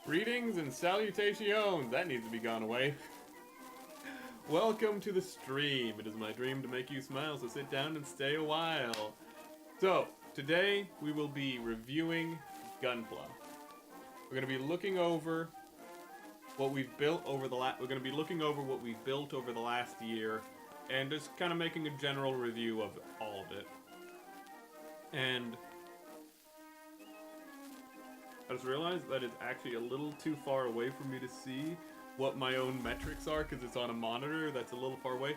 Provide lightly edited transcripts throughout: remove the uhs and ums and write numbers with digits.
Greetings and salutations! That needs to be gone away. Welcome to the stream. It is my dream to make you smile, so sit down and stay a while. So, today we will be reviewing Gunpla. We're going to be looking over what we've built over the last year, and just kind of making a general review of all of it. And I just realized that it's actually a little too far away for me to see what my own metrics are, because it's on a monitor that's a little far away.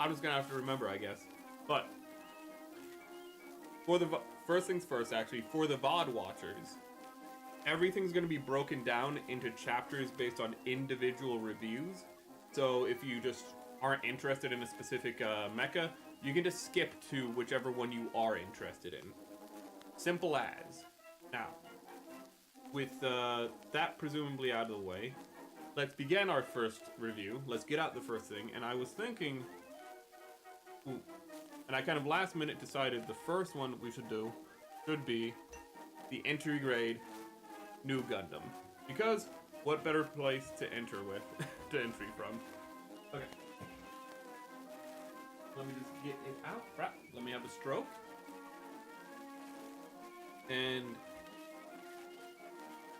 I'm just gonna have to remember, I guess. But for the first things first, actually, for the VOD watchers, everything's gonna be broken down into chapters based on individual reviews. So if you just aren't interested in a specific mecha, you can just skip to whichever one you are interested in. Simple as. Now, with that presumably out of the way, let's begin our first review. Let's get out the first thing. And I was thinking, and I kind of last minute decided the first one we should do should be the entry grade Nu Gundam. Because what better place to enter with, to entry from. Okay. Let me just get it out. Right. Let me have a stroke. And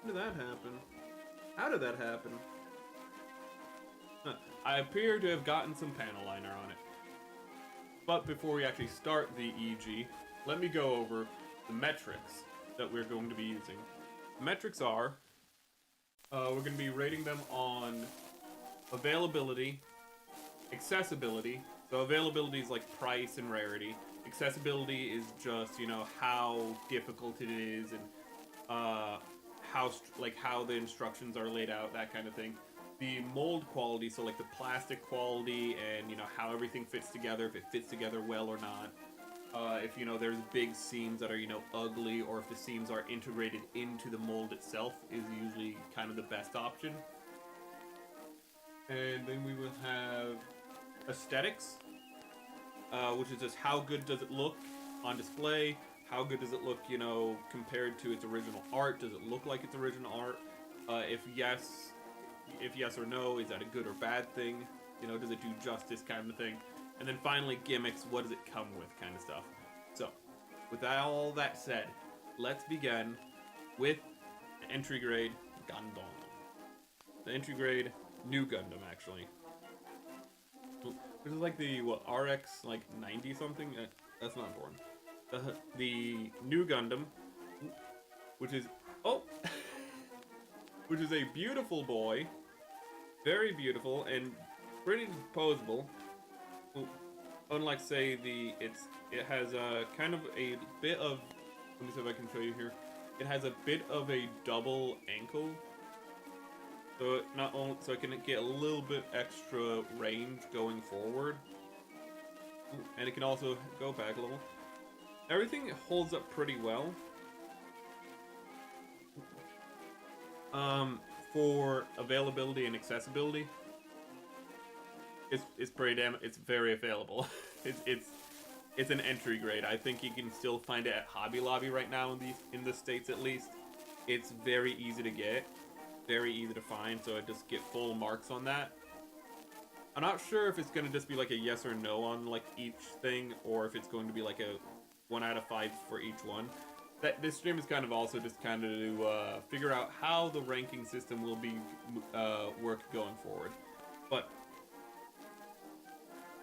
how did that happen? How did that happen? Huh. I appear to have gotten some panel liner on it. But before we actually start the EG, let me go over the metrics that we're going to be using. The metrics are, we're going to be rating them on availability, accessibility. So availability is like price and rarity. Accessibility is just, you know, how difficult it is and how the instructions are laid out, that kind of thing. The mold quality, so like the plastic quality and, you know, how everything fits together, if it fits together well or not. If, you know, there's big seams that are, you know, ugly, or if the seams are integrated into the mold itself is usually kind of the best option. And then we will have aesthetics, which is just how good does it look on display. How good does it look, you know, compared to its original art? Does it look like its original art? If yes or no, is that a good or bad thing? You know, does it do justice, kind of thing? And then finally, gimmicks, what does it come with, kind of stuff. So, with all that said, let's begin with the entry grade Gundam. The entry grade Nu Gundam, actually. Which is like the, what, RX, like, 90 something? That's not important. The Nu Gundam, which is, which is a beautiful boy, very beautiful and pretty disposable. Unlike, say, it has a kind of a bit of, let me see if I can show you here. It has a bit of a double ankle, so it can get a little bit extra range going forward, and it can also go back a little. Everything holds up pretty well. For availability and accessibility, it's very available. it's an entry grade. I think you can still find it at Hobby Lobby right now in the States at least. It's very easy to get, very easy to find, so I just get full marks on that. I'm not sure if it's gonna just be like a yes or no on like each thing, or if it's going to be like a 1 out of 5 for each one. This stream is kind of also just kind of to figure out how the ranking system will be worked going forward. But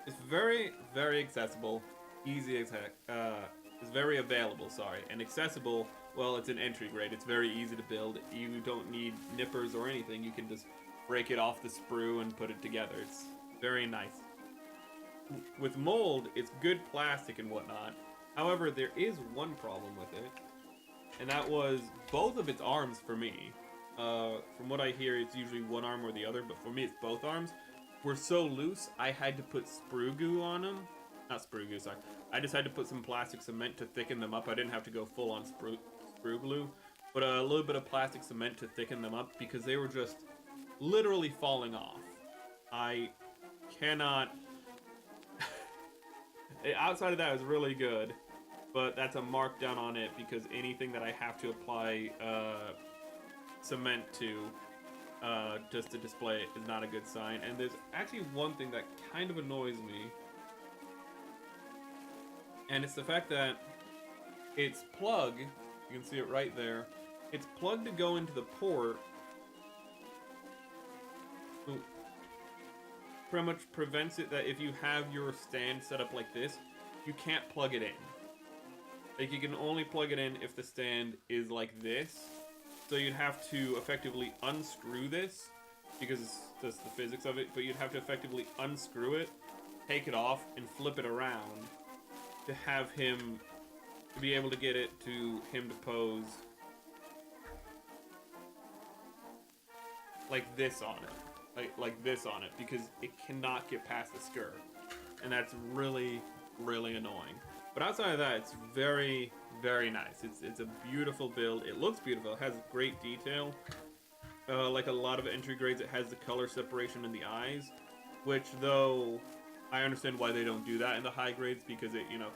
it's very, very accessible, it's very available, and accessible. Well, it's an entry grade. It's very easy to build. You don't need nippers or anything. You can just break it off the sprue and put it together. It's very nice. With mold, it's good plastic and whatnot. However, there is one problem with it, and that was both of its arms for me. From what I hear, it's usually one arm or the other, but for me, it's both arms. Were so loose, I had to put sprue glue on them. Not sprue glue, sorry. I just had to put some plastic cement to thicken them up. I didn't have to go full on sprue glue, but a little bit of plastic cement to thicken them up because they were just literally falling off. I cannot... Outside of that, it was really good. But that's a markdown on it because anything that I have to apply cement to just to display it is not a good sign. And there's actually one thing that kind of annoys me, and it's the fact that its plug, you can see it right there, its plug to go into the port pretty much prevents it that if you have your stand set up like this, you can't plug it in. Like, you can only plug it in if the stand is like this. So you'd have to effectively unscrew this, because it's just the physics of it, but you'd have to effectively unscrew it, take it off, and flip it around to have him, to be able to get it to him to pose like this on it. Like this on it, because it cannot get past the skirt. And that's really, really annoying. But outside of that, it's very, very nice. It's a beautiful build. It looks beautiful. It has great detail. Like a lot of entry grades, it has the color separation in the eyes, which, though, I understand why they don't do that in the high grades, because it, you know,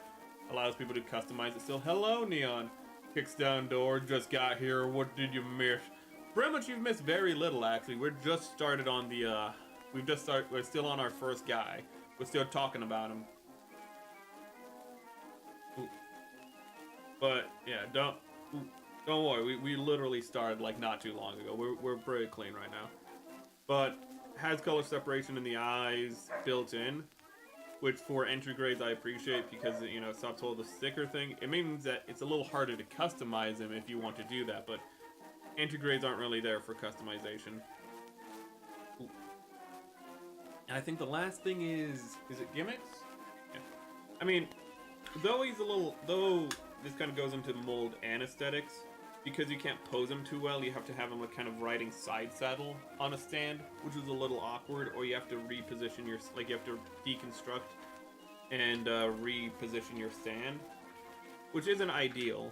allows people to customize it still. Hello, Neon. Kicks down door, just got here. What did you miss? Pretty much you've missed very little, actually. We're just started on the, we're still on our first guy. We're still talking about him. Ooh. But, yeah, don't worry. We literally started, like, not too long ago. We're pretty clean right now. But, has color separation in the eyes built in, which for entry grades I appreciate, because, you know, stops all the sticker thing. It means that it's a little harder to customize him if you want to do that, but entry grades aren't really there for customization. Ooh. And I think the last thing is it gimmicks? Yeah. I mean, though this kind of goes into mold and aesthetics, because you can't pose him too well, you have to have him like kind of riding side saddle on a stand, which is a little awkward, or you have to reposition your, like you have to deconstruct and reposition your stand, which isn't ideal.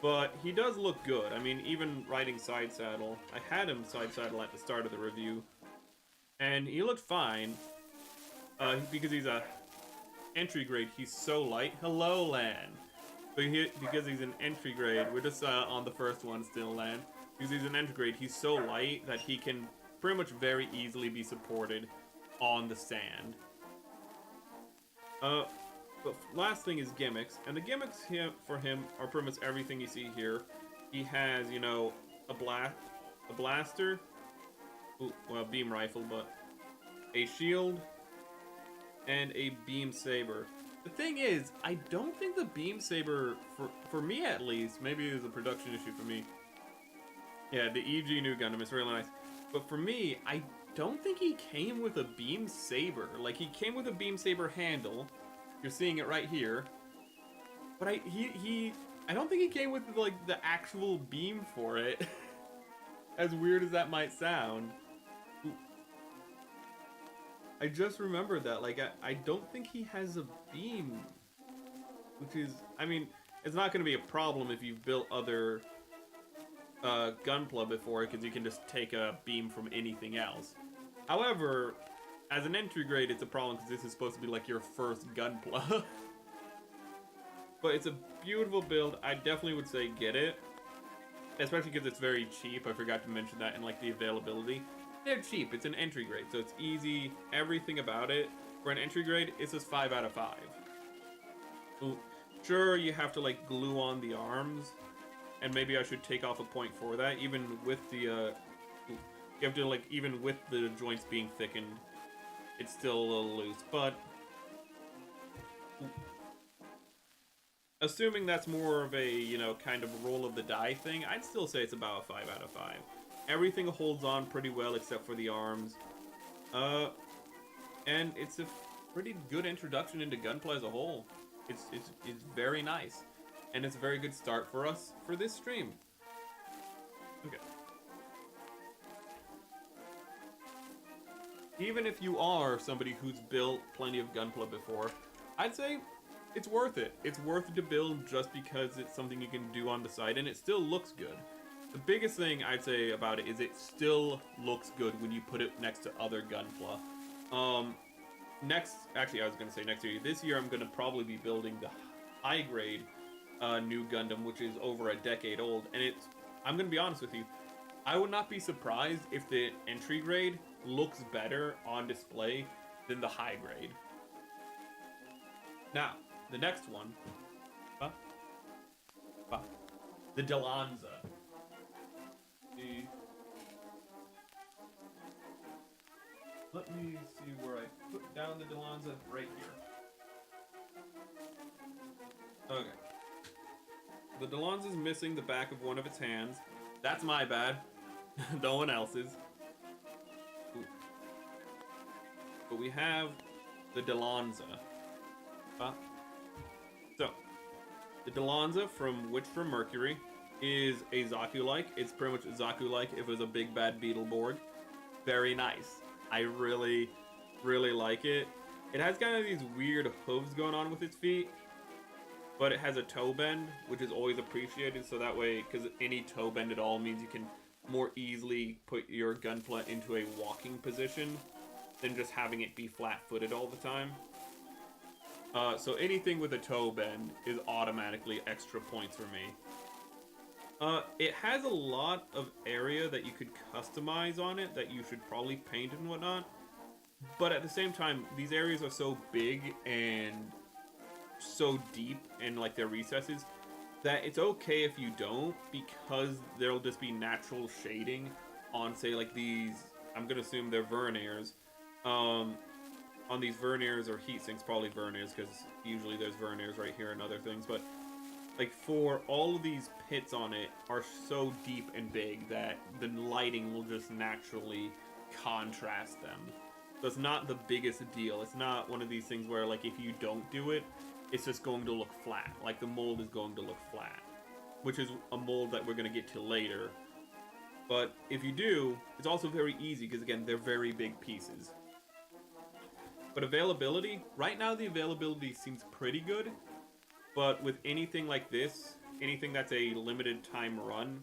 But he does look good. I mean, even riding side saddle, I had him side saddle at the start of the review, and he looked fine, because he's a entry grade. He's so light. Hello, Lan. But because he's an entry grade, we're just on the first one still, Lan. Because he's an entry grade, he's so light that he can pretty much very easily be supported on the stand. But last thing is gimmicks, and the gimmicks here for him are pretty much everything you see here. He has, you know, a blaster, well, beam rifle, but a shield, and a beam saber. The thing is, I don't think the beam saber, for me at least, maybe it was a production issue for me. Yeah, the EG Nu Gundam is really nice. But for me, I don't think he came with a beam saber. Like, he came with a beam saber handle. You're seeing it right here. But I don't think he came with, like, the actual beam for it. As weird as that might sound. Ooh. I just remembered that, like, I don't think he has a beam. Which is, I mean, it's not going to be a problem if you've built other Gunpla before, because you can just take a beam from anything else. However, as an entry grade, it's a problem because this is supposed to be like your first Gunpla. But it's a beautiful build. I definitely would say get it. Especially because it's very cheap. I forgot to mention that in like the availability. They're cheap. It's an entry grade, so it's easy. Everything about it. For an entry grade, it's just 5 out of 5. Ooh. Sure, you have to like glue on the arms. And maybe I should take off a point for that. Even with the, you have to like, even with the joints being thickened, it's still a little loose, but assuming that's more of a, you know, kind of roll of the die thing, I'd still say it's about a 5 out of 5. Everything holds on pretty well except for the arms. And it's a pretty good introduction into Gunpla as a whole. It's very nice. And it's a very good start for us for this stream. Okay. Even if you are somebody who's built plenty of Gunpla before, I'd say it's worth it. It's worth it to build just because it's something you can do on the side, and it still looks good. The biggest thing I'd say about it is it still looks good when you put it next to other Gunpla. Actually I was going to say next year. This year I'm going to probably be building the high grade Nu Gundam, which is over a decade old, and I'm going to be honest with you, I would not be surprised if the entry grade looks better on display than the high grade. Now, the next one, the Dilanza. Let me see where I put down the Dilanza. Right here. Okay. The Dilanza's missing the back of one of its hands. That's my bad. No one else's. Ooh. But we have the Dilanza. So, the Dilanza from Witch from Mercury is a Zaku-like. It's pretty much Zaku-like if it was a big bad Beetleborg. Very nice. I really, really like it. It has kind of these weird hooves going on with its feet, but it has a toe bend, which is always appreciated, so that way, because any toe bend at all means you can more easily put your Gunpla into a walking position than just having it be flat-footed all the time. So anything with a toe bend is automatically extra points for me. It has a lot of area that you could customize on it that you should probably paint and whatnot. But at the same time, these areas are so big and so deep in like their recesses that it's okay if you don't, because there'll just be natural shading on, say, like these, I'm gonna assume they're verniers. On these verniers or heat sinks, probably verniers, because usually there's verniers right here and other things, but like for all of these pits on it are so deep and big that the lighting will just naturally contrast them. So it's not the biggest deal. It's not one of these things where like if you don't do it, it's just going to look flat. Like the mold is going to look flat, which is a mold that we're going to get to later. But if you do, it's also very easy because again, they're very big pieces. But availability, right now the availability seems pretty good. But with anything like this, anything that's a limited time run,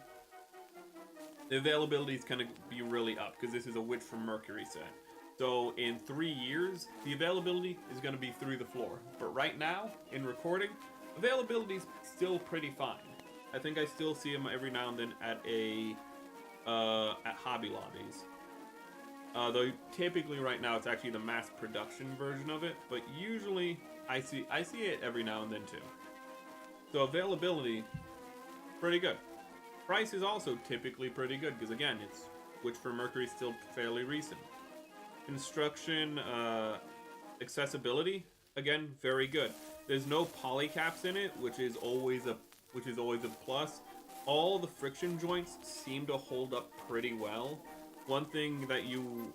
the availability is going to be really up because this is a Witch from Mercury set. So in 3 years, the availability is going to be through the floor. But right now, in recording, availability is still pretty fine. I think I still see them every now and then at Hobby Lobbies. Though typically right now it's actually the mass production version of it, but usually I see it every now and then too. So availability, pretty good. Price is also typically pretty good because again, it's Witch for Mercury still fairly recent. Construction, accessibility, again, very good. There's no polycaps in it, which is always a plus. All the friction joints seem to hold up pretty well. One thing that you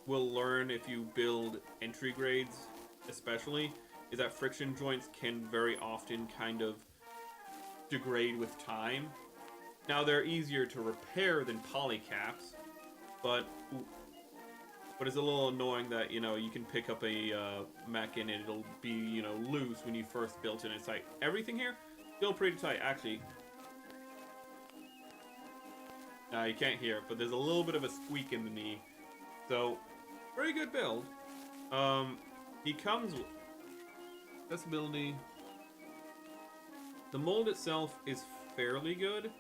will learn if you build entry grades, especially, is that friction joints can very often kind of degrade with time. Now they're easier to repair than polycaps, but it's a little annoying that, you know, you can pick up a mech and it'll be, you know, loose when you first built it. It's like, everything here, still pretty tight. Actually, you can't hear it, but there's a little bit of a squeak in the knee. So, pretty good build. He comes with accessibility. The mold itself is fairly good.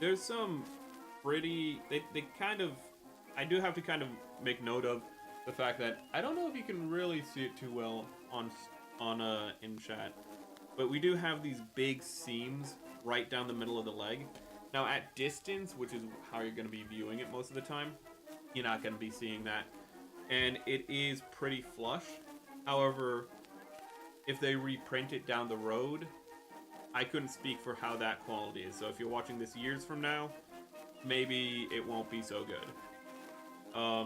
There's some pretty, they kind of, I do have to kind of make note of the fact that I don't know if you can really see it too well in chat, but we do have these big seams right down the middle of the leg. Now at distance, which is how you're going to be viewing it most of the time, you're not going to be seeing that, and it is pretty flush. However, if they reprint it down the road, I couldn't speak for how that quality is. So if you're watching this years from now, maybe it won't be so good.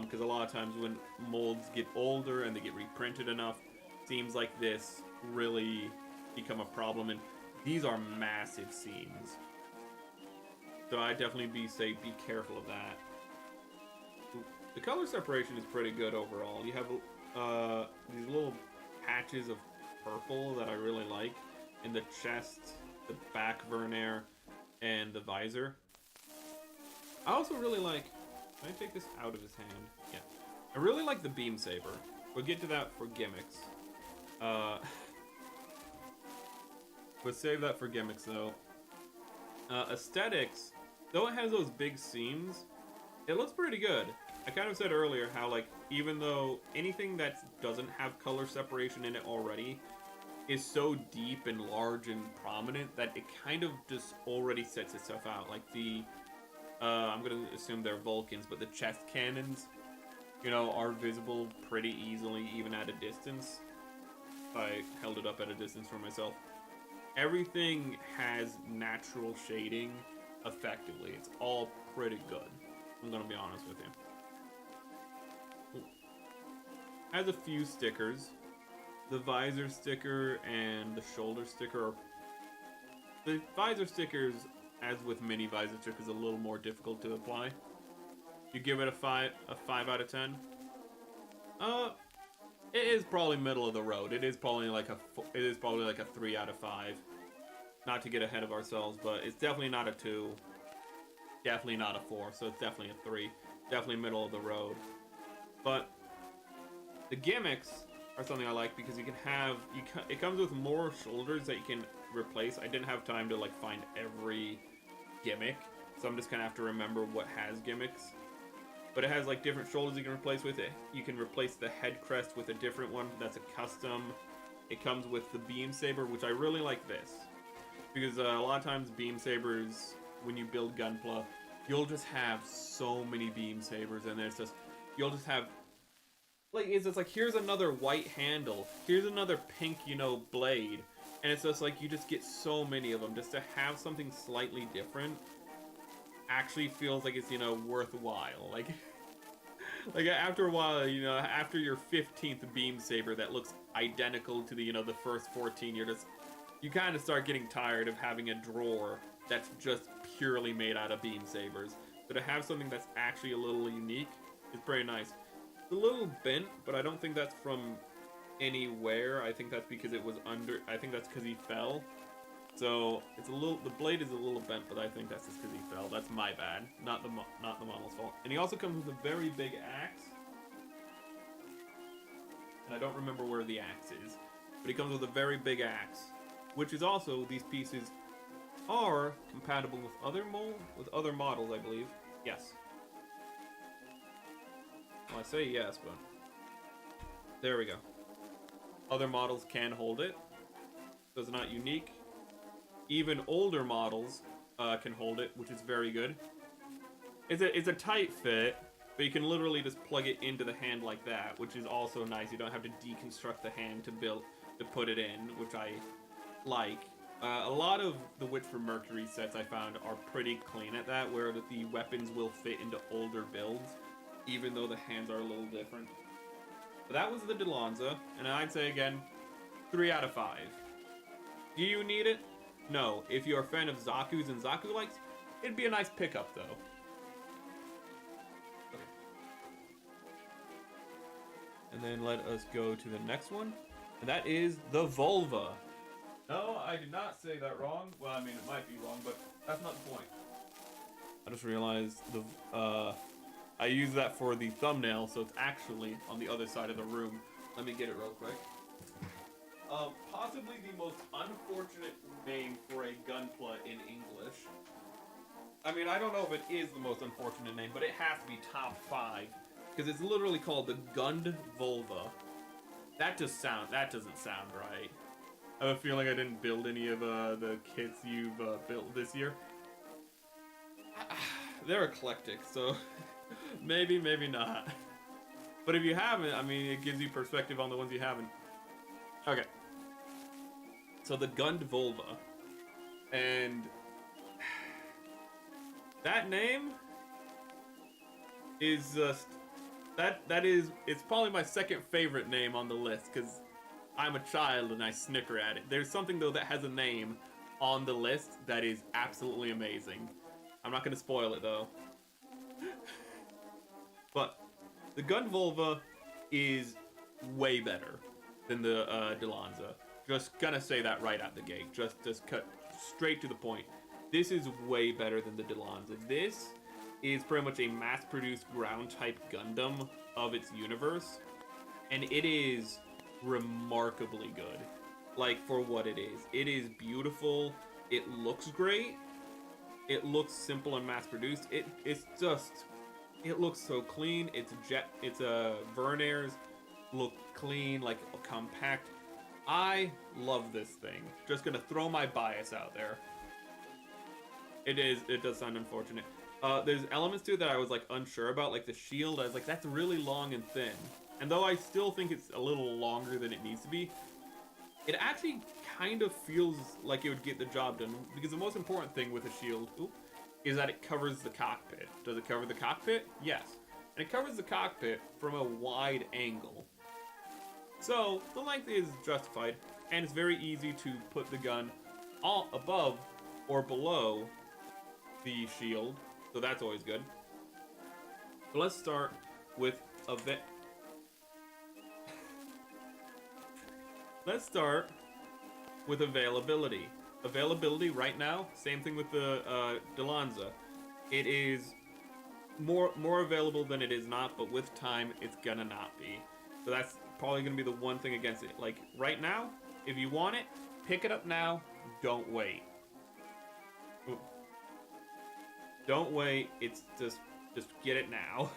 Because a lot of times when molds get older and they get reprinted enough, seams like this really become a problem, and these are massive seams. So I definitely be careful of that. The color separation is pretty good overall. You have these little patches of purple that I really like in the chest, the back vernier, and the visor. I also really like, can I take this out of his hand? Yeah. I really like the beam saber. We'll get to that for gimmicks. But save that for gimmicks though. Aesthetics, though it has those big seams, it looks pretty good. I kind of said earlier how, like, even though anything that doesn't have color separation in it already is so deep and large and prominent that it kind of just already sets itself out. Like the, I'm gonna assume they're Vulcans, but the chest cannons, you know, are visible pretty easily even at a distance. I held it up at a distance for myself. Everything has natural shading effectively. It's all pretty good. I'm gonna be honest with you. Has a few stickers. The visor sticker and the shoulder sticker. The visor stickers, as with mini visor stickers, a little more difficult to apply. You give it a 5 out of 10. It is probably middle of the road. It is probably like a 3 out of 5. Not to get ahead of ourselves, but it's definitely not a 2. Definitely not a 4, so it's definitely a 3. Definitely middle of the road. But the gimmicks are something I like because you can have, it comes with more shoulders that you can replace. I didn't have time to like find every gimmick, so I'm just gonna have to remember what has gimmicks. But it has like different shoulders you can replace with it. You can replace the head crest with a different one that's a custom. It comes with the beam saber, which I really like this. Because a lot of times beam sabers, when you build Gunpla, you'll just have so many beam sabers, and there's just, you'll just have, like, it's just like, here's another white handle, here's another pink, you know, blade, and it's just like, you just get so many of them. Just to have something slightly different actually feels like it's, you know, worthwhile. Like, like after a while, you know, after your 15th beam saber that looks identical to the, you know, the first 14, you kind of start getting tired of having a drawer that's just purely made out of beam sabers. So to have something that's actually a little unique is pretty nice. It's a little bent, but I don't think that's from anywhere. I think that's because it was under, I think that's because he fell. So it's a little, the blade is a little bent, but I think that's just because he fell. That's my bad, not the model's fault. And he also comes with a very big axe. And I don't remember where the axe is, but he comes with a very big axe, which is also, these pieces are compatible with other models, I believe. Yes. Well, I say yes, but there we go. Other models can hold it, so it's not unique. Even older models can hold it, which is very good. It's a tight fit, but you can literally just plug it into the hand like that, which is also nice. You don't have to deconstruct the hand to put it in, which I like. A lot of the Witch from Mercury sets I found are pretty clean at that, where the weapons will fit into older builds, even though the hands are a little different. But that was the Dilanza, and I'd say again, 3 out of 5. Do you need it? No. If you're a fan of Zaku's and Zaku likes, it'd be a nice pickup though. Okay. And then let us go to the next one, and that is the Volva. No, I did not say that wrong. Well, I mean, it might be wrong, but that's not the point. I just realized I used that for the thumbnail, so it's actually on the other side of the room. Let me get it real quick. Possibly the most unfortunate name for a Gunpla in English. I mean, I don't know if it is the most unfortunate name, but it has to be top 5. Because it's literally called the Gundvolva. That doesn't sound right. I have a feeling I didn't build any of the kits you've built this year. They're eclectic, so maybe, maybe not. But if you haven't, I mean, it gives you perspective on the ones you haven't. Okay. So the Gundvolva. And that name is just, it's probably my second favorite name on the list, because I'm a child and I snicker at it. There's something though that has a name on the list that is absolutely amazing. I'm not gonna spoil it though. But the Gundvolva is way better than the Dilanza. Just gonna say that right out the gate. Just cut straight to the point. This is way better than the Dilanza. This is pretty much a mass-produced ground-type Gundam of its universe, and it is remarkably good. Like, for what it is. It is beautiful, it looks great, It looks simple and mass-produced. It looks so clean. It's Verniers look clean, like compact. I love this thing. Just gonna throw my bias out there. It does sound unfortunate. There's elements to it that I was like unsure about, like the shield. I was like, that's really long and thin. And though I still think it's a little longer than it needs to be, it actually kind of feels like it would get the job done. Because the most important thing with a shield is that it covers the cockpit. Does it cover the cockpit? Yes. And it covers the cockpit from a wide angle. So the length is justified, and it's very easy to put the gun all above or below the shield. So that's always good. So let's start with let's start with availability. Availability right now, same thing with the Dilanza. It is more available than it is not, but with time, it's gonna not be. So that's probably gonna be the one thing against it. Like right now, if you want it, pick it up now. Don't wait. Ooh. Don't wait. It's just get it now,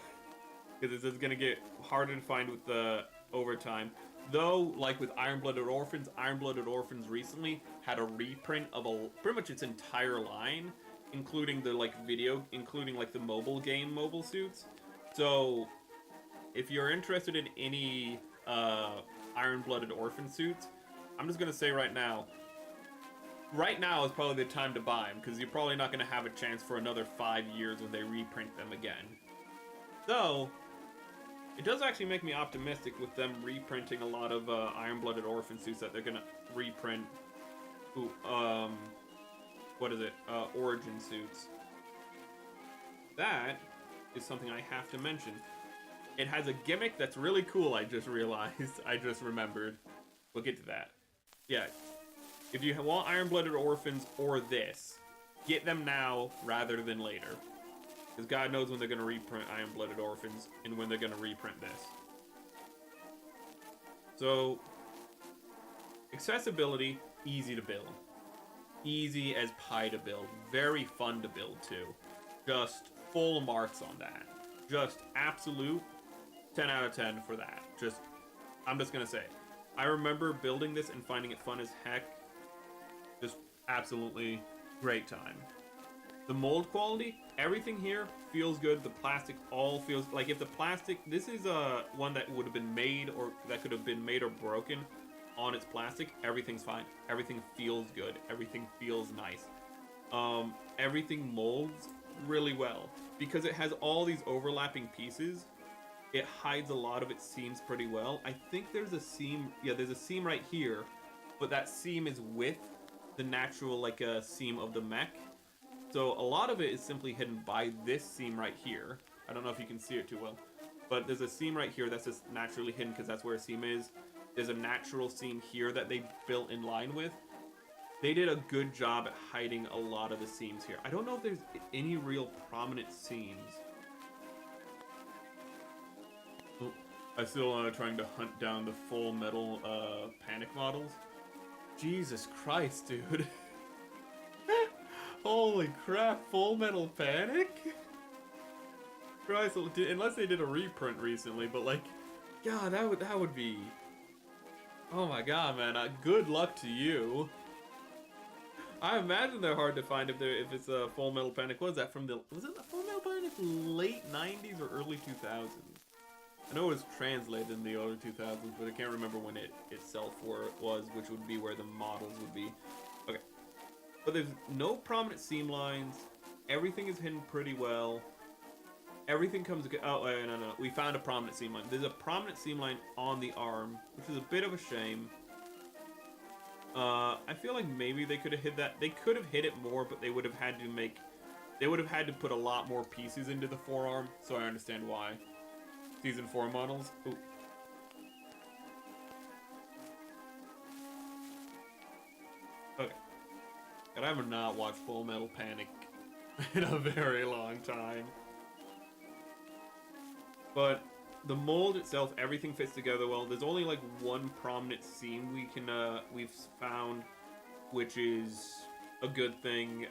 because it's gonna get harder to find with the overtime. Though, like with Iron-Blooded Orphans recently had a reprint of pretty much its entire line, including the including the mobile suits. So, if you're interested in any Iron-Blooded Orphan suits, I'm just gonna say right now is probably the time to buy them, because you're probably not gonna have a chance for another 5 years when they reprint them again. So, it does actually make me optimistic with them reprinting a lot of Iron-Blooded Orphan suits that they're gonna reprint. What is it? Origin suits. That is something I have to mention. It has a gimmick that's really cool, I just realized. I just remembered. We'll get to that. Yeah. If you want Iron-Blooded Orphans or this, get them now rather than later. Because God knows when they're going to reprint Iron-Blooded Orphans and when they're going to reprint this. So, accessibility, easy to build. Easy as pie to build. Very fun to build too. Just full marks on that. Just absolute 10 out of 10 for that. I'm just going to say, I remember building this and finding it fun as heck. Just absolutely great time. The mold quality, everything here feels good. The plastic all feels like if the plastic, this is one that would have been made or that could have been made or broken on its plastic. Everything's fine. Everything feels good. Everything feels nice. Everything molds really well because it has all these overlapping pieces. It hides a lot of its seams pretty well. I think there's a seam. Yeah, there's a seam right here, but that seam is with the natural seam of the mech. So a lot of it is simply hidden by this seam right here. I don't know if you can see it too well, but there's a seam right here that's just naturally hidden because that's where a seam is. There's a natural seam here that they built in line with. They did a good job at hiding a lot of the seams here. I don't know if there's any real prominent seams. I'm still trying to hunt down the full metal panic models. Jesus Christ, dude. Holy crap, Full Metal Panic? Christ, unless they did a reprint recently, but God, that would be... Oh my god, man, good luck to you. I imagine they're hard to find if it's a Full Metal Panic. What is that from was it the Full Metal Panic late 90s or early 2000s? I know it was translated in the early 2000s, but I can't remember when it itself was, which would be where the models would be. Okay. But there's no prominent seam lines. Everything is hidden pretty well. Everything comes... Oh, no. We found a prominent seam line. There's a prominent seam line on the arm, which is a bit of a shame. I feel like maybe they could have hid that. They could have hid it more, but they would have had to They would have had to put a lot more pieces into the forearm, so I understand why. Season 4 models. Ooh. Okay. And I have not watched Full Metal Panic in a very long time. But the mold itself, everything fits together well. There's only one prominent seam we've found, which is a good thing.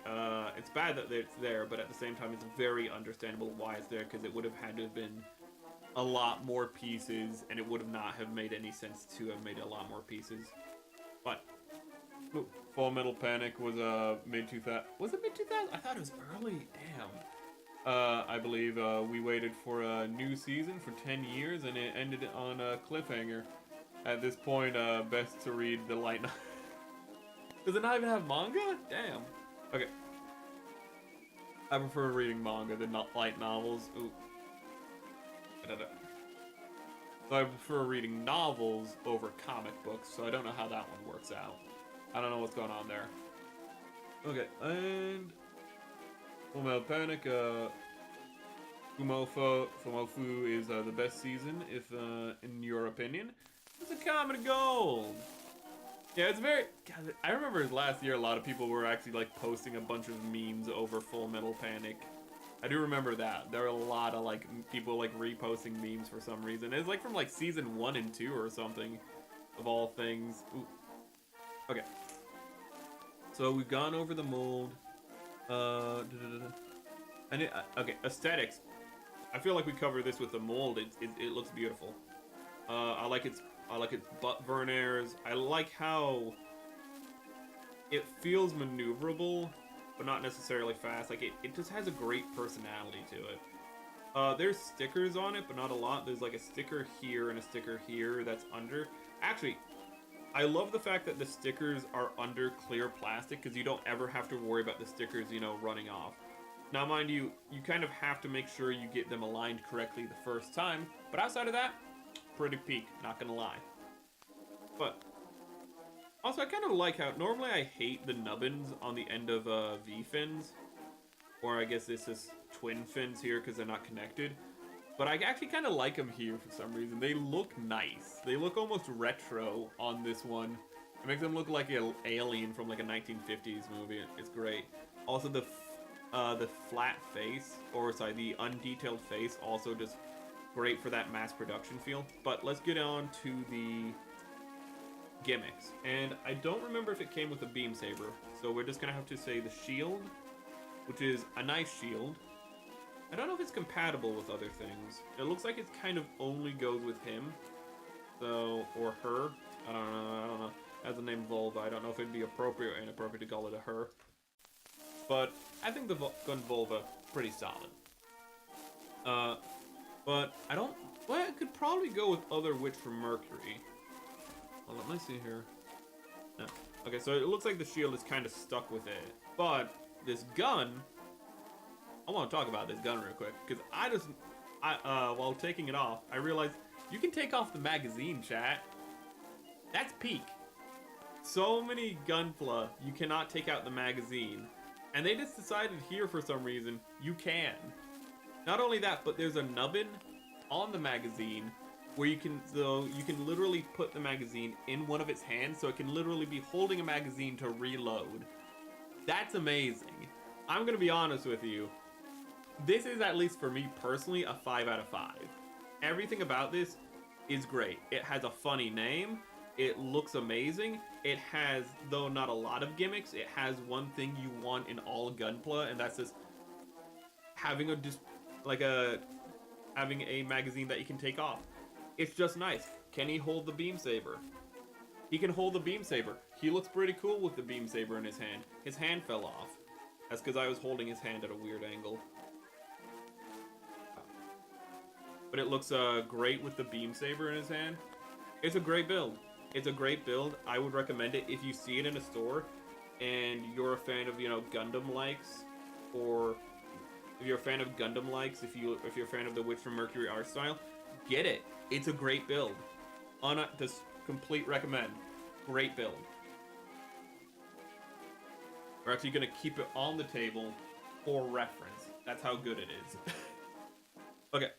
It's bad that it's there, but at the same time, it's very understandable why it's there, because it would have had to have been a lot more pieces, and it would have not have made any sense to have made a lot more pieces. But Full Metal Panic was mid-2000. Was it mid-2000? I thought it was early. Damn. I believe we waited for a new season for 10 years, and it ended on a cliffhanger. At this point, best to read the light novel. Does it not even have manga? Damn. Okay. I prefer reading manga than light novels. Ooh. So I prefer reading novels over comic books, so I don't know how that one works out. I don't know what's going on there. Okay, and Full Metal Panic, Fumofu is the best season, if in your opinion. It's a Comet of Gold. Yeah, it's very. God, I remember last year a lot of people were actually like posting a bunch of memes over Full Metal Panic. I do remember that. There were a lot of like people like reposting memes for some reason. It's like from like season 1 and 2 or something, of all things. Ooh. Okay. So we've gone over the mold. And okay, aesthetics. I feel like we covered this with the mold. It looks beautiful. I like its butt verniers. I like how it feels maneuverable, but not necessarily fast. Like it just has a great personality to it. There's stickers on it, but not a lot. There's like a sticker here and a sticker here that's under. Actually, I love the fact that the stickers are under clear plastic, because you don't ever have to worry about the stickers, you know, running off. Now, mind you, you kind of have to make sure you get them aligned correctly the first time, but outside of that, pretty peak, not gonna lie. But also, I kind of like how normally I hate the nubbins on the end of V-fins, or I guess this is twin fins here because they're not connected. But I actually kind of like them here for some reason. They look nice. They look almost retro on this one. It makes them look like an alien from like a 1950s movie. It's great. Also, the flat face, or sorry, the undetailed face, also just great for that mass production feel. But let's get on to the gimmicks. And I don't remember if it came with a beam saber, so we're just gonna have to say the shield, which is a nice shield. I don't know if it's compatible with other things. It looks like it kind of only goes with him, so, or her. I don't know. As the name Volva, I don't know if it'd be appropriate or inappropriate to call it a her. But I think the Gunvolva pretty solid. But I don't. Well, I could probably go with other Witch from Mercury. Hold on, let me see here. No. Okay, so it looks like the shield is kind of stuck with it, but this gun. I want to talk about this gun real quick, because while taking it off, I realized you can take off the magazine, chat. That's peak. So many Gunpla, you cannot take out the magazine. And they just decided here for some reason, you can. Not only that, but there's a nubbin on the magazine where you can literally put the magazine in one of its hands, so it can literally be holding a magazine to reload. That's amazing. I'm gonna be honest with you. This is, at least for me personally, a 5 out of 5. Everything about this is great. It has a funny name. It looks amazing. It has, though not a lot of gimmicks, it has one thing you want in all Gunpla, and that's just having having a magazine that you can take off. It's just nice. Can he hold the beam saber? He can hold the beam saber. He looks pretty cool with the beam saber in his hand. His hand fell off. That's because I was holding his hand at a weird angle. But it looks great with the beam saber in his hand. It's a great build. It's a great build. I would recommend it if you see it in a store and you're a fan of, you know, Gundam likes, or if you're a fan of Gundam likes, if you're a fan of the Witch from Mercury art style, get it. It's a great build. Just complete recommend. Great build. We're actually gonna keep it on the table for reference. That's how good it is. Okay.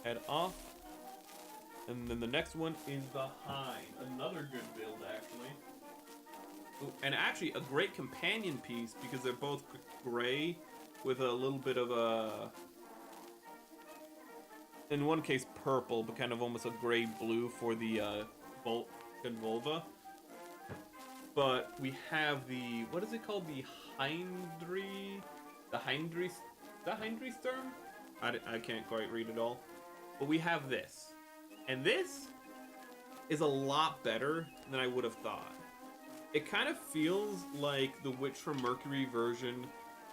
Head off. And then the next one is the Hind. Another good build, actually. Ooh, and actually a great companion piece, because they're both gray with a little bit of a... in one case purple, but kind of almost a gray-blue for the Gundvolva. But we have the, what is it called? The Heindree Sturm? I can't quite read it all. But we have this. And this is a lot better than I would have thought. It kind of feels like the Witch from Mercury version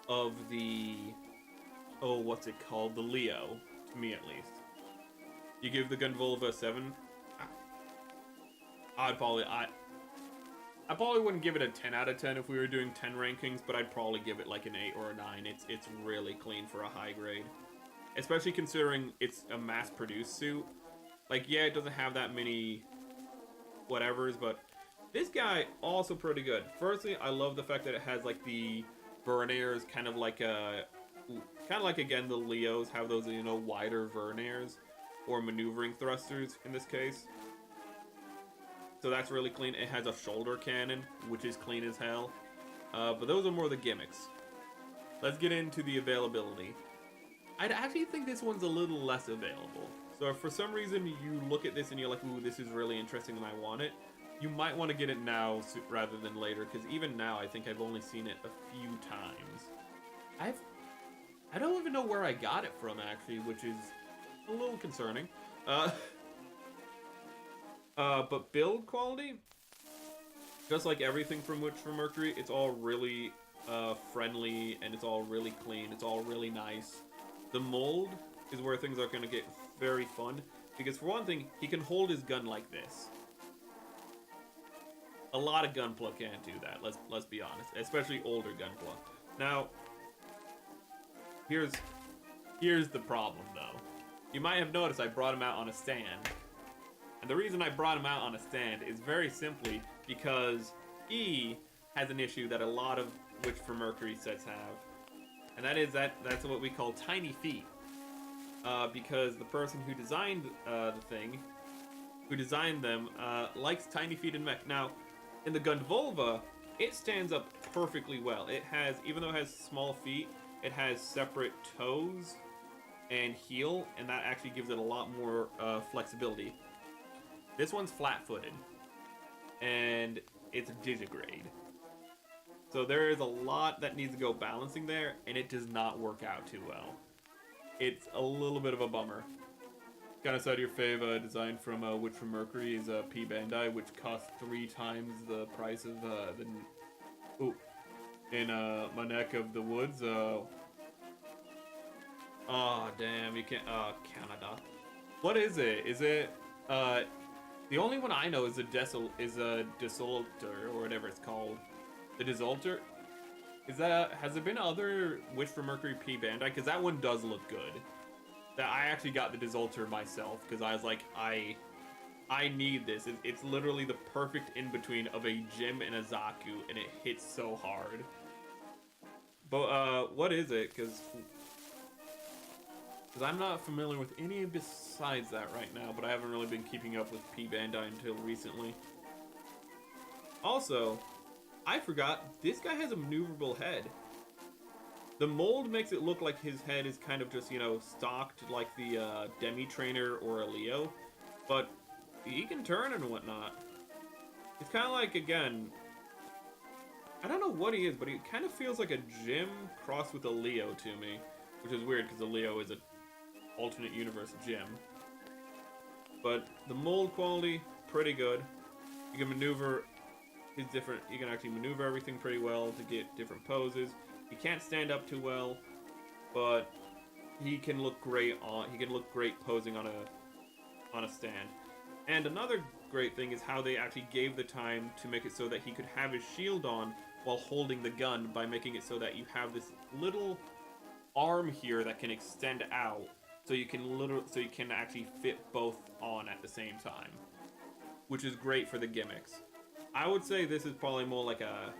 of the, oh, what's it called? The Leo, to me at least. You give the Gundvolva a 7. I probably wouldn't give it a 10 out of 10 if we were doing 10 rankings, but I'd probably give it like an 8 or a 9. It's really clean for a high grade. Especially considering it's a mass-produced suit. Like, yeah, it doesn't have that many whatevers, but this guy also pretty good. Firstly, I love the fact that it has like the Verniers, kind of like again the Leos have those, you know, wider Verniers or maneuvering thrusters in this case. So that's really clean. It has a shoulder cannon, which is clean as hell. But those are more the gimmicks. Let's get into the availability. I'd actually think this one's a little less available. So if for some reason you look at this and you're like, ooh, this is really interesting and I want it, you might want to get it now rather than later, because even now I think I've only seen it a few times. I don't even know where I got it from actually, which is a little concerning. But build quality, just like everything from Witch from Mercury, it's all really friendly and it's all really clean. It's all really nice. The mold is where things are going to get very fun, because for one thing, he can hold his gun like this. A lot of Gunpla can't do that, let's be honest, especially older Gunpla. Now, here's the problem though. You might have noticed I brought him out on a stand. And the reason I brought him out on a stand is very simply because he has an issue that a lot of Witch from Mercury sets have. And that's what we call tiny feet. Because the person who designed them, likes tiny feet in mech. Now, in the Gundvolva, it stands up perfectly well. It has, even though it has small feet, it has separate toes and heel, and that actually gives it a lot more flexibility. This one's flat-footed, and it's a Digigrade. So there is a lot that needs to go balancing there, and it does not work out too well. It's a little bit of a bummer. Kind of said your fave design from Witch from Mercury is P Bandai, which costs 3 times the price of in my neck of the woods. Oh damn, you can't. Canada. What is it? Is it the only one I know is a Desolter or whatever it's called. The Desolter. Has there been other Witch from Mercury P Bandai? Because that one does look good. That I actually got the Desolter myself because I was like, I need this. It's literally the perfect in-between of a Jim and a Zaku, and it hits so hard. But what is it? Because I'm not familiar with any besides that right now, but I haven't really been keeping up with P Bandai until recently. Also, I forgot, this guy has a maneuverable head. The mold makes it look like his head is kind of just, you know, stocked like the Demi-Trainer or a Leo, but he can turn and whatnot. It's kind of like, again, I don't know what he is, but he kind of feels like a Jim crossed with a Leo to me, which is weird because the Leo is an alternate universe Jim. But the mold quality, pretty good. You can maneuver his different, you can actually maneuver everything pretty well to get different poses. He can't stand up too well, but he can look great posing on a stand. And another great thing is how they actually gave the time to make it so that he could have his shield on while holding the gun, by making it so that you have this little arm here that can extend out, so you can actually fit both on at the same time, which is great for the gimmicks. I would say this is probably more like a.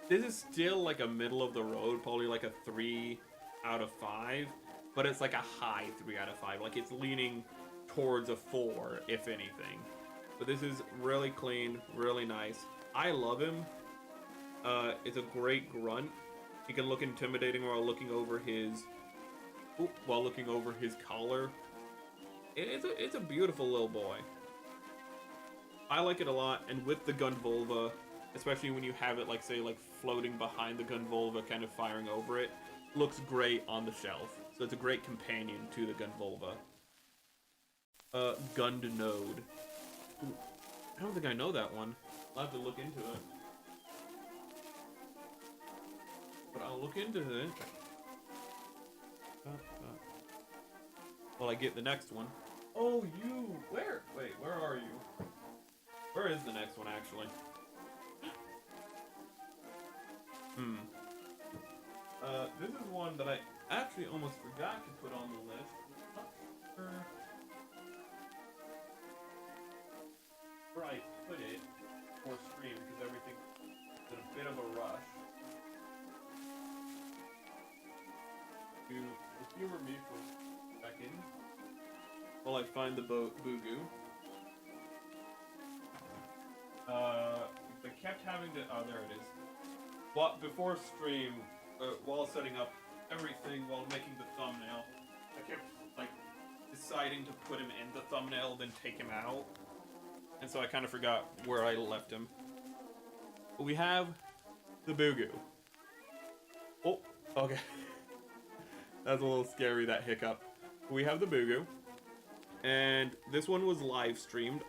This is still like a middle of the road, probably like a 3 out of 5, but it's like a high 3 out of 5. Like it's leaning towards a 4, if anything. But this is really clean, really nice. I love him. It's a great grunt. He can look intimidating while looking over his collar. It's a beautiful little boy. I like it a lot, and with the Gundvolva, especially when you have it, like, say, like, floating behind the Gundvolva, kind of firing over it, looks great on the shelf. So it's a great companion to the Gundvolva. Gund Node. Ooh, I don't think I know that one. I'll have to look into it. But I'll look into it. Well, I get the next one. Oh, you! Where? Wait, where are you? Where is the next one, actually? This is one that I actually almost forgot to put on the list. Where I put it for stream, because everything's in a bit of a rush. To humor me for a second while I find the Bugu. They kept having to. Oh, there it is. Well, before stream, while setting up everything, while making the thumbnail, I kept like deciding to put him in the thumbnail, then take him out, and so I kind of forgot where I left him. But we have the Bugu. Oh, okay. That's a little scary, that hiccup. We have the Bugu, and this one was live streamed.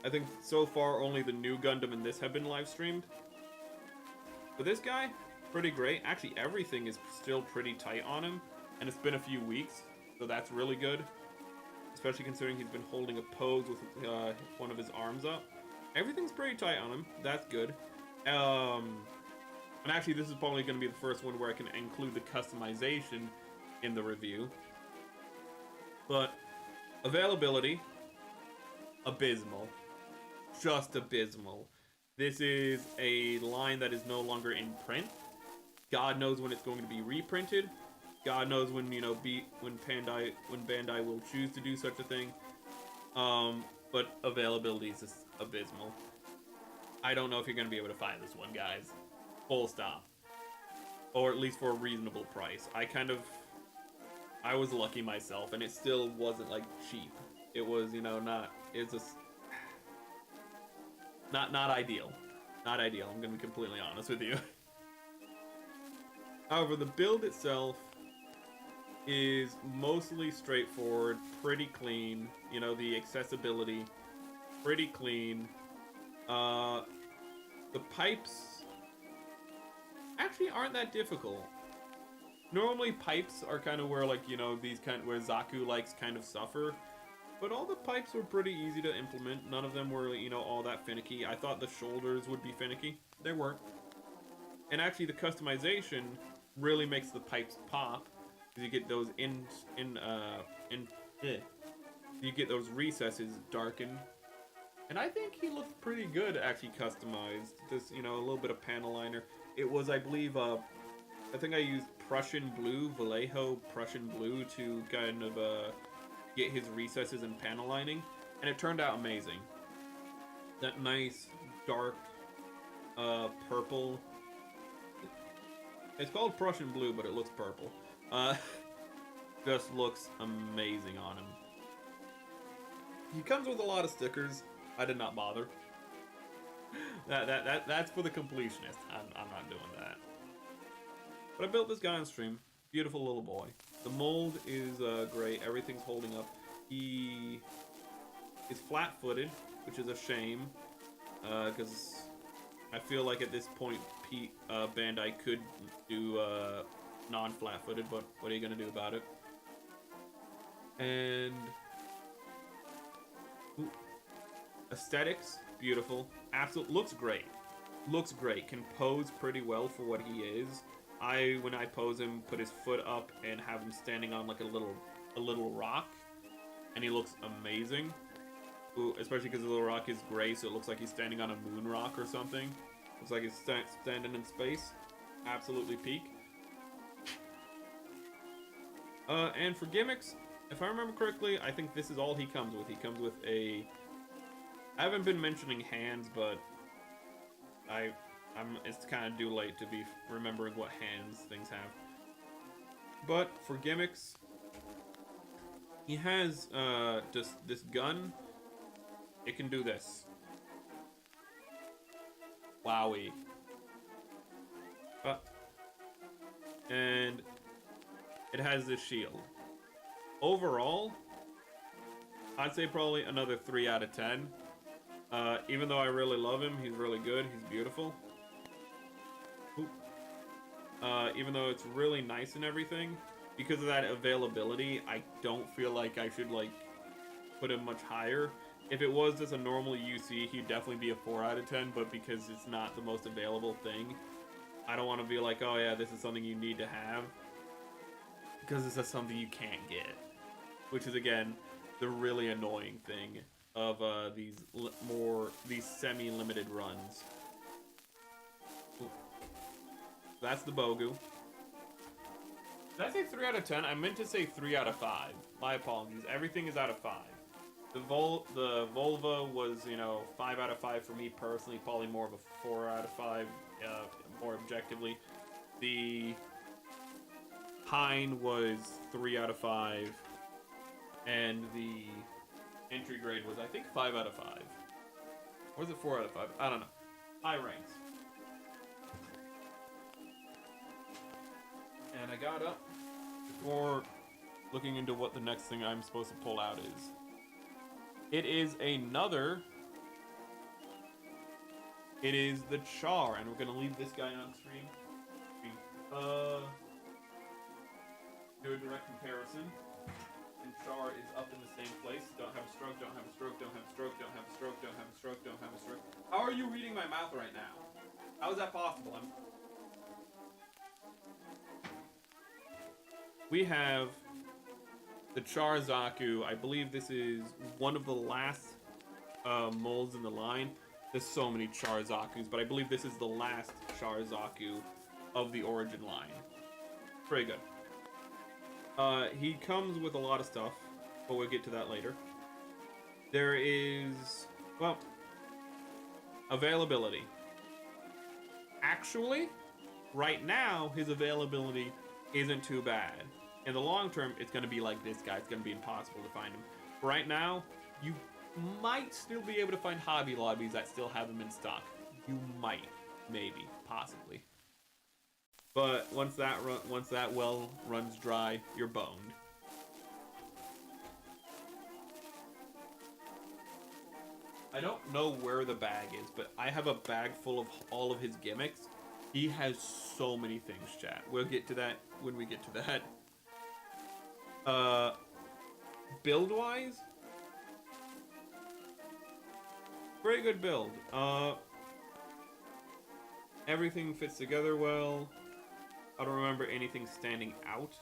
I think so far only the Nu Gundam and this have been live streamed. But this guy, pretty great. Actually, everything is still pretty tight on him, and it's been a few weeks, so that's really good. Especially considering he's been holding a pose with one of his arms up. Everything's pretty tight on him. That's good. And actually, this is probably going to be the first one where I can include the customization in the review. But availability, abysmal. Just abysmal. This is a line that is no longer in print. God knows when it's going to be reprinted. God knows when, you know, when Bandai will choose to do such a thing. But availability is just abysmal. I don't know if you're going to be able to find this one, guys. Full stop. Or at least for a reasonable price. I was lucky myself, and it still wasn't, like, cheap. It was, you know, it's just not ideal. Not ideal, I'm gonna be completely honest with you. However, the build itself is mostly straightforward, pretty clean. You know, the accessibility, pretty clean. The pipes actually aren't that difficult. Normally pipes are kind of where, like, you know, where Zaku likes kind of suffer. But all the pipes were pretty easy to implement. None of them were, you know, all that finicky. I thought the shoulders would be finicky. They weren't. And actually the customization really makes the pipes pop. Because you get those you get those recesses darkened. And I think he looked pretty good actually customized. Just, you know, a little bit of panel liner. It was, I believe, I think I used Prussian blue, Vallejo Prussian blue to kind of, get his recesses and panel lining, and it turned out amazing. That nice dark purple. It's called Prussian blue, but it looks purple. Just looks amazing on him. He comes with a lot of stickers. I did not bother. That's for the completionist. I'm not doing that. But I built this guy on stream. Beautiful little boy. The mold is great. Everything's holding up. He is flat-footed, which is a shame, because I feel like at this point, Bandai could do non-flat-footed, but what are you gonna do about it? And aesthetics, beautiful. Absolute looks great. Looks great. Can pose pretty well for what he is. When I pose him, put his foot up and have him standing on like a little rock, and he looks amazing. Ooh, especially because the little rock is gray, so it looks like he's standing on a moon rock or something. Looks like he's standing in space. Absolutely peak. And for gimmicks, if I remember correctly, I think this is all he comes with. He comes with I haven't been mentioning hands, but it's kind of too late to be remembering what hands things have. But for gimmicks, he has just this gun. It can do this. Wowie. And it has this shield. Overall, I'd say probably another 3 out of 10. Even though I really love him, he's really good, he's beautiful. Even though it's really nice and everything, because of that availability, I don't feel like I should, like, put him much higher. If it was just a normal UC, he'd definitely be a 4 out of 10, but because it's not the most available thing, I don't want to be like, oh yeah, this is something you need to have, because this is something you can't get. Which is, again, the really annoying thing of these semi-limited runs. Ooh. That's the Bugu. Did I say 3 out of 10? I meant to say 3 out of 5. My apologies. Everything is out of 5. The Volva was, you know, 5 out of 5 for me personally. Probably more of a 4 out of 5, more objectively. The Hein was 3 out of 5. And the entry grade was, I think, 5 out of 5. Or was it 4 out of 5? I don't know. High ranks. And I got up before looking into what the next thing I'm supposed to pull out is. It is another... It is the Char, and we're going to leave this guy on screen. Do a direct comparison. And Char is up in the same place. Don't have a stroke, don't have a stroke, don't have a stroke, don't have a stroke, don't have a stroke, don't have a stroke. How are you reading my mouth right now? How is that possible? We have the Char Zaku. I believe this is one of the last molds in the line. There's so many Char Zakus, but I believe this is the last Char Zaku of the origin line. Pretty good. He comes with a lot of stuff, but we'll get to that later. There is, well, availability. Actually, right now, his availability isn't too bad. In the long term, it's going to be like this guy. It's going to be impossible to find him. Right now, you might still be able to find Hobby Lobbies that still have him in stock. You might, maybe, possibly. But once that well runs dry, you're boned. I don't know where the bag is, but I have a bag full of all of his gimmicks. He has so many things, chat. We'll get to that when we get to that. Build-wise, very good build. Everything fits together well. I don't remember anything standing out.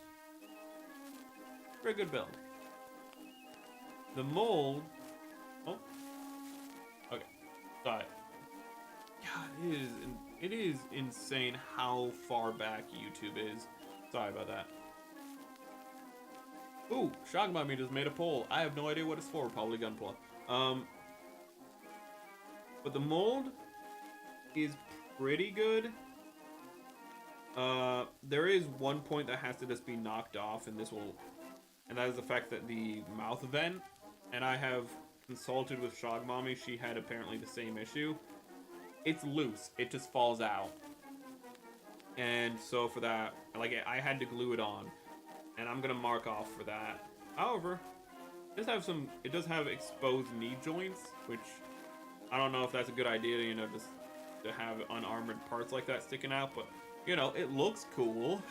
Very good build. The mold. Oh. Okay. Sorry. God, it is insane how far back YouTube is. Sorry about that. Ooh, Shogmami just made a poll. I have no idea what it's for. Probably Gunpla. But the mold is pretty good. There is one point that has to just be knocked off, and that is the fact that the mouth vent, and I have consulted with Shogmami, she had apparently the same issue. It's loose, it just falls out. And so for that, like, I had to glue it on, and I'm gonna mark off for that. However, it does have exposed knee joints, which I don't know if that's a good idea, you know, just to have unarmored parts like that sticking out, but you know, it looks cool.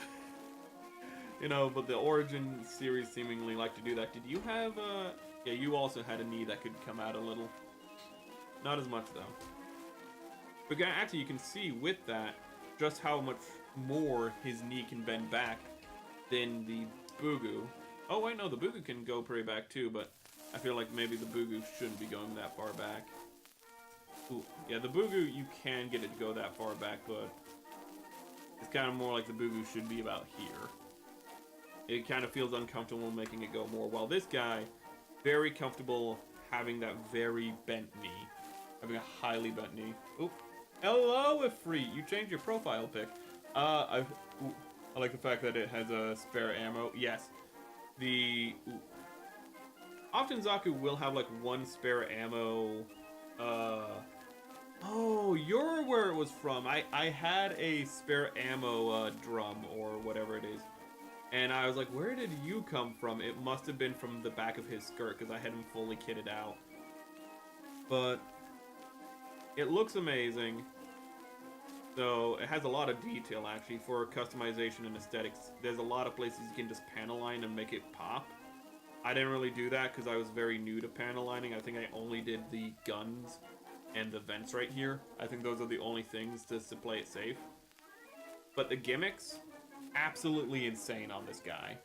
You know, but the Origin series seemingly like to do that. Did you have, yeah, you also had a knee that could come out a little. Not as much, though. But actually, you can see with that, just how much more his knee can bend back than the Bugu. Oh, wait, no, the Bugu can go pretty back, too, but I feel like maybe the Bugu shouldn't be going that far back. Ooh, yeah, the Bugu, you can get it to go that far back, but it's kind of more like the Bugu should be about here. It kind of feels uncomfortable making it go more. While this guy, very comfortable having that very bent knee. Having a highly bent knee. Oop. Hello, Ifrit. You changed your profile pic. I like the fact that it has a spare ammo. Yes. often Zaku will have like one spare ammo. Oh, you're where it was from. I had a spare ammo drum or whatever it is. And I was like, where did you come from? It must have been from the back of his skirt because I had him fully kitted out. But it looks amazing. So it has a lot of detail actually for customization and aesthetics. There's a lot of places you can just panel line and make it pop. I didn't really do that because I was very new to panel lining. I think I only did the guns and the vents right here. I think those are the only things just to play it safe. But the gimmicks, absolutely insane on this guy.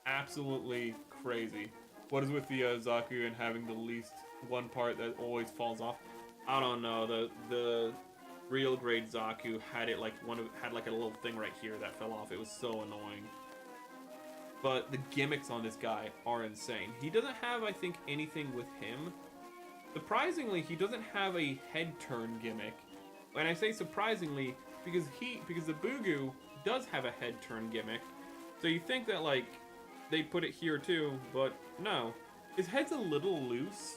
Absolutely crazy. What is with the Zaku and having the least one part that always falls off? I don't know. The real grade Zaku had it like had like a little thing right here that fell off. It was so annoying. But the gimmicks on this guy are insane. He doesn't have, I think, anything with him. Surprisingly, he doesn't have a head turn gimmick. And I say surprisingly because the Bugu does have a head turn gimmick. So you think that like they put it here too, but no. His head's a little loose.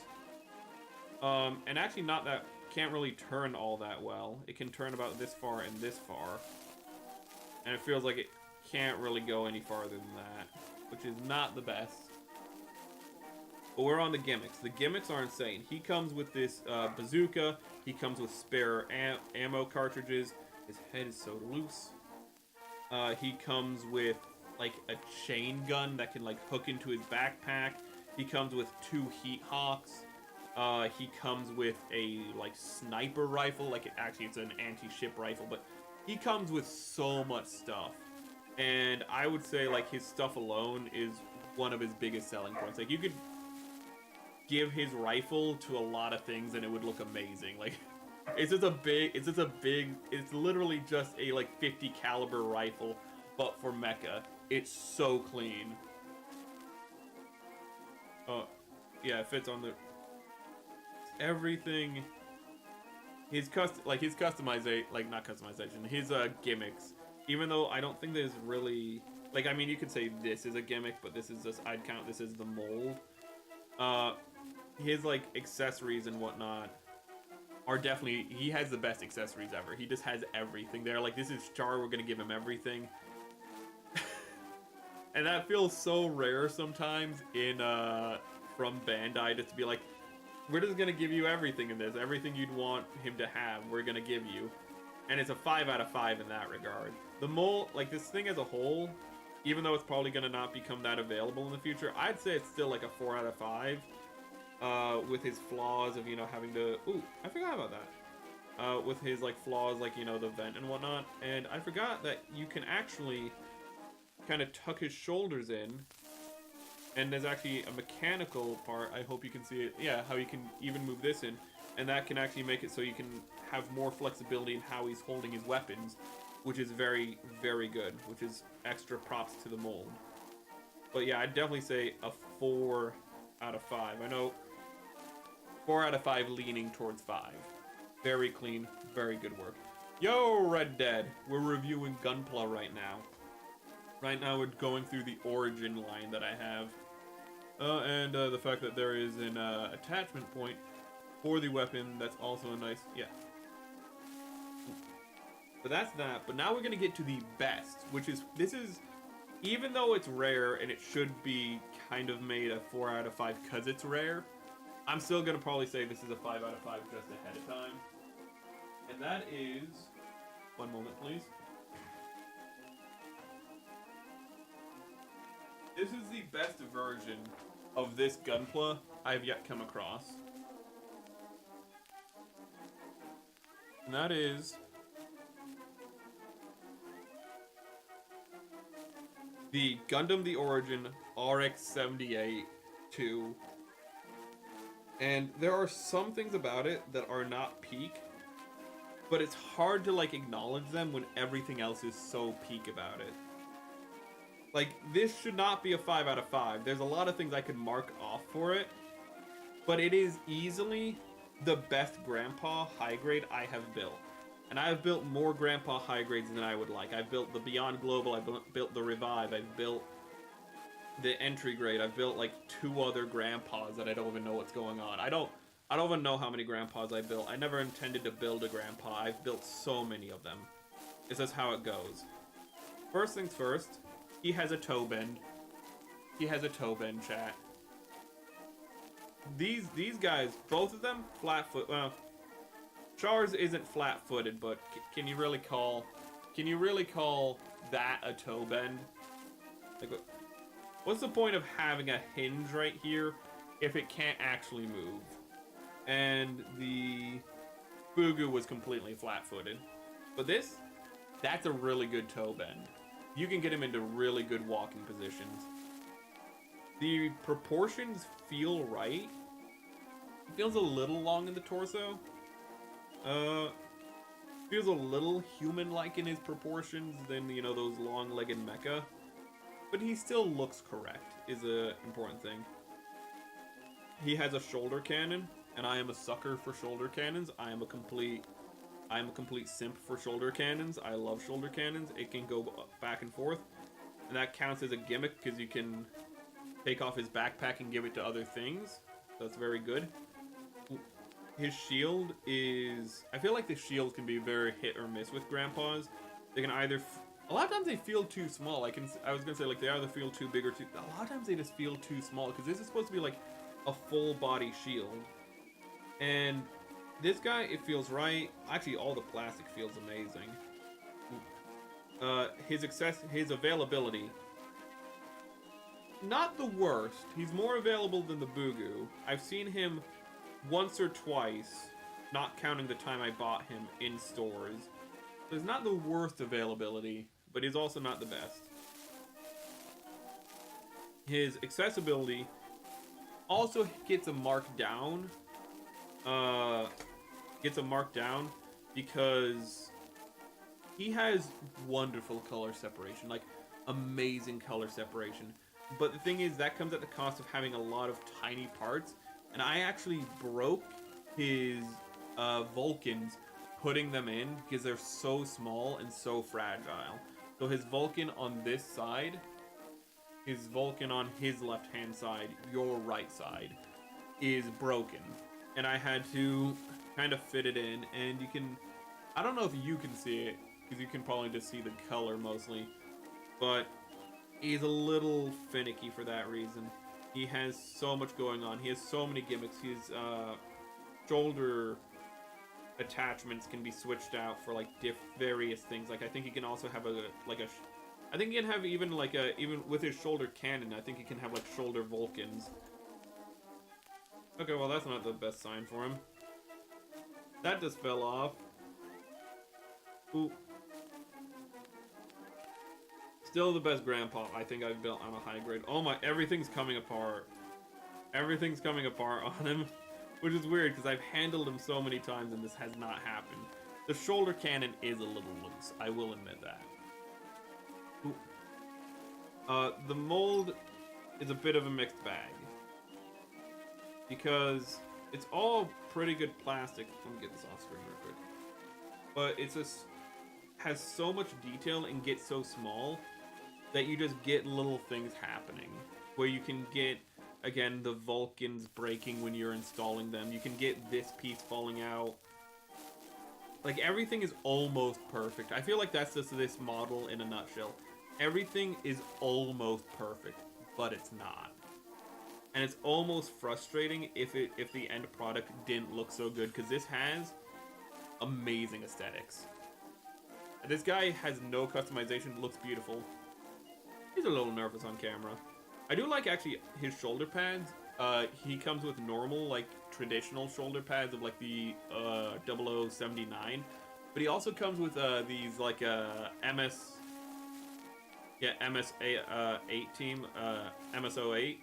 And actually not that, can't really turn all that well. It can turn about this far and this far. And it feels like it can't really go any farther than that, which is not the best. But we're on the gimmicks. The gimmicks are insane. He comes with this bazooka. He comes with spare ammo cartridges. His head is so loose. He comes with like a chain gun that can like hook into his backpack. He comes with 2 heat hawks. He comes with a like sniper rifle. Like it's an anti-ship rifle, but he comes with so much stuff. And I would say like his stuff alone is one of his biggest selling points. Like you could give his rifle to a lot of things and it would look amazing. Like it's literally just a like 50 caliber rifle, but for mecha. It's so clean. Oh, yeah, it fits on the everything. His customization, like not customization, his gimmicks. Even though I don't think there's really like, I mean, you could say this is a gimmick, but this is just, I'd count this as the mold. His like accessories and whatnot are definitely, he has the best accessories ever. He just has everything there. Like, this is Char, we're gonna give him everything. And that feels so rare sometimes in from Bandai, just to be like, we're just gonna give you everything in this. Everything you'd want him to have, we're gonna give you. And it's a 5 out of 5 in that regard. The mold, like this thing as a whole, even though it's probably gonna not become that available in the future, I'd say it's still like a 4 out of 5. With his flaws of, you know, having to... Ooh, I forgot about that. With his, like, flaws, like, you know, the vent and whatnot. And I forgot that you can actually kind of tuck his shoulders in. And there's actually a mechanical part. I hope you can see it. Yeah, how you can even move this in. And that can actually make it so you can have more flexibility in how he's holding his weapons. Which is very, very good. Which is extra props to the mold. But yeah, I'd definitely say a 4 out of 5. I know 4 out of 5 leaning towards 5. Very clean, very good work. Yo, Red Dead! We're reviewing Gunpla right now. Right now we're going through the origin line that I have. And the fact that there is an attachment point for the weapon that's also a nice... Yeah. But that's that. But now we're going to get to the best, which is... This is... Even though it's rare and it should be kind of made a 4 out of 5 because it's rare, I'm still going to probably say this is a 5 out of 5 just ahead of time. And that is... One moment, please. This is the best version of this Gunpla I've yet come across. And that is... the Gundam The Origin RX-78-2. And there are some things about it that are not peak, but it's hard to like acknowledge them when everything else is so peak about it. Like, this should not be a 5 out of 5. There's a lot of things I could mark off for it, but it is easily the best Grandpa high grade I have built. And I've built more Grandpa high grades than I would like. I've built the Beyond Global, I've built the Revive, I've built the entry grade, I've built like 2 other grandpas that I don't even know what's going on. I don't even know how many grandpas I built. I never intended to build a grandpa. I've built so many of them. This is how it goes. First things first, he has a toe bend. He has a toe bend, chat. These guys, both of them, flat foot. Well, Char's isn't flat-footed, but can you really call that a toe bend? Like, what's the point of having a hinge right here if it can't actually move? And the Bugu was completely flat-footed. But that's a really good toe bend. You can get him into really good walking positions. The proportions feel right. It feels a little long in the torso. Feels a little human-like in his proportions than, you know, those long-legged mecha. But he still looks correct, is a important thing. He has a shoulder cannon, and I am a sucker for shoulder cannons. I am a complete simp for shoulder cannons. I love shoulder cannons. It can go back and forth, and that counts as a gimmick because you can take off his backpack and give it to other things. That's very good. His shield is... I feel like the shields can be very hit or miss with grandpas. They can either... A lot of times they feel too small. I was gonna say, like, they either feel too big or too... A lot of times they just feel too small, because this is supposed to be, like, a full body shield. And this guy, it feels right. Actually, all the plastic feels amazing. His availability... Not the worst. He's more available than the Bugu. I've seen him once or twice, not counting the time I bought him in stores. So he's not the worst availability, but he's also not the best. His accessibility also gets a mark down. Because he has wonderful color separation, like amazing color separation. But the thing is, that comes at the cost of having a lot of tiny parts. And I actually broke his Vulcans putting them in because they're so small and so fragile. So his Vulcan on this side, his Vulcan on his left-hand side, your right side, is broken. And I had to kind of fit it in. And you can... I don't know if you can see it, because you can probably just see the color mostly. But he's a little finicky for that reason. He has so much going on. He has so many gimmicks. His shoulder attachments can be switched out for like various things. Like I think he can also have I think he can have even with his shoulder cannon. I think he can have like shoulder Vulcans. Okay, well that's not the best sign for him. That just fell off. Ooh. Still the best grandpa I think I've built on a high grade. Oh my, everything's coming apart. Everything's coming apart on him, which is weird because I've handled him so many times and this has not happened. The shoulder cannon is a little loose, I will admit that. Ooh. The mold is a bit of a mixed bag. Because it's all pretty good plastic. Let me get this off screen real quick. But it's just has so much detail and gets so small that you just get little things happening. Where you can get, again, the Vulcans breaking when you're installing them. You can get this piece falling out. Like, everything is almost perfect. I feel like that's just this model in a nutshell. Everything is almost perfect, but it's not. And it's almost frustrating if the end product didn't look so good, because this has amazing aesthetics. And this guy has no customization, looks beautiful. He's a little nervous on camera. I do like, actually, his shoulder pads. He comes with normal, like, traditional shoulder pads of, like, the 0079. But he also comes with these, like, MS-08 team, MS-08.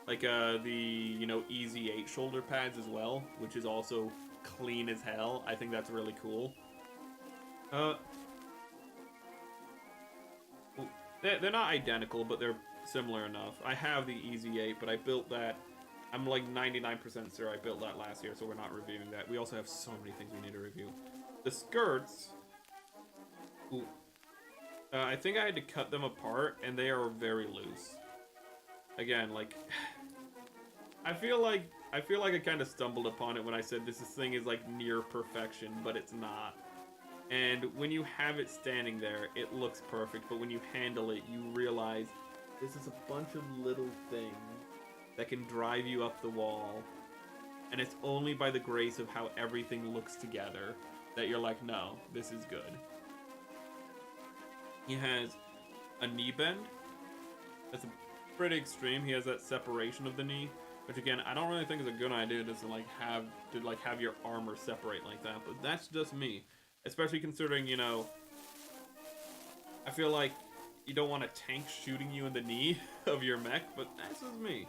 Like, the, you know, Easy 8 shoulder pads as well, which is also clean as hell. I think that's really cool. They're not identical, but they're similar enough. I have the Easy 8, but I built that. I'm like 99% sure I built that last year, so we're not reviewing that. We also have so many things we need to review. The skirts... Ooh. I think I had to cut them apart, and they are very loose. again, like, I feel like I kind of stumbled upon it when I said this thing is like near perfection, but it's not. And when you have it standing there, it looks perfect, but when you handle it, you realize this is a bunch of little things that can drive you up the wall. And it's only by the grace of how everything looks together that you're like, no, this is good. He has a knee bend. That's pretty extreme. He has that separation of the knee, which again, I don't really think is a good idea to have your armor separate like that, but that's just me. Especially considering, you know, I feel like you don't want a tank shooting you in the knee of your mech, but that's just me.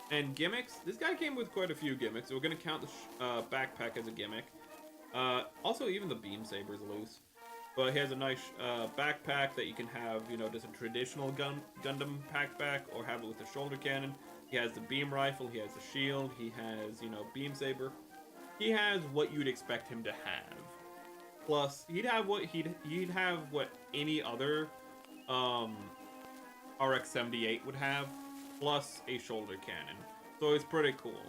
And gimmicks. This guy came with quite a few gimmicks. So we're gonna count the backpack as a gimmick. Also, even the beam saber is loose. But he has a nice backpack that you can have, you know, just a traditional Gundam backpack, or have it with a shoulder cannon. He has the beam rifle. He has the shield. He has, you know, beam saber. He has what you'd expect him to have. Plus, he'd have what any other RX-78 would have, plus a shoulder cannon. So it's pretty cool.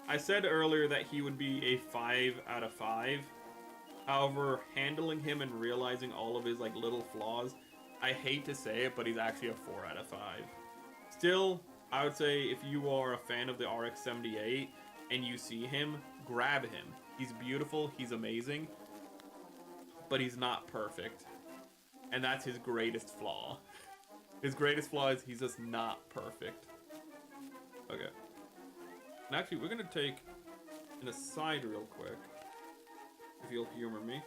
I said earlier that he would be a 5 out of 5. However, handling him and realizing all of his like little flaws, I hate to say it, but he's actually a 4 out of 5. Still, I would say if you are a fan of the RX-78 and you see him, grab him. He's beautiful, he's amazing, but he's not perfect. And that's his greatest flaw. His greatest flaw is he's just not perfect. Okay. And actually, we're gonna take an aside real quick, if you'll humor me.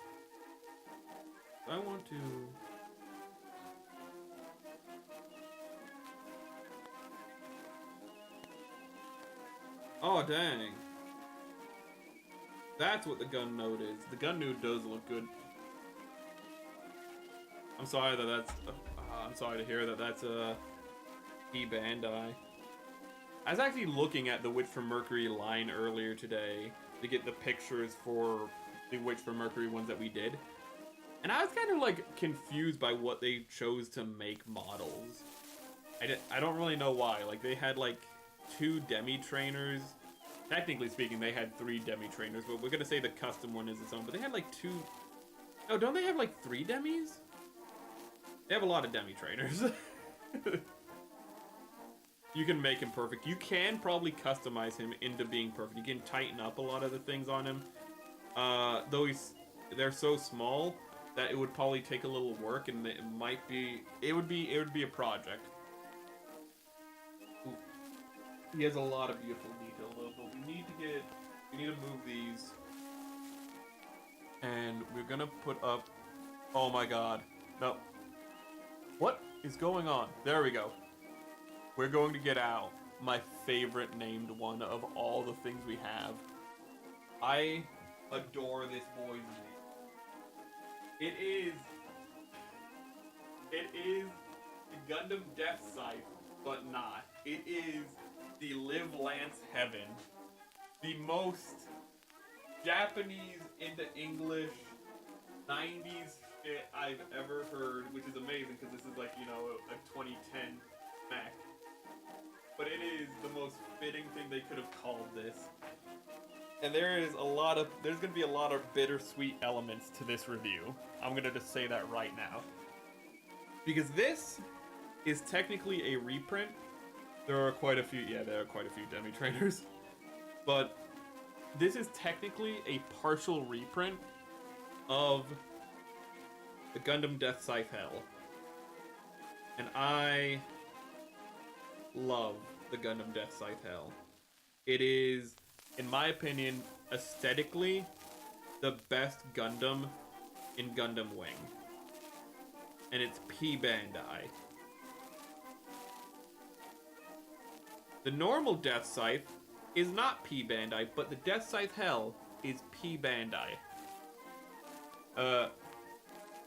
I want to... Oh, dang. That's what the gun node is. The gun node does look good. I'm sorry that that's... I'm sorry to hear that that's Bandai. I was actually looking at the Witch from Mercury line earlier today to get the pictures for the Witch from Mercury ones that we did. And I was kind of like confused by what they chose to make models. I don't really know why. Like they had like 2 demi trainers. Technically speaking, they had 3 demi trainers, but we're gonna say the custom one is its own. But they had like 2. Oh, don't they have like 3 demis? They have a lot of demi trainers. You can make him perfect. You can probably customize him into being perfect. You can tighten up a lot of the things on him. Though they're so small that it would probably take a little work, and it would be a project. Ooh. He has a lot of beautiful detail though, but we need to move these. And we're gonna put up, oh my god. No. What is going on? There we go. We're going to get out my favorite named one of all the things we have. I adore this boy's name. It is the Gundam Deathscythe, but not. It is the Livelance Heaven. The most Japanese into English 90s shit I've ever heard, which is amazing because this is like, you know, a 2010 mech. But it is the most fitting thing they could have called this. And there's gonna be a lot of bittersweet elements to this review. I'm gonna just say that right now. Because this is technically a reprint. There are quite a few demi trainers. But this is technically a partial reprint of the Gundam Deathscythe Hell. And I love the Gundam Deathscythe Hell. It is, in my opinion, aesthetically the best Gundam in Gundam Wing. And it's P Bandai. The normal Deathscythe is not P Bandai, but the Deathscythe Hell is P Bandai.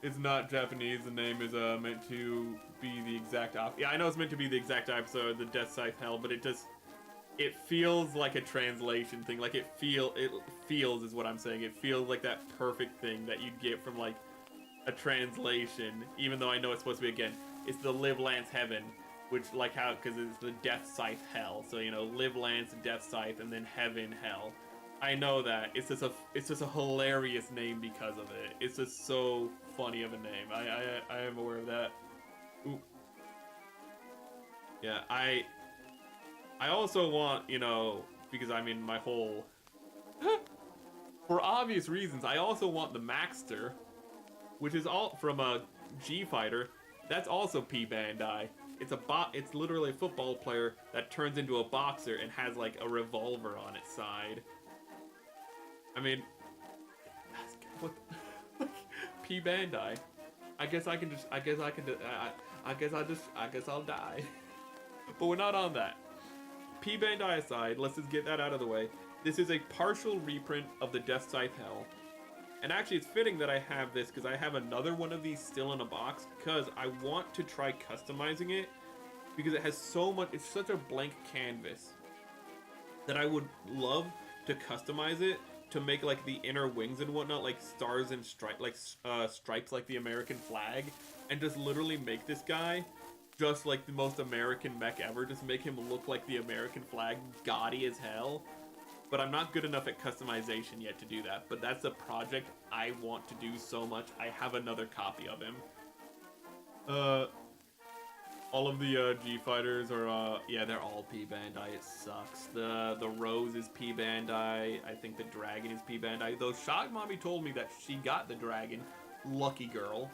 It's not Japanese. The name is meant to be the exact opposite. Yeah, I know it's meant to be the exact opposite of the Deathscythe Hell, but it feels like a translation thing. Like it feels is what I'm saying. It feels like that perfect thing that you'd get from like a translation, even though I know it's supposed to be, again, it's the Livelance Heaven, which like how, because it's the Deathscythe Hell. So you know, Livelance, Deathscythe, and then Heaven Hell. I know that it's just a hilarious name because of it. It's just so funny of a name. I am aware of that. Ooh. Yeah, I also want, you know, because I mean my whole for obvious reasons, I also want the Maxter, which is all from a G fighter. That's also P Bandai. It's literally a football player that turns into a boxer and has like a revolver on its side. I mean, what? P Bandai. I guess I'll die. But we're not on that. P Bandai aside, let's just get that out of the way. This is a partial reprint of the Deathscythe Hell. And actually, it's fitting that I have this because I have another one of these still in a box because I want to try customizing it because it has so much, it's such a blank canvas that I would love to customize it to make like the inner wings and whatnot, like stars and stripes like the American flag, and just literally make this guy just like the most American mech ever. Just make him look like the American flag, gaudy as hell. But I'm not good enough at customization yet to do that. But that's a project I want to do so much. I have another copy of him. All of the G fighters are yeah, they're all P Bandai. It sucks. The Rose is P Bandai. I think the Dragon is P Bandai. Though Shock Mommy told me that she got the Dragon. Lucky girl.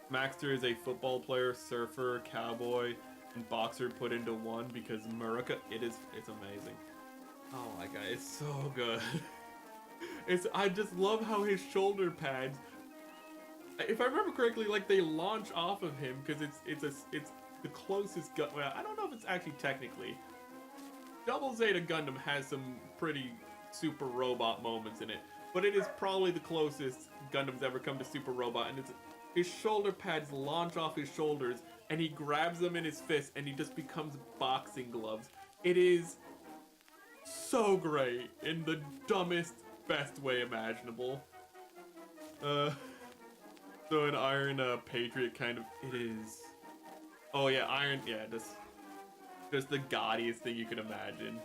Maxter is a football player, surfer, cowboy, and boxer put into one because Murica. It's amazing. Oh my god, it's so good. I just love how his shoulder pads, if I remember correctly, like they launch off of him because it's the closest gun. Well, I don't know if it's actually technically. Double Zeta Gundam has some pretty super robot moments in it, but it is probably the closest Gundam's ever come to super robot, and his shoulder pads launch off his shoulders, and he grabs them in his fist, and he just becomes boxing gloves. It is so great in the dumbest, best way imaginable. So an Iron Patriot kind of, it is. Oh yeah, Iron, yeah, just the gaudiest thing you can imagine.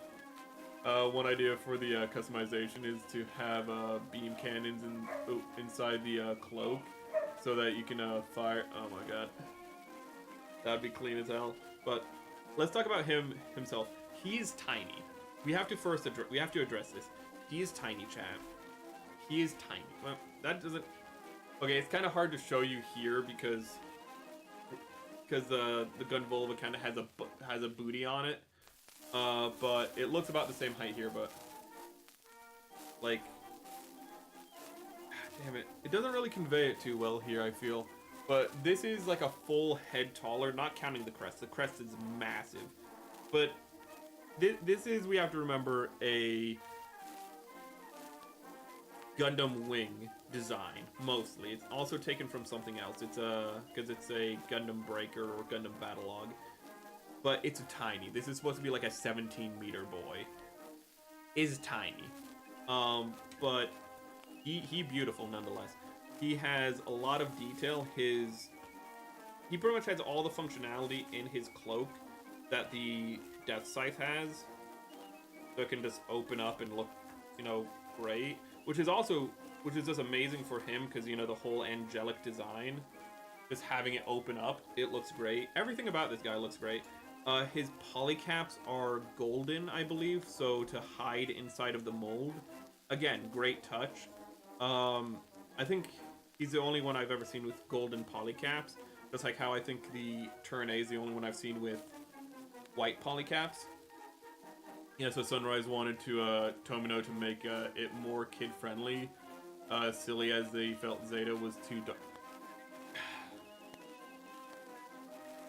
One idea for the customization is to have beam cannons inside the cloak, so that you can fire. Oh my god, that'd be clean as hell. But let's talk about himself. He's tiny. We have to first address this. He is tiny, chat. He is tiny. Well, that doesn't. Okay, it's kind of hard to show you here because the Gundvolva kind of has a booty on it. But it looks about the same height here. But like, damn it, it doesn't really convey it too well here, I feel. But this is like a full head taller, not counting the crest. The crest is massive, but. This is, we have to remember, a Gundam wing design, mostly. It's also taken from something else. It's because it's a Gundam Breaker or Gundam Battlelog. But it's tiny. This is supposed to be like a 17-meter boy. Is tiny. But he beautiful nonetheless. He has a lot of detail. He pretty much has all the functionality in his cloak that the Deathscythe has, so it can just open up and look, you know, great. Which is just amazing for him because, you know, the whole angelic design, just having it open up, it looks great. Everything about this guy looks great. His polycaps are golden, I believe, so to hide inside of the mold. Again, great touch. I think he's the only one I've ever seen with golden polycaps. Just like how I think the Turn A is the only one I've seen with white polycaps. Yeah, so Sunrise wanted to Tomino to make it more kid-friendly, silly as they felt Zeta was too dark.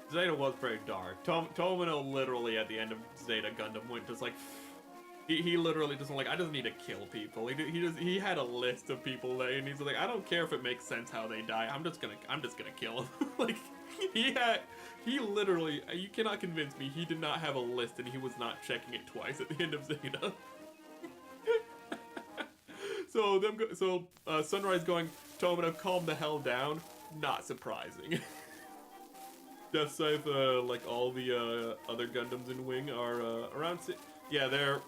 Zeta was pretty dark. Tomino literally at the end of Zeta Gundam went just like, he literally just went like, I just need to kill people. He had a list of people that, and he's like, I don't care if it makes sense how they die. I'm just gonna kill them. Like he literally, you cannot convince me he did not have a list and he was not checking it twice at the end of Zeta. So Sunrise going, Tomino, calm the hell down. Not surprising. Deathscythe, like all the other Gundams in Wing, are around yeah, they're.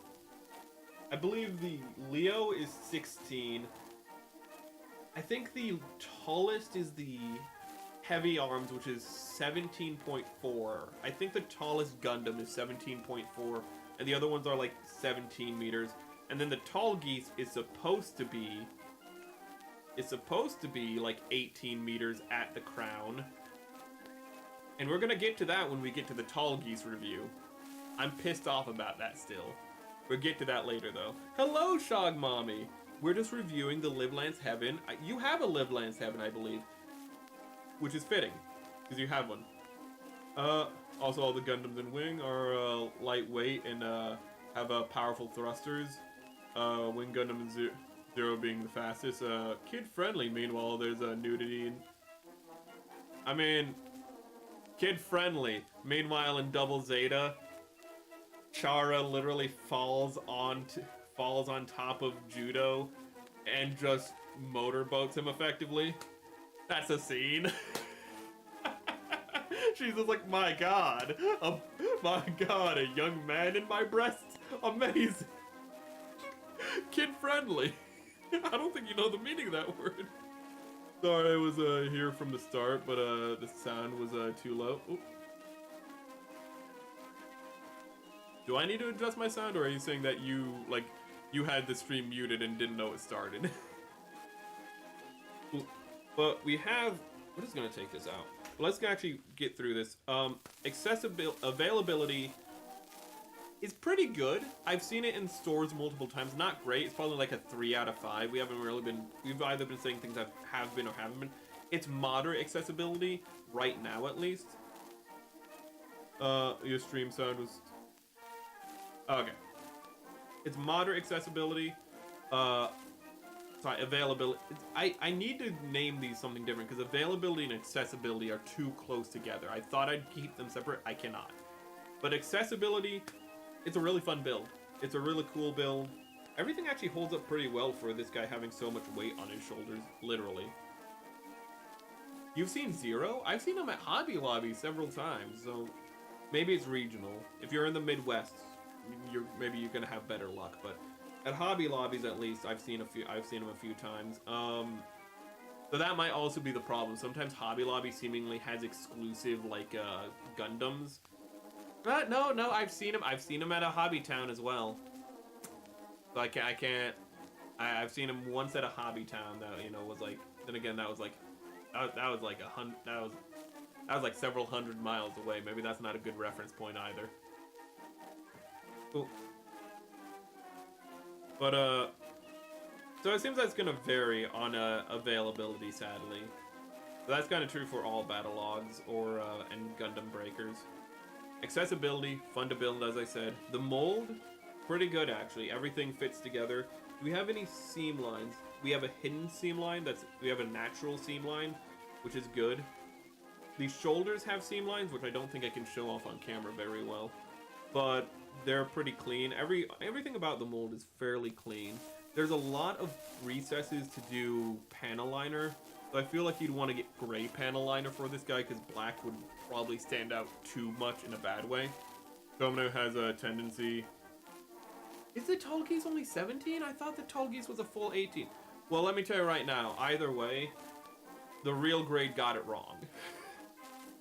I believe the Leo is 16. I think the tallest is the Heavyarms, which is 17.4. I think the tallest Gundam is 17.4, and the other ones are like 17 meters. And then the Tallgeese is supposed to be. It's supposed to be like 18 meters at the crown. And we're gonna get to that when we get to the Tallgeese review. I'm pissed off about that still. We'll get to that later though. Hello, Shog Mommy! We're just reviewing the Livelance Heaven. You have a Livelance Heaven, I believe. Which is fitting, because you have one. Also all the Gundams in Wing are lightweight and have powerful thrusters. Wing Gundam and Zero being the fastest. Kid-friendly, meanwhile, there's nudity and... I mean... Kid-friendly. Meanwhile, in Double Zeta, Chara literally falls on top of Judo and just motorboats him effectively. That's a scene. She's just like, my god, a young man in my breasts, amazing. Kid-friendly. I don't think you know the meaning of that word. Sorry, I was here from the start, but the sound was too low. Ooh. Do I need to adjust my sound, or are you saying that you had the stream muted and didn't know it started? But we have... We're just gonna take this out. But let's actually get through this. Availability is pretty good. I've seen it in stores multiple times. Not great. It's probably like a 3 out of 5. We've either been saying things that have been or haven't been. It's moderate accessibility right now, at least. Your stream sound was... Okay. It's moderate accessibility. Sorry, availability. I need to name these something different because availability and accessibility are too close together. I thought I'd keep them separate. I cannot. But accessibility, it's a really fun build. It's a really cool build. Everything actually holds up pretty well for this guy having so much weight on his shoulders, literally. You've seen Zero? I've seen him at Hobby Lobby several times, so maybe it's regional. If you're in the Midwest, maybe you're gonna have better luck, but at Hobby Lobbies, at least, I've seen him a few times. So that might also be the problem. Sometimes Hobby Lobby seemingly has exclusive, like, Gundams. But no, I've seen him at a Hobby Town as well. So I've seen him once at a Hobby Town that, you know, was like, then again, that was like several hundred miles away. Maybe that's not a good reference point either. Ooh. But, so it seems that's gonna vary on, availability, sadly. So that's kind of true for all battle logs or, and Gundam breakers. Accessibility, fun to build, as I said. The mold, pretty good, actually. Everything fits together. Do we have any seam lines? We have a hidden seam line. We have a natural seam line, which is good. These shoulders have seam lines, which I don't think I can show off on camera very well. But they're pretty clean. Everything about the mold is fairly clean. There's a lot of recesses to do panel liner, so I feel like you'd want to get gray panel liner for this guy because black would probably stand out too much in a bad way. Comet has a tendency... Is the Tallgeese only 17? I thought the Tallgeese was a full 18. Well, let me tell you right now, either way, the real grade got it wrong.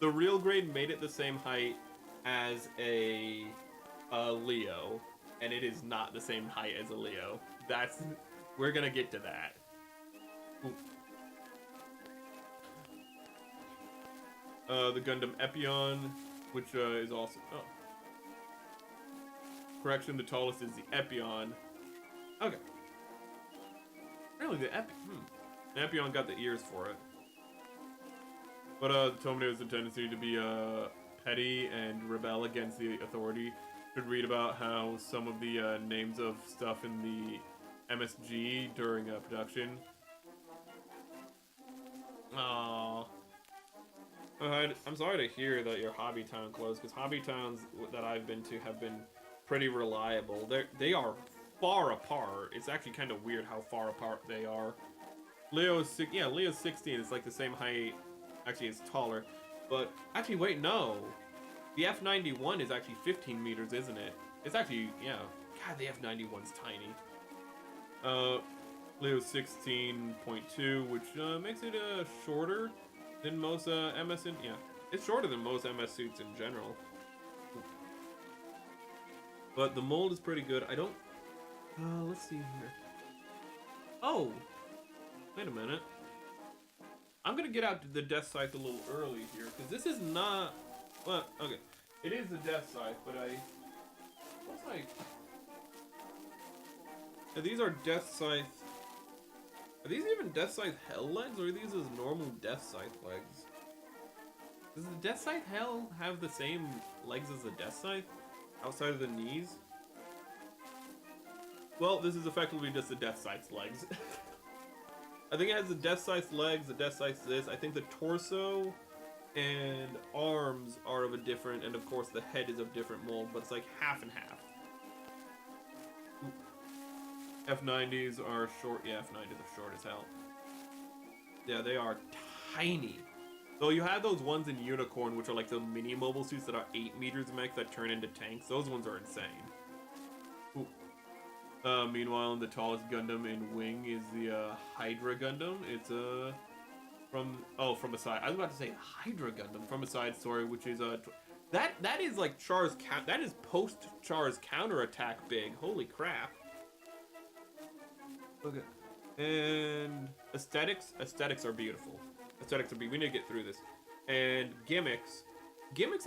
The real grade made it the same height as a Leo, and it is not the same height as a Leo. We're gonna get to that. The Gundam Epion, which is also... Oh. Correction, the tallest is the Epion. Okay. Really, the Epion got the ears for it. But the Tomino has a tendency to be petty and rebel against the authority. Could read about how some of the names of stuff in the MSG during production. Aww. I'm sorry to hear that your Hobby Town closed, because Hobby Towns that I've been to have been pretty reliable. They are far apart. It's actually kind of weird how far apart they are. Leo's 16. It's like the same height. Actually, it's taller. But actually, wait, no. The F91 is actually 15 meters, isn't it? It's actually, yeah. God, the F91's tiny. Leo 16.2, which makes it shorter than most MS. Yeah, it's shorter than most MS suits in general. But the mold is pretty good. I don't. Let's see here. Oh, wait a minute. I'm gonna get out the Deathscythe a little early here because this is not. Well, okay, it is the Deathscythe, but what's like? These are Deathscythe. Are these even Deathscythe Hell legs, or are these as normal Deathscythe legs? Does the Deathscythe Hell have the same legs as the Deathscythe, outside of the knees? Well, this is effectively just the Deathscythe's legs. I think it has the Deathscythe's legs, the Deathscythe's this. I think the torso and arms are of a different, and of course the head is of different mold, but it's like half and half. F90s are short. Yeah, F90s are short as hell. Yeah, they are tiny. So you have those ones in Unicorn, which are like the mini mobile suits that are 8 meters max that turn into tanks. Those ones are insane. Ooh. Meanwhile, the tallest Gundam in Wing is the Heindree Gundam. It's from a side. I was about to say Heindree Gundam from a side story, which is that is like Char's that is post Char's counterattack big. Holy crap. Okay. And aesthetics are beautiful. We need to get through this. And gimmicks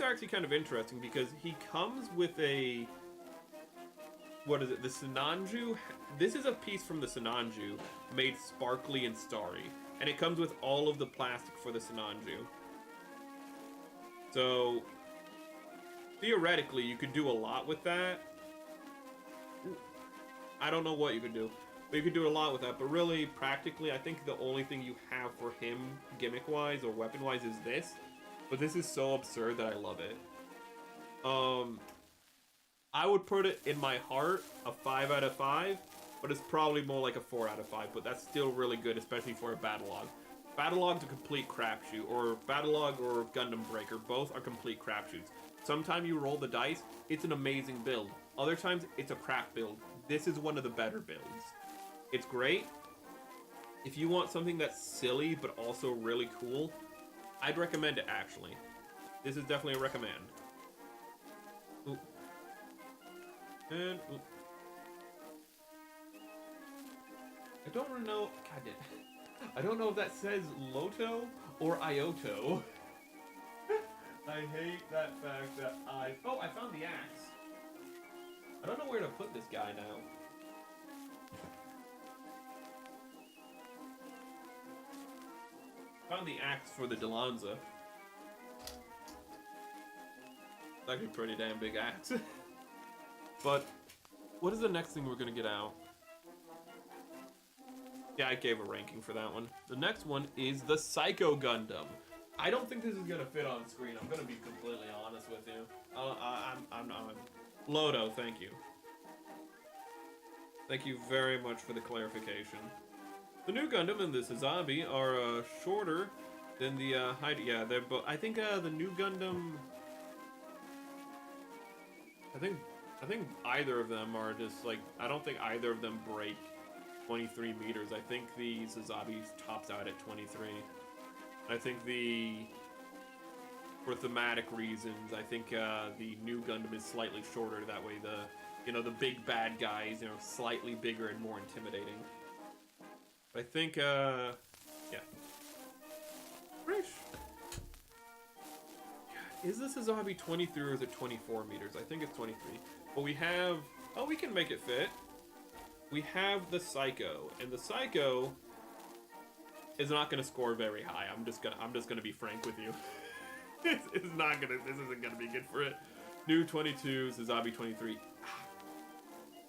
are actually kind of interesting because he comes with a, what is it, the Sinanju? This is a piece from the Sinanju made sparkly and starry, and it comes with all of the plastic for the Sinanju. So theoretically you could do a lot with that. I don't know what you could do, but you could do a lot with that. But really, practically, I think the only thing you have for him, gimmick-wise or weapon-wise, is this. But this is so absurd that I love it. I would put it in my heart a 5 out of 5, but it's probably more like a 4 out of 5. But that's still really good, especially for a battle log. Battle log's a complete crapshoot, or battle log or Gundam Breaker, both are complete crapshoots. Sometimes you roll the dice, it's an amazing build. Other times, it's a crap build. This is one of the better builds. It's great. If you want something that's silly but also really cool, I'd recommend it, actually. This is definitely a recommend. Ooh. And, ooh. I don't really know. God damn. I don't know if that says Loto or Ioto. I hate that fact that oh, I found the axe. I don't know where to put this guy now. Found the axe for the Dilanza. It's actually a pretty damn big axe. But what is the next thing we're gonna get out? Yeah, I gave a ranking for that one. The next one is the Psycho Gundam. I don't think this is gonna fit on screen. I'm gonna be completely honest with you. I'm Lodo, thank you. Thank you very much for the clarification. The Nu Gundam and the Sazabi are shorter than the Heidi. Yeah, they're both. I think the Nu Gundam. I think either of them are just like. I don't think either of them break 23 meters. I think the Sazabi tops out at 23. I think for thematic reasons, I think the Nu Gundam is slightly shorter. That way, the big bad guys, slightly bigger and more intimidating. I think, yeah. Is this a Zabi 23 or is it 24 meters? I think it's 23. But we have, oh, we can make it fit. We have the Psycho, and the Psycho is not going to score very high. I'm just gonna be frank with you. This isn't gonna be good for it. Nu 22, Sazabi 23.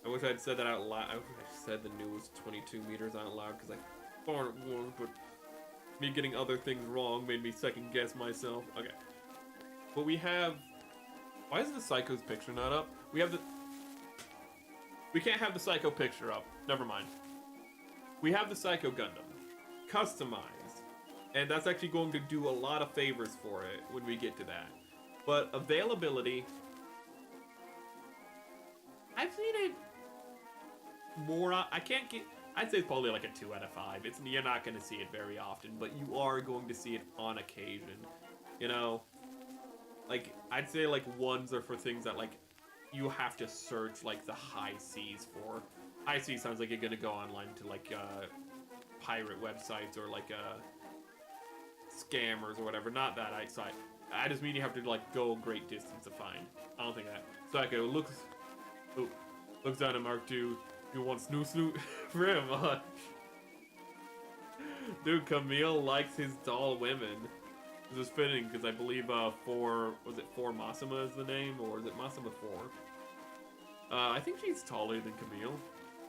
I wish I'd said that out loud. I wish I said the Nu was 22 meters out loud because I thought it was, but me getting other things wrong made me second guess myself. Okay. But we have, why is the Psycho's picture not up? We can't have the Psycho picture up. Never mind. We have the Psycho Gundam. Customized. And that's actually going to do a lot of favors for it when we get to that. But availability, I've seen it more. I can't get. I'd say it's probably like a 2 out of 5. You're not going to see it very often, but you are going to see it on occasion. You know, like I'd say like ones are for things that like you have to search like the high seas for. High seas sounds like you're going to go online to like pirate websites or like scammers or whatever. Not that I just mean you have to like go a great distance to find. I don't think that. Psycho looks down at Mark II. You want Snoot very much. Dude, Camille likes his tall women. This is fitting because I believe was it 4 Masuma is the name, or is it Masuma 4? I think she's taller than Camille.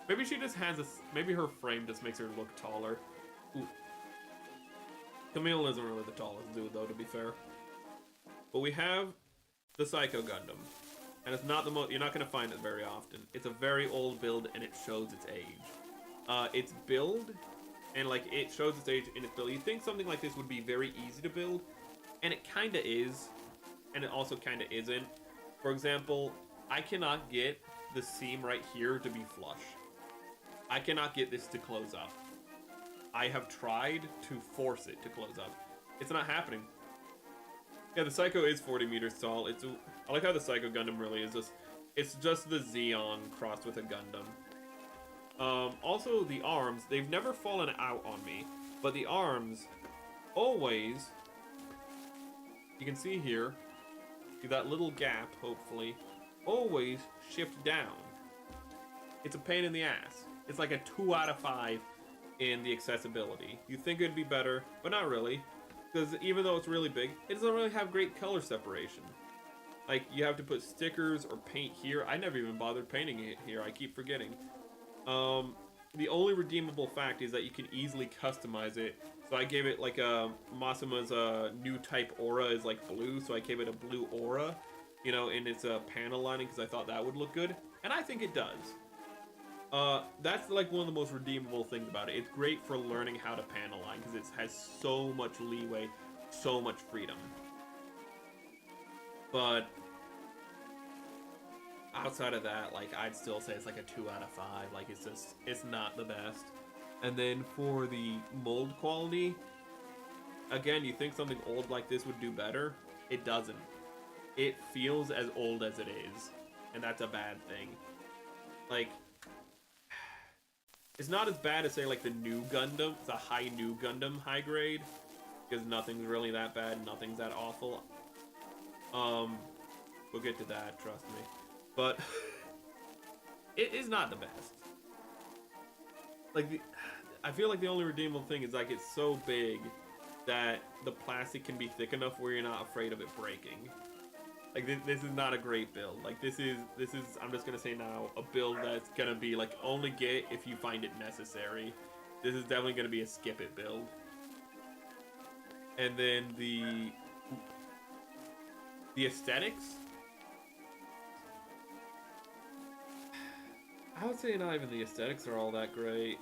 Maybe she just has maybe her frame just makes her look taller. Ooh. Camille isn't really the tallest dude though, to be fair. But we have the Psycho Gundam. And it's not the most, you're not going to find it very often. It's a very old build and it shows its age. Its build, and like it shows its age in its build. You think something like this would be very easy to build, and it kind of is, and it also kind of isn't. For example, I cannot get the seam right here to be flush. I cannot get this to close up. I have tried to force it to close up. It's not happening. Yeah, the Psycho is 40 meters tall. I like how the Psycho Gundam really is just, it's just the Zeon crossed with a Gundam. Also, the arms, they've never fallen out on me, but the arms always, you can see here, that little gap, hopefully, always shift down. It's a pain in the ass. It's like a 2 out of 5 in the accessibility. You think it'd be better, but not really. Because even though it's really big, it doesn't really have great color separation. Like, you have to put stickers or paint here. I never even bothered painting it here. I keep forgetting. The only redeemable fact is that you can easily customize it. So I gave it like a Masuma's new type aura is like blue, so I gave it a blue aura, you know, in its panel lining because I thought that would look good, and I think it does. That's like one of the most redeemable things about it. It's great for learning how to panel line because it has so much leeway, so much freedom. But outside of that, like, I'd still say it's like a 2 out of 5. Like, it's not the best. And then for the mold quality, again, you think something old like this would do better? It doesn't. It feels as old as it is, and that's a bad thing. Like, it's not as bad as, say, like the Nu Gundam. It's a Hi Nu Gundam high grade, because nothing's really that bad, nothing's that awful. We'll get to that, trust me. But it is not the best. Like, I feel like the only redeemable thing is like it's so big that the plastic can be thick enough where you're not afraid of it breaking. Like, this is not a great build. Like, this is, I'm just gonna say now, a build that's gonna be like only get if you find it necessary. This is definitely gonna be a skip it build. And then the aesthetics, I would say not even the aesthetics are all that great.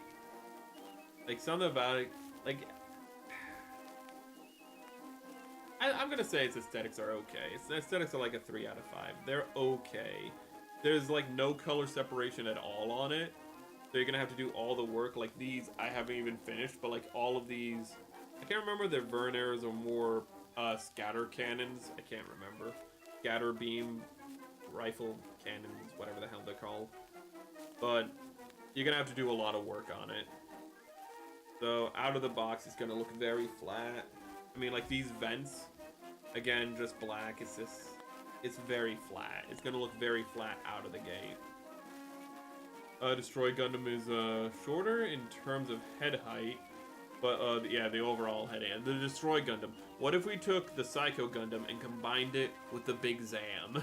Like, something about it, like, I'm gonna say its aesthetics are okay. Its aesthetics are like a 3 out of 5. They're okay. There's like no color separation at all on it. So you're gonna have to do all the work. Like these, I haven't even finished, but like all of these, I can't remember if they're Verners or more scatter cannons. I can't remember. Scatter beam rifle cannons, whatever the hell they're called. But you're gonna have to do a lot of work on it. So out of the box, it's gonna look very flat. I mean, like these vents, again, just black. It's very flat. It's gonna look very flat out of the gate. Destroy Gundam is shorter in terms of head height, but yeah, the overall head height. The Destroy Gundam. What if we took the Psycho Gundam and combined it with the Big Zam?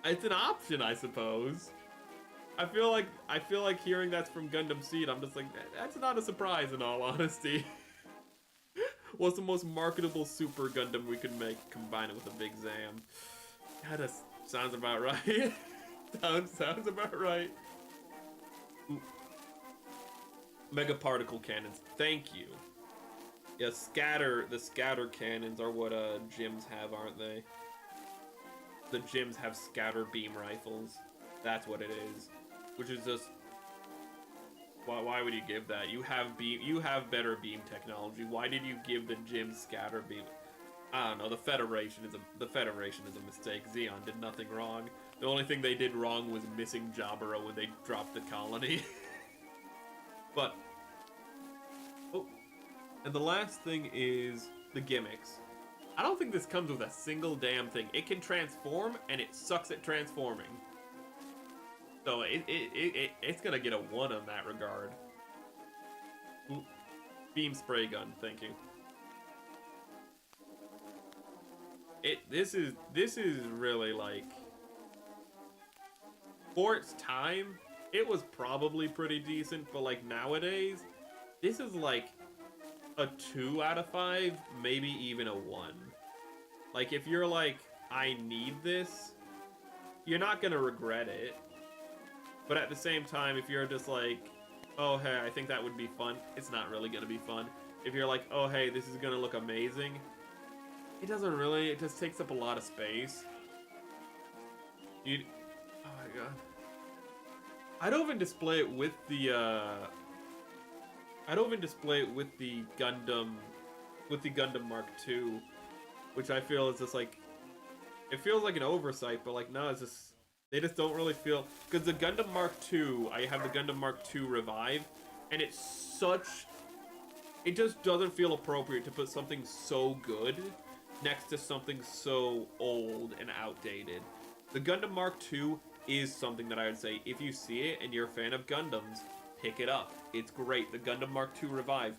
It's an option, I suppose. I feel like hearing that's from Gundam Seed, I'm just like, that's not a surprise in all honesty. What's the most marketable Super Gundam we could make? Combine it with a Big Zam. That just sounds about right. sounds about right. Ooh. Mega particle cannons. Thank you. Yeah, the scatter cannons are what gyms have, aren't they? The gyms have scatter beam rifles. That's what it is. Which is just, why would you give that? You have better beam technology. Why did you give the gym scatter beam? I don't know. The Federation is a mistake. Zeon did nothing wrong. The only thing they did wrong was missing Jaburo when they dropped the colony. But oh, and the last thing is the gimmicks. I don't think this comes with a single damn thing. It can transform, and it sucks at transforming. So it's gonna get a 1 on that regard. Ooh. Beam spray gun, thank you. This is really like, for its time, it was probably pretty decent, but like nowadays, this is like a 2 out of 5, maybe even a 1. Like if you're like, I need this, you're not gonna regret it. But at the same time, if you're just like, oh hey, I think that would be fun, it's not really gonna be fun. If you're like, oh hey, this is gonna look amazing, it doesn't really, it just takes up a lot of space. Oh my god. I don't even display it with the Gundam Mark II, which I feel is just like, it feels like an oversight, but like no, it's just, they just don't really feel, because the Gundam Mark II, I have the Gundam Mark II Revive, and it's such, it just doesn't feel appropriate to put something so good next to something so old and outdated. The Gundam Mark II is something that I would say, if you see it and you're a fan of Gundams, pick it up. It's great. The Gundam Mark II Revive,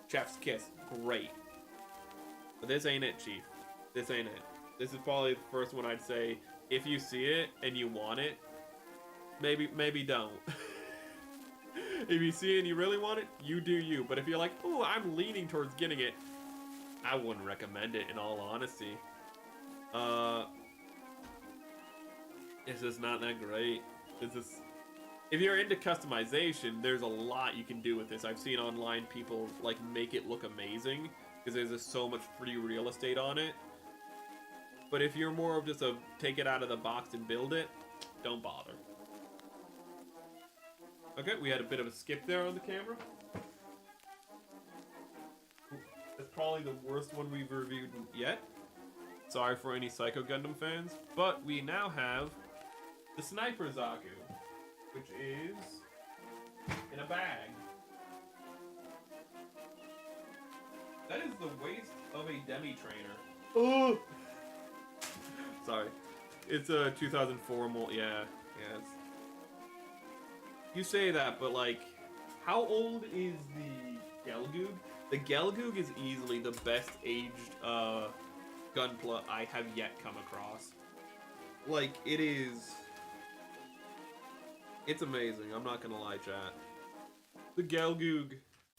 chef's kiss, great. But this ain't it, Chief. This ain't it. This is probably the first one I'd say, if you see it and you want it, maybe don't. If you see it and you really want it, you do you. But if you're like, oh, I'm leaning towards getting it, I wouldn't recommend it, in all honesty. It's just not that great. It's just, if you're into customization, there's a lot you can do with this. I've seen online people like make it look amazing because there's just so much free real estate on it. But if you're more of just a take it out of the box and build it, don't bother. Okay, we had a bit of a skip there on the camera. That's probably the worst one we've reviewed yet. Sorry for any Psycho Gundam fans. But we now have the Sniper Zaku, which is in a bag. That is the waist of a demi-trainer. Oh! Sorry. It's a 2004 mold. Yeah, it's... You say that, but like, how old is the Gelgoog? The Gelgoog is easily the best aged Gunpla I have yet come across. Like, it is... It's amazing, I'm not gonna lie, chat. The Gelgoog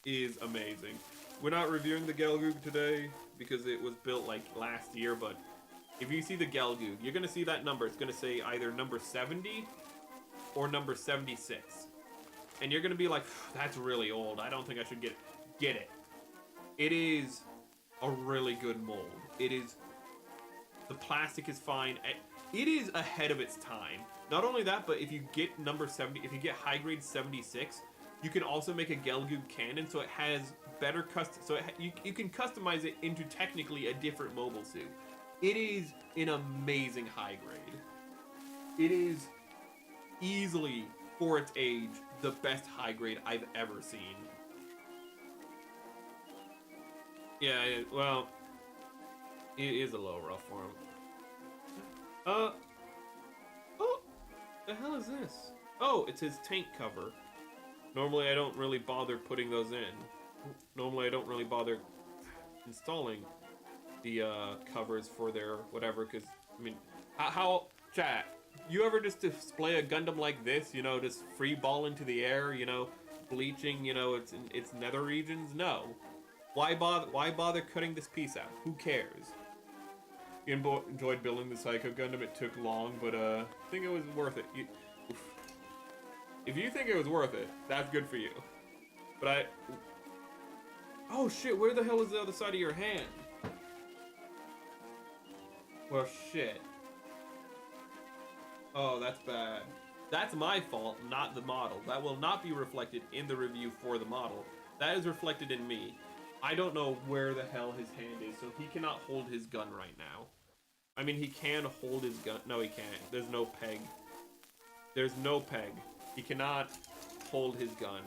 is amazing. We're not reviewing the Gelgoog today because it was built like last year, but if you see the Gelgoog, you're gonna see that number. It's gonna say either number 70 or number 76. And you're gonna be like, that's really old. I don't think I should get it. Get it. It is a really good mold. It is, the plastic is fine. It is ahead of its time. Not only that, but if you get number 70, if you get high grade 76, you can also make a Gelgoog cannon, so it has better custom. So you can customize it into technically a different mobile suit. It is an amazing high grade. It is easily, for its age, the best high grade I've ever seen. Yeah, well, it is a little rough for him. Oh, the hell is this? Oh, it's his tank cover. Normally I don't really bother putting those in. Normally I don't really bother installing the covers for their whatever, because, I mean, how, chat, you ever just display a Gundam like this, you know, just free ball into the air, you know, bleaching, you know, its nether regions? No. Why bother cutting this piece out? Who cares? You enjoyed building the Psycho Gundam. It took long, but I think it was worth it. If you think it was worth it, that's good for you. But Oh shit, where the hell is the other side of your hand? Well, shit. Oh, that's bad. That's my fault, not the model. That will not be reflected in the review for the model. That is reflected in me. I don't know where the hell his hand is, so he cannot hold his gun right now. I mean, he can hold his gun. No, he can't. There's no peg. There's no peg. He cannot hold his gun.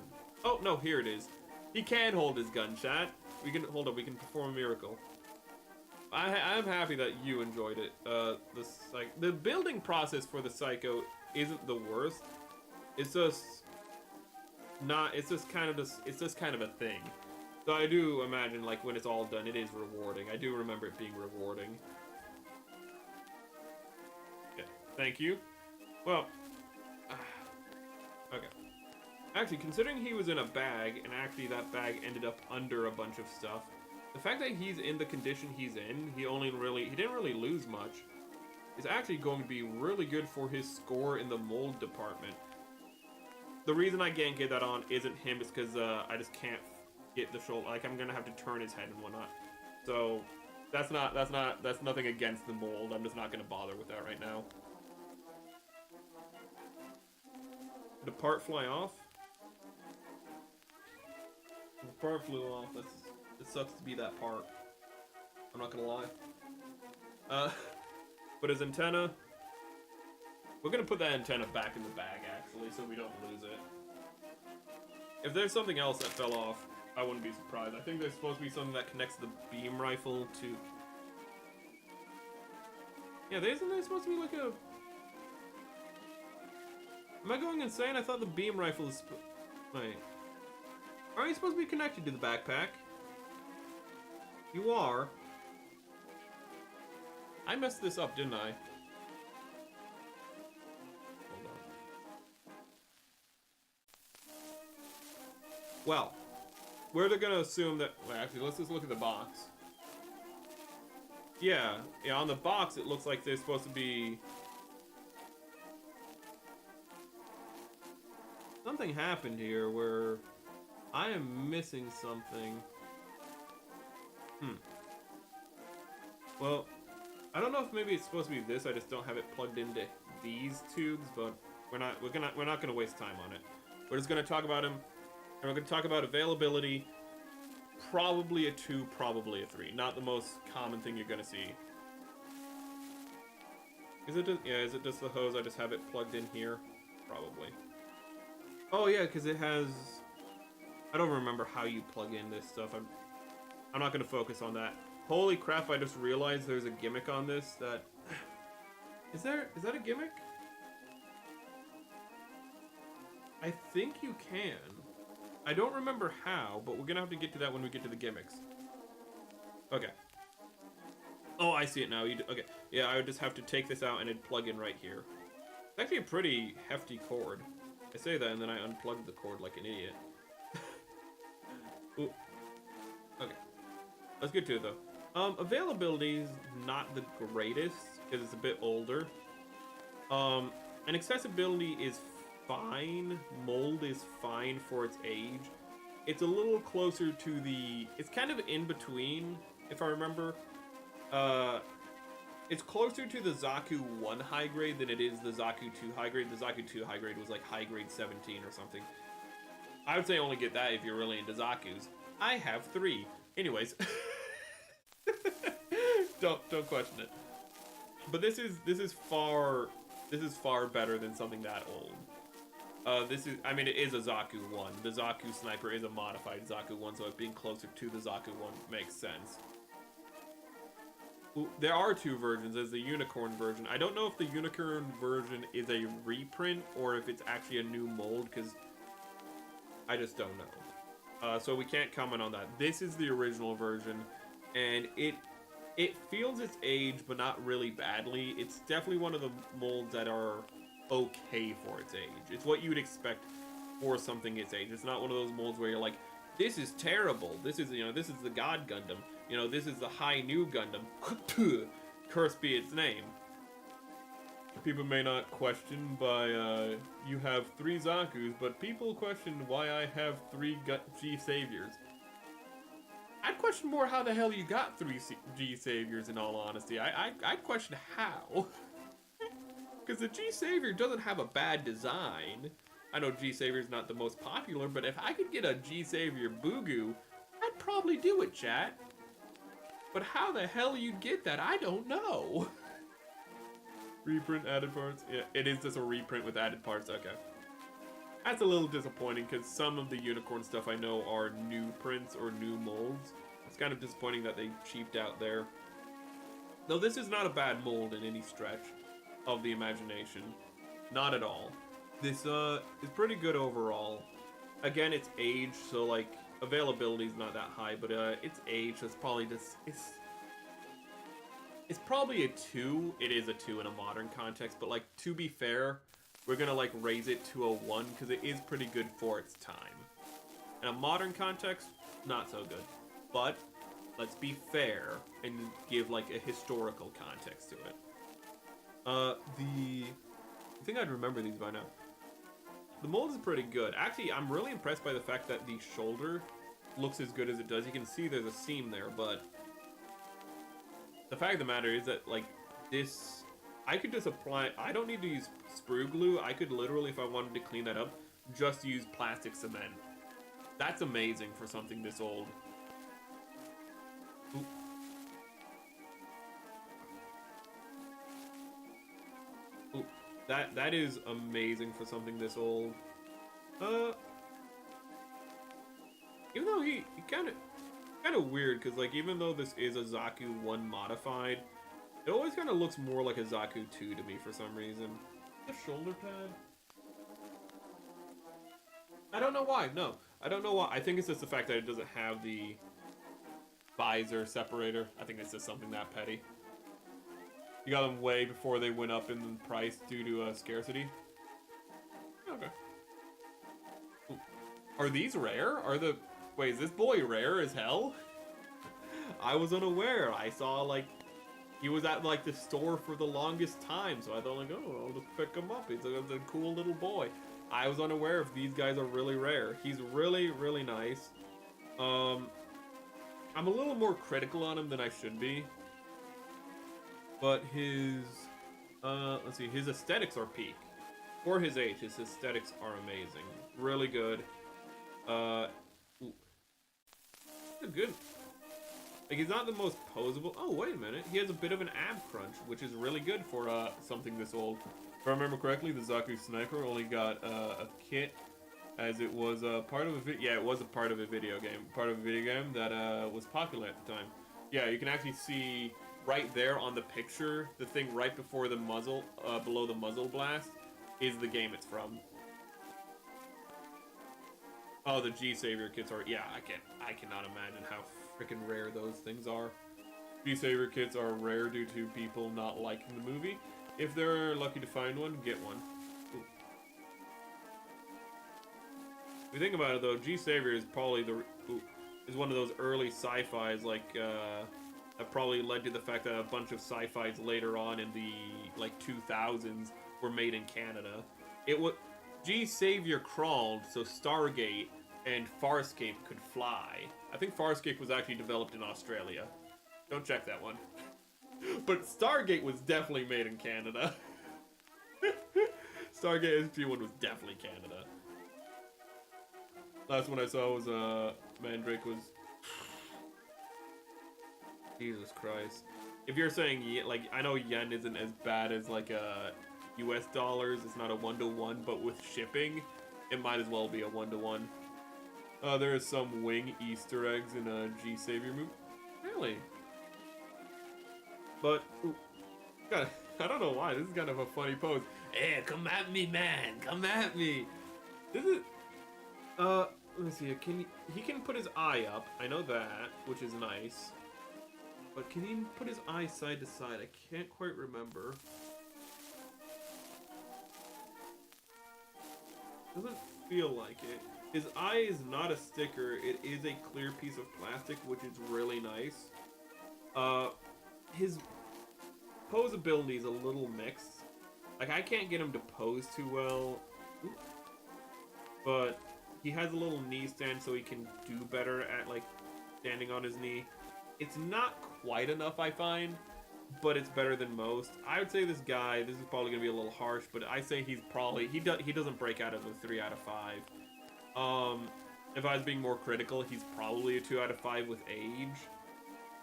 Oh, no, here it is. He can hold his gun, chat. We can, hold up, we can perform a miracle. I'm happy that you enjoyed it. The building process for the Psycho isn't the worst. It's just not, it's just kind of a thing. So I do imagine, like, when it's all done, it is rewarding. I do remember it being rewarding. Yeah, thank you. Well, okay. Actually, considering he was in a bag, and actually that bag ended up under a bunch of stuff, the fact that he's in the condition he's in, he didn't really lose much, is actually going to be really good for his score in the mold department. The reason I can't get that on isn't him, it's because I just can't get the shoulder, like I'm gonna have to turn his head and whatnot. So that's nothing against the mold. I'm just not gonna bother with that right now. Did a part fly off? The part flew off. It sucks to be that part. I'm not gonna lie. But his antenna, we're gonna put that antenna back in the bag actually, so we don't lose it. If there's something else that fell off, I wouldn't be surprised. I think there's supposed to be something that connects the beam rifle to. Yeah, isn't there supposed to be like a? Am I going insane? I thought the beam rifle is. Wait. Are you supposed to be connected to the backpack? You are. I messed this up, didn't I? Hold on. Well, we're gonna assume that. Wait, actually, let's just look at the box. Yeah, on the box it looks like there's supposed to be. Something happened here where I am missing something. Well, I don't know if maybe it's supposed to be this. I just don't have it plugged into these tubes, but we're not gonna waste time on it. We're just gonna talk about him, and we're gonna talk about availability. Probably a 2, probably a 3. Not the most common thing you're gonna see. Is it just, yeah? Is it just the hose? I just have it plugged in here, probably. Oh yeah, because it has. I don't remember how you plug in this stuff. I'm not gonna focus on that. Holy crap, I just realized there's a gimmick on this that... Is that a gimmick? I think you can. I don't remember how, but we're gonna have to get to that when we get to the gimmicks. Okay. Oh, I see it now. Okay. Yeah, I would just have to take this out and it'd plug in right here. It's actually a pretty hefty cord. I say that and then I unplug the cord like an idiot. Ooh. Okay. Let's get to it though. Availability is not the greatest because it's a bit older. And accessibility is fine. Mold is fine for its age. It's a little closer to the. It's kind of in between, if I remember. It's closer to the Zaku 1 high grade than it is the Zaku 2 high grade. The Zaku 2 high grade was like high grade 17 or something. I would say only get that if you're really into Zakus. I have 3. Anyways. Don't question it. But this is far better than something that old. I mean it is a Zaku 1. The Zaku Sniper is a modified Zaku 1, so it being closer to the Zaku 1 makes sense. There are 2 versions. There's the unicorn version. I don't know if the unicorn version is a reprint or if it's actually a new mold, because I just don't know. So we can't comment on that. This is the original version, and it feels its age, but not really badly. It's definitely one of the molds that are okay for its age. It's what you would expect for something its age. It's not one of those molds where you're like, this is terrible. This is, this is the God Gundam. This is the Hi Nu Gundam. Cursed be its name. People may not question by, you have 3 Zakus, but people question why I have 3 G Saviors. I'd question more how the hell you got 3G Saviors, in all honesty. I'd question how. Because the G Savior doesn't have a bad design. I know G Savior's not the most popular, but if I could get a G Savior Bugu, I'd probably do it, chat. But how the hell you'd get that, I don't know. Reprint added parts? Yeah, it is just a reprint with added parts, okay. That's a little disappointing because some of the unicorn stuff I know are new prints or new molds. It's kind of disappointing that they cheaped out there. Though this is not a bad mold in any stretch of the imagination. Not at all. This is pretty good overall. Again, it's age, so like availability is not that high, but it's age, so it's probably just it's probably a 2. It is a 2 in a modern context, but like to be fair, we're gonna like raise it to a 1 because it is pretty good for its time. In a modern context, not so good. But let's be fair and give like a historical context to it. I think I'd remember these by now. The mold is pretty good. Actually, I'm really impressed by the fact that the shoulder looks as good as it does. You can see there's a seam there, but the fact of the matter is that like this, I could just apply, I don't need to use sprue glue. I could literally, if I wanted to clean that up, just use plastic cement. That's amazing for something this old. Ooh. Ooh. That is amazing for something this old. Even though he kind of weird, because like even though this is a Zaku 1 modified, it always kind of looks more like a Zaku 2 to me for some reason. The shoulder pad? I don't know why. No, I don't know why. I think it's just the fact that it doesn't have the visor separator. I think it's just something that petty. You got them way before they went up in price due to scarcity. Okay. Ooh. Are these rare? Wait, is this boy rare as hell? I was unaware. I saw like he was at like the store for the longest time, so I thought like, oh, I'll just pick him up. He's a cool little boy. I was unaware if these guys are really rare. He's really, really nice. I'm a little more critical on him than I should be. But his, let's see, his aesthetics are peak. For his age, his aesthetics are amazing. Really good. Good. Like, he's not the most posable. Oh, wait a minute. He has a bit of an ab crunch, which is really good for something this old. If I remember correctly, the Zaku I Sniper only got a kit, as it was part of a it was a part of a video game that was popular at the time. Yeah, you can actually see right there on the picture, the thing right before the muzzle, below the muzzle blast, is the game it's from. Oh, the G Savior kits are, yeah, I cannot imagine how freaking rare those things are. G Savior kits are rare due to people not liking the movie. If they're lucky to find one, get one. Ooh. If you think about it though, G Savior is probably is one of those early sci-fis like that probably led to the fact that a bunch of sci-fis later on in the like 2000s were made in Canada. It was G Savior crawled, so Stargate and Farscape could fly. I think Farscape was actually developed in Australia. Don't check that one. But Stargate was definitely made in Canada. Stargate SG-1 was definitely Canada. Last one I saw was Mandrake was. Jesus Christ. If you're saying like, I know yen isn't as bad as like US dollars, it's not a 1-to-1, but with shipping, it might as well be a 1-to-1. There is some wing Easter eggs in a G Savior movie. Really? But, ooh, God, I don't know why, this is kind of a funny pose. Hey, come at me, man, come at me. This is, let me see, he can put his eye up, I know that, which is nice. But can he put his eye side to side? I can't quite remember. Doesn't feel like it. His eye is not a sticker, it is a clear piece of plastic, which is really nice. His pose ability is a little mixed. Like, I can't get him to pose too well. But he has a little knee stand so he can do better at, like, standing on his knee. It's not quite enough, I find, but it's better than most. I would say this guy, this is probably going to be a little harsh, but I say he's probably, he doesn't break out of a 3 out of 5. If I was being more critical, he's probably a 2 out of 5 with age.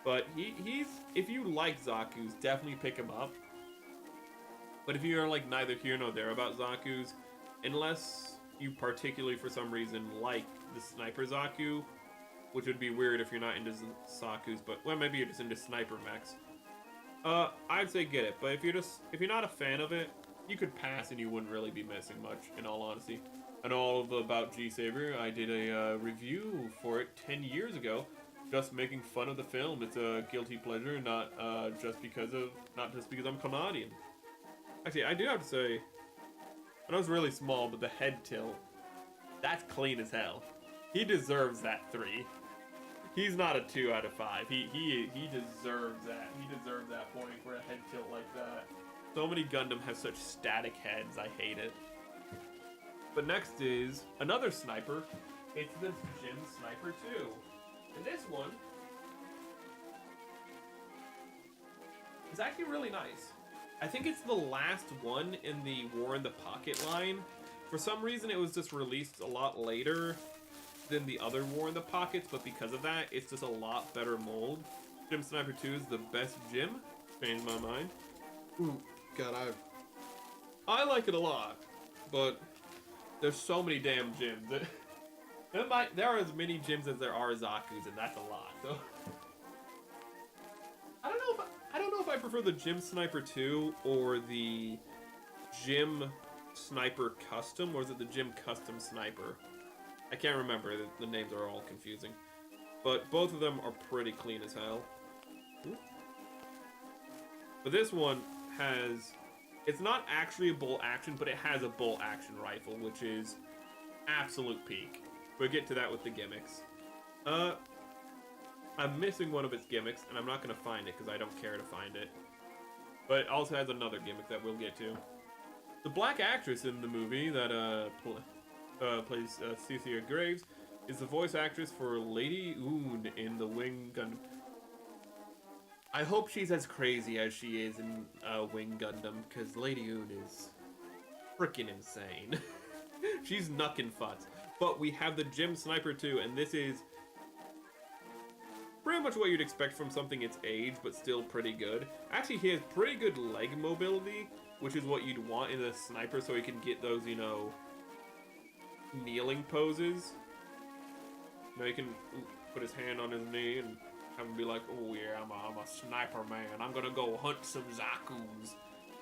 But he's, if you like Zaku's, definitely pick him up. But if you're like neither here nor there about Zaku's, unless you particularly for some reason like the Sniper Zaku, which would be weird if you're not into Zaku's, but well, maybe you're just into sniper mechs. I'd say get it, but if you're not a fan of it, you could pass and you wouldn't really be missing much, in all honesty. And all of about G-Saber, I did a review for it 10 years ago, just making fun of the film. It's a guilty pleasure, not just because I'm Canadian. Actually, I do have to say, I know it's really small, but the head tilt, that's clean as hell. He deserves that 3. He's not a 2 out of 5. He deserves that. He deserves that point for a head tilt like that. So many Gundam have such static heads. I hate it. But next is another sniper. It's the Gym Sniper 2. And this one is actually really nice. I think it's the last one in the War in the Pocket line. For some reason, it was just released a lot later than the other War in the Pockets, but because of that, it's just a lot better mold. Gym Sniper 2 is the best gym. Changed my mind. Ooh, God, I like it a lot, but there's so many damn gyms. There are as many gyms as there are Zaku's, and that's a lot. So I don't know if I prefer the Gym Sniper 2 or the Gym Sniper Custom, or is it the Gym Custom Sniper? I can't remember. The names are all confusing. But both of them are pretty clean as hell. Ooh. But this one has... It's not actually a bolt action, but it has a bolt action rifle, which is absolute peak. We'll get to that with the gimmicks. I'm missing one of its gimmicks, and I'm not going to find it because I don't care to find it. But it also has another gimmick that we'll get to. The black actress in the movie that plays Cecilia Graves is the voice actress for Lady Oon in the Wing Gundam. I hope she's as crazy as she is in Wing Gundam, because Lady Oon is freaking insane. She's knuckin' futz. But we have the Gym Sniper 2, and this is pretty much what you'd expect from something its age, but still pretty good. Actually, he has pretty good leg mobility, which is what you'd want in a sniper, so he can get those, you know, kneeling poses. You know, he can put his hand on his knee and have him be like, oh yeah, I'm a sniper man. I'm gonna go hunt some Zaku's.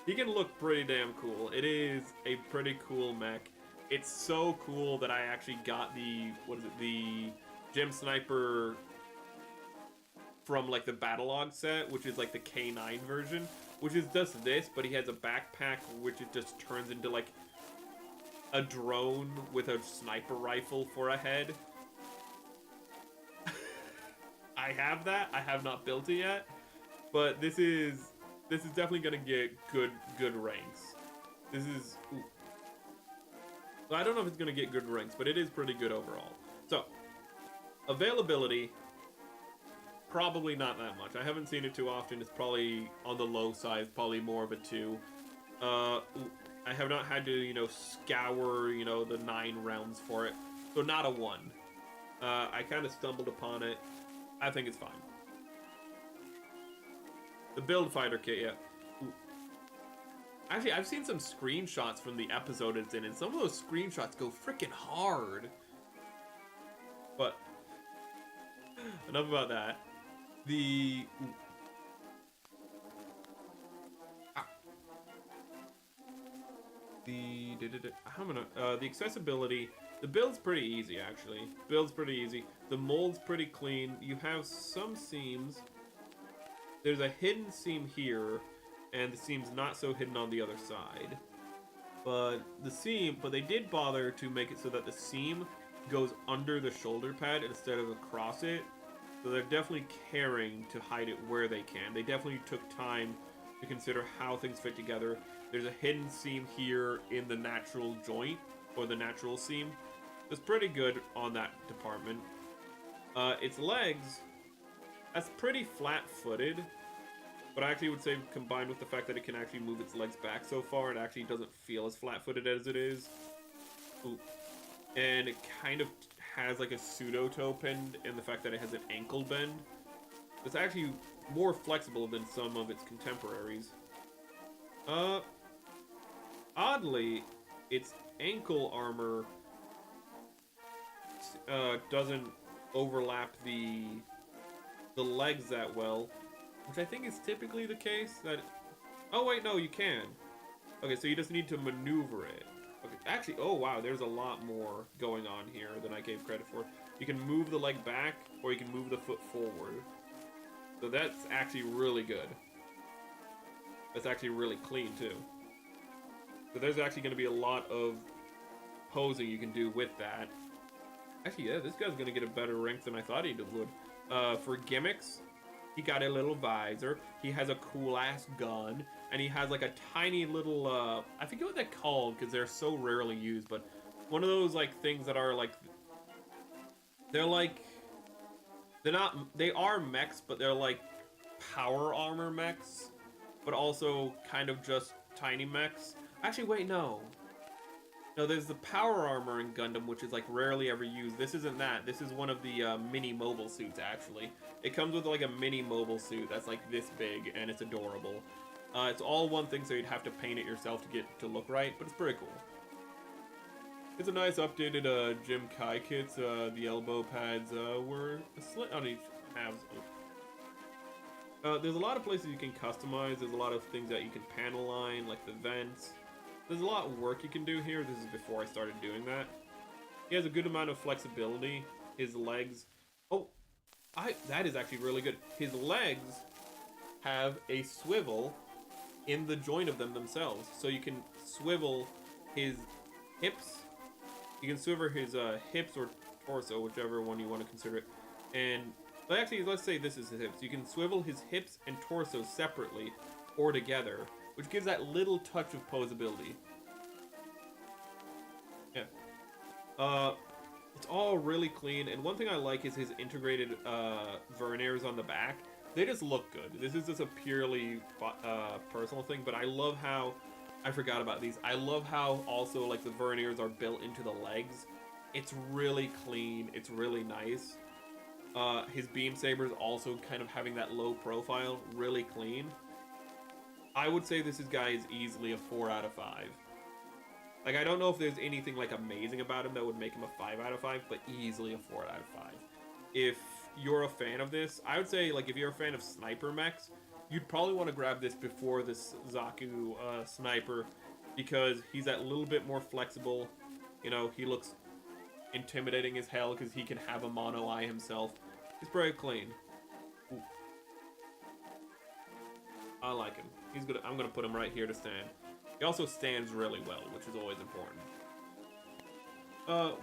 He can look pretty damn cool. It is a pretty cool mech. It's so cool that I actually got the, the Gym Sniper from like the Battlelog set, which is like the K9 version, which is just this, but he has a backpack which it just turns into like a drone with a sniper rifle for a head. I have that. I have not built it yet, but this is definitely gonna get good ranks. This is. Ooh. I don't know if it's gonna get good ranks, but it is pretty good overall. So, availability, probably not that much. I haven't seen it too often. It's probably on the low side, probably more of a 2. I have not had to, you know, scour, you know, the 9 rounds for it, so not a 1. I kind of stumbled upon it. I think it's fine. The build fighter kit, yeah. Ooh. Actually, I've seen some screenshots from the episode it's in, and some of those screenshots go freaking hard. But enough about that. The the accessibility. The build's pretty easy, actually. Build's pretty easy. The mold's pretty clean. You have some seams. There's a hidden seam here, and the seam's not so hidden on the other side. But they did bother to make it so that the seam goes under the shoulder pad instead of across it. So they're definitely caring to hide it where they can. They definitely took time to consider how things fit together. There's a hidden seam here in the natural joint, or the natural seam. It's pretty good on that department. Its legs That's pretty flat-footed, but I actually would say combined with the fact that it can actually move its legs back so far, it actually doesn't feel as flat-footed as it is. Ooh. And it kind of has like a pseudo-toe bend in the fact that it has an ankle bend. It's actually more flexible than some of its contemporaries. Oddly, its ankle armor doesn't overlap the legs that well, which I think is typically the case. That oh wait, no, you can. Okay, so you just need to maneuver it. Okay, actually, oh wow, there's a lot more going on here than I gave credit for. You can move the leg back, or you can move the foot forward. So that's actually really good. That's actually really clean too. So there's actually going to be a lot of posing you can do with that. Actually, yeah, this guy's going to get a better rank than I thought he would. For gimmicks, he got a little visor, he has a cool-ass gun, and he has like a tiny little, I forget what they're called because they're so rarely used, but one of those like things that are like, they're not, they are mechs, but they're like power armor mechs, but also kind of just tiny mechs. Actually, wait, no. No, there's the power armor in Gundam, which is like rarely ever used. This isn't that. This is one of the mini mobile suits, actually. It comes with like a mini mobile suit that's like this big, and it's adorable. It's all one thing, so you'd have to paint it yourself to get it to look right, but it's pretty cool. It's a nice updated Jim Kai kit. The elbow pads were a slit on each halves. There's a lot of places you can customize. There's a lot of things that you can panel line, like the vents. There's a lot of work you can do here. This is before I started doing that. He has a good amount of flexibility. His legs... Oh, that is actually really good. His legs have a swivel in the joint of them themselves. So you can swivel his hips. You can swivel his hips or torso, whichever one you want to consider it. And actually, let's say this is his hips. You can swivel his hips and torso separately or together, which gives that little touch of posability. Yeah. It's all really clean, and one thing I like is his integrated verniers on the back. They just look good. This is just a purely personal thing, but I love how... I forgot about these. I love how also like the verniers are built into the legs. It's really clean. It's really nice. His beam sabers also kind of having that low profile. Really clean. I would say this guy is easily a 4 out of 5. Like, I don't know if there's anything, like, amazing about him that would make him a 5 out of 5, but easily a 4 out of 5. If you're a fan of this, I would say, like, if you're a fan of sniper mechs, you'd probably want to grab this before this Zaku Sniper, because he's that little bit more flexible. You know, he looks intimidating as hell because he can have a mono eye himself. He's pretty clean. Ooh. I like him. I'm gonna put him right here to stand. He also stands really well, which is always important.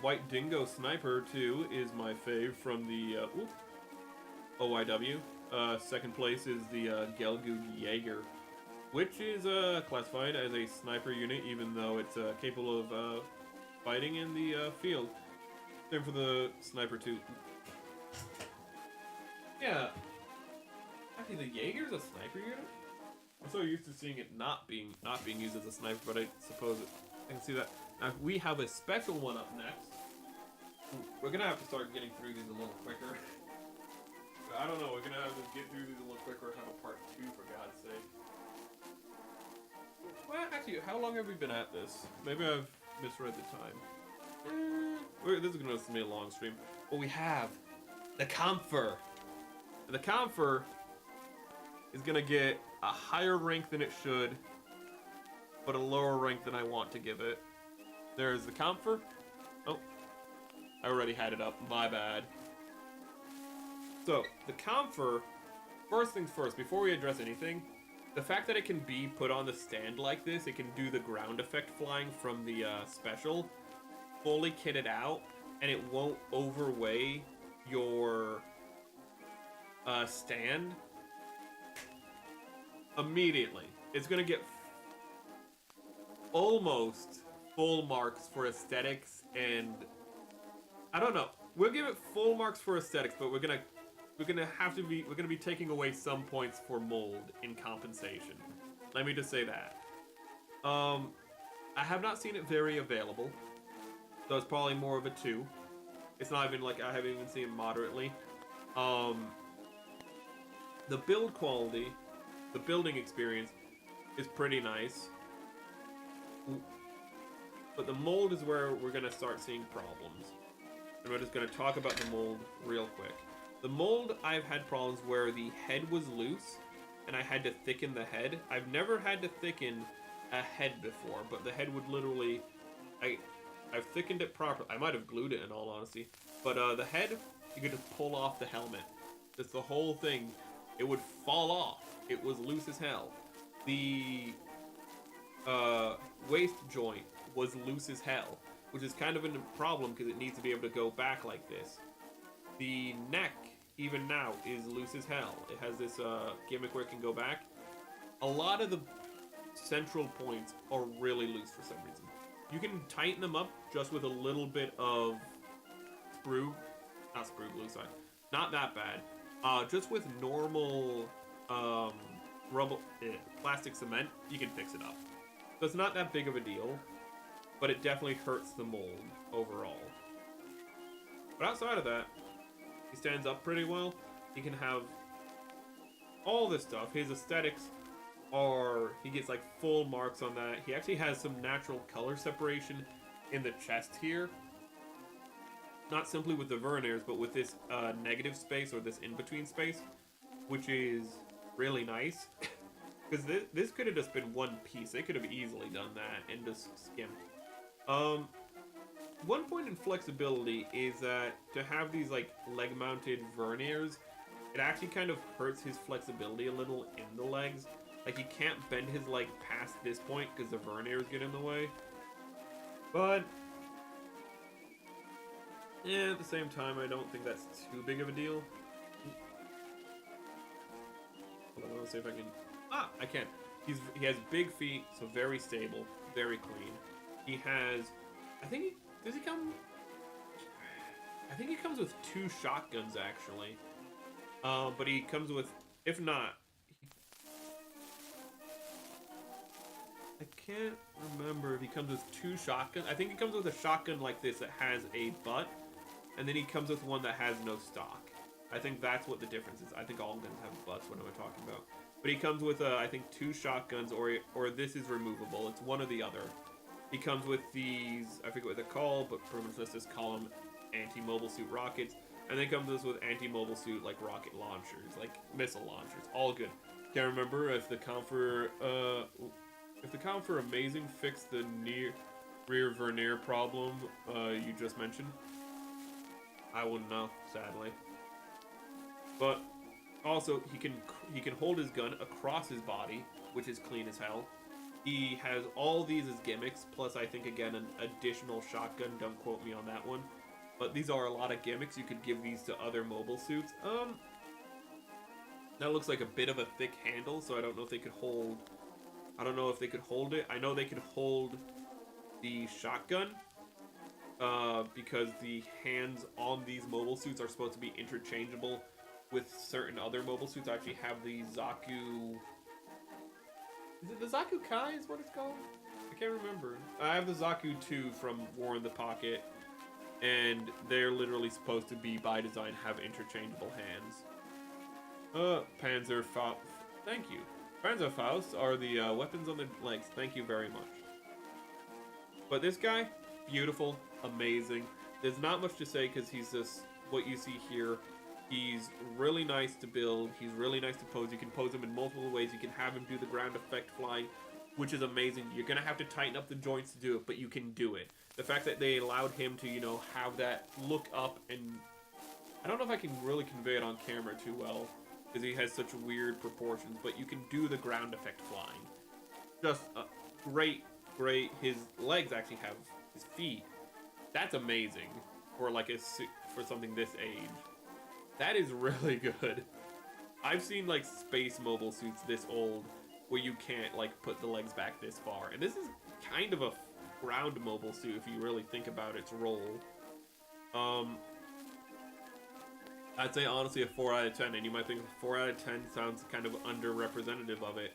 White Dingo Sniper 2 is my fave from the OIW. Second place is the Gelgoog Jaeger, which is classified as a sniper unit, even though it's capable of fighting in the field. Same for the Sniper 2. Yeah. Actually, the Jaeger's a sniper unit? I'm so used to seeing it not being used as a sniper, but I suppose I can see that. Now, we have a special one up next. We're gonna have to start getting through these a little quicker. I don't know, we're gonna have to get through these a little quicker and have a part 2, for God's sake. Well, actually, how long have we been at this? Maybe I've misread the time. This is gonna be a long stream. But we have the Kampfer. The Kampfer is gonna get a higher rank than it should, but a lower rank than I want to give it. There's the Kampfer. Oh, I already had it up. My bad. So, the Kampfer, first things first, before we address anything, the fact that it can be put on the stand like this, it can do the ground effect flying from the special, fully kitted out, and it won't overweigh your stand. Immediately, it's gonna get almost full marks for aesthetics, and I don't know. We'll give it full marks for aesthetics, but we're gonna we're gonna be taking away some points for mold in compensation. Let me just say that. I have not seen it very available, so it's probably more of a 2. It's not even like I haven't even seen it moderately. The build quality, the building experience is pretty nice, but the mold is where we're gonna start seeing problems. And we're just gonna talk about the mold real quick. The mold, I've had problems where the head was loose and I had to thicken the head. I've never had to thicken a head before, but the head would literally, I've thickened it properly. I might have glued it in all honesty, but the head, you could just pull off the helmet. Just the whole thing, it would fall off. It was loose as hell. The waist joint was loose as hell, which is kind of a problem because it needs to be able to go back like this. The neck, even now, is loose as hell. It has this gimmick where it can go back. A lot of the central points are really loose for some reason. You can tighten them up just with a little bit of not sprue glue, sorry. Not that bad. Just with normal plastic cement, you can fix it up. So it's not that big of a deal, but it definitely hurts the mold overall. But outside of that, he stands up pretty well. He can have all this stuff. His aesthetics are, he gets like full marks on that. He actually has some natural color separation in the chest here. Not simply with the verniers, but with this negative space or this in-between space, which is really nice. Because this could have just been one piece. They could have easily done that and just skimmed. One point in flexibility is that to have these like leg-mounted verniers, it actually kind of hurts his flexibility a little in the legs. Like he can't bend his leg past this point because the verniers get in the way. But yeah, at the same time, I don't think that's too big of a deal. Hold on, let's see if I can. I can. He has big feet, so very stable, very clean. He has, does he come? I think he comes with 2 shotguns actually. But he comes with, if not, I can't remember if he comes with 2 shotguns. I think he comes with a shotgun like this that has a butt, and then he comes with one that has no stock. I think that's what the difference is. I think all guns have butts. What am I talking about? But he comes with, I think, 2 shotguns, or this is removable. It's one or the other. He comes with these, I forget what they're called, but for instance, let's just call them anti-mobile suit rockets. And then comes with anti-mobile suit, like rocket launchers, like missile launchers. All good. Can't remember if the Kampfer, Amazing fixed the rear vernier problem you just mentioned. I wouldn't know, sadly. But also, he can hold his gun across his body, which is clean as hell. He has all these as gimmicks, plus I think again an additional shotgun. Don't quote me on that one. But these are a lot of gimmicks. You could give these to other mobile suits. That looks like a bit of a thick handle, so I don't know if they could hold. I don't know if they could hold it. I know they could hold the shotgun. Because the hands on these mobile suits are supposed to be interchangeable with certain other mobile suits. I actually have the Zaku. Is it the Zaku Kai is what it's called? I can't remember. I have the Zaku II from War in the Pocket, and they're literally supposed to be, by design, have interchangeable hands. Panzerfaust. Thank you. Panzerfaust are the weapons on the legs. Thank you very much. But this guy, beautiful, amazing. There's not much to say because he's just what you see here. He's really nice to build. He's really nice to pose. You can pose him in multiple ways. You can have him do the ground effect flying, which is amazing. You're going to have to tighten up the joints to do it, but you can do it. The fact that they allowed him to, you know, have that look up, and I don't know if I can really convey it on camera too well because he has such weird proportions, but you can do the ground effect flying. Just great. His legs actually have his feet. That's amazing for like for something this age. That is really good. I've seen like space mobile suits this old where you can't like put the legs back this far. And this is kind of a ground mobile suit if you really think about its role. I'd say honestly a 4 out of 10, and you might think 4 out of 10 sounds kind of underrepresentative of it,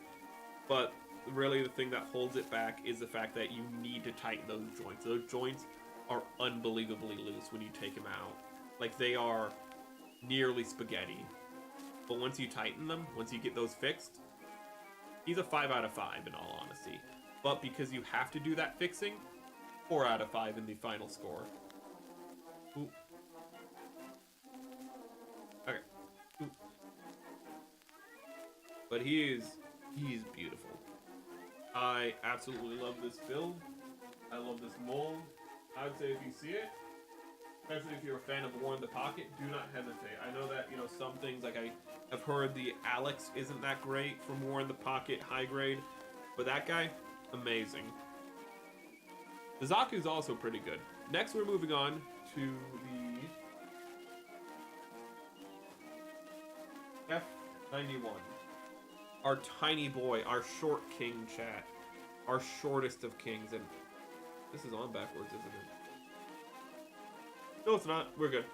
but really the thing that holds it back is the fact that you need to tighten those joints. Those joints are unbelievably loose when you take them out. Like, they are nearly spaghetti. But once you tighten them, once you get those fixed, he's a 5 out of 5 in all honesty. But because you have to do that fixing, 4 out of 5 in the final score. Ooh. Okay. Ooh. But he's beautiful. I absolutely love this build. I love this mold. I would say if you see it, especially if you're a fan of War in the Pocket, do not hesitate. I know that, you know, some things, like I've heard the Alex isn't that great from War in the Pocket, high grade, but that guy, amazing. The Zaku's also pretty good. Next, we're moving on to the F91. Our tiny boy, our short king, chat. Our shortest of kings, and this is on backwards, isn't it? No, it's not. We're good.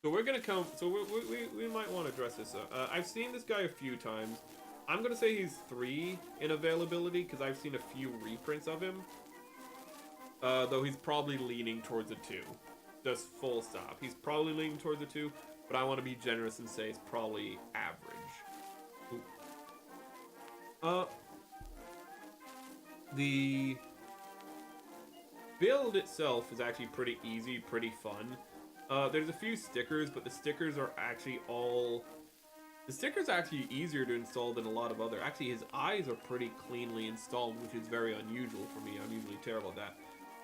So we're gonna come. So we might want to address this. I've seen this guy a few times. I'm gonna say he's 3 in availability because I've seen a few reprints of him. Though he's probably leaning towards a 2. Just full stop. He's probably leaning towards a 2, but I want to be generous and say it's probably average. Ooh. The build itself is actually pretty easy, pretty fun. There's a few stickers, but the stickers are actually all... The stickers are actually easier to install than a lot of other... Actually, his eyes are pretty cleanly installed, which is very unusual for me. I'm usually terrible at that.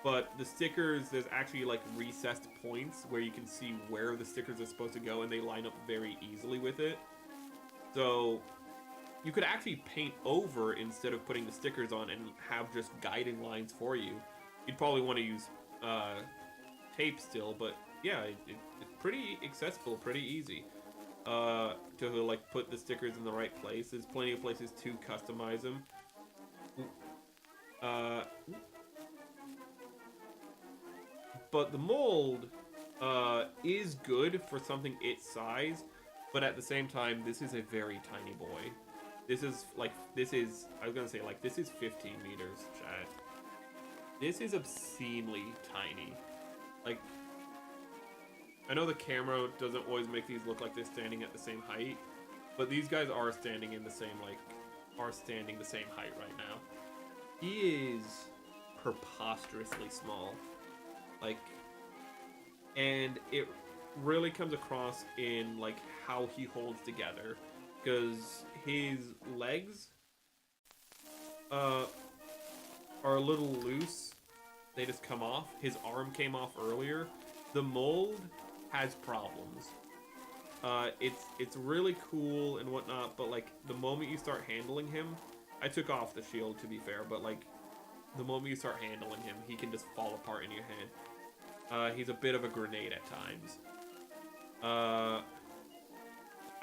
But the stickers, there's actually like recessed points where you can see where the stickers are supposed to go, and they line up very easily with it. So you could actually paint over instead of putting the stickers on and have just guiding lines for you. You'd probably want to use tape still, but yeah, it's pretty accessible, pretty easy to like put the stickers in the right place. There's plenty of places to customize them. But the mold is good for something its size, but at the same time, this is a very tiny boy. This is, I was gonna say, like, this is 15 meters, chat. This is obscenely tiny. Like, I know the camera doesn't always make these look like they're standing at the same height, but these guys are standing in the same, the same height right now. He is preposterously small. Like, and it really comes across in, like, how he holds together. Because his legs are a little loose. They just come off. His arm came off earlier. The mold has problems. It's really cool and whatnot, but like the moment you start handling him, I took off the shield to be fair, but like the moment you start handling him, he can just fall apart in your hand. He's a bit of a grenade at times.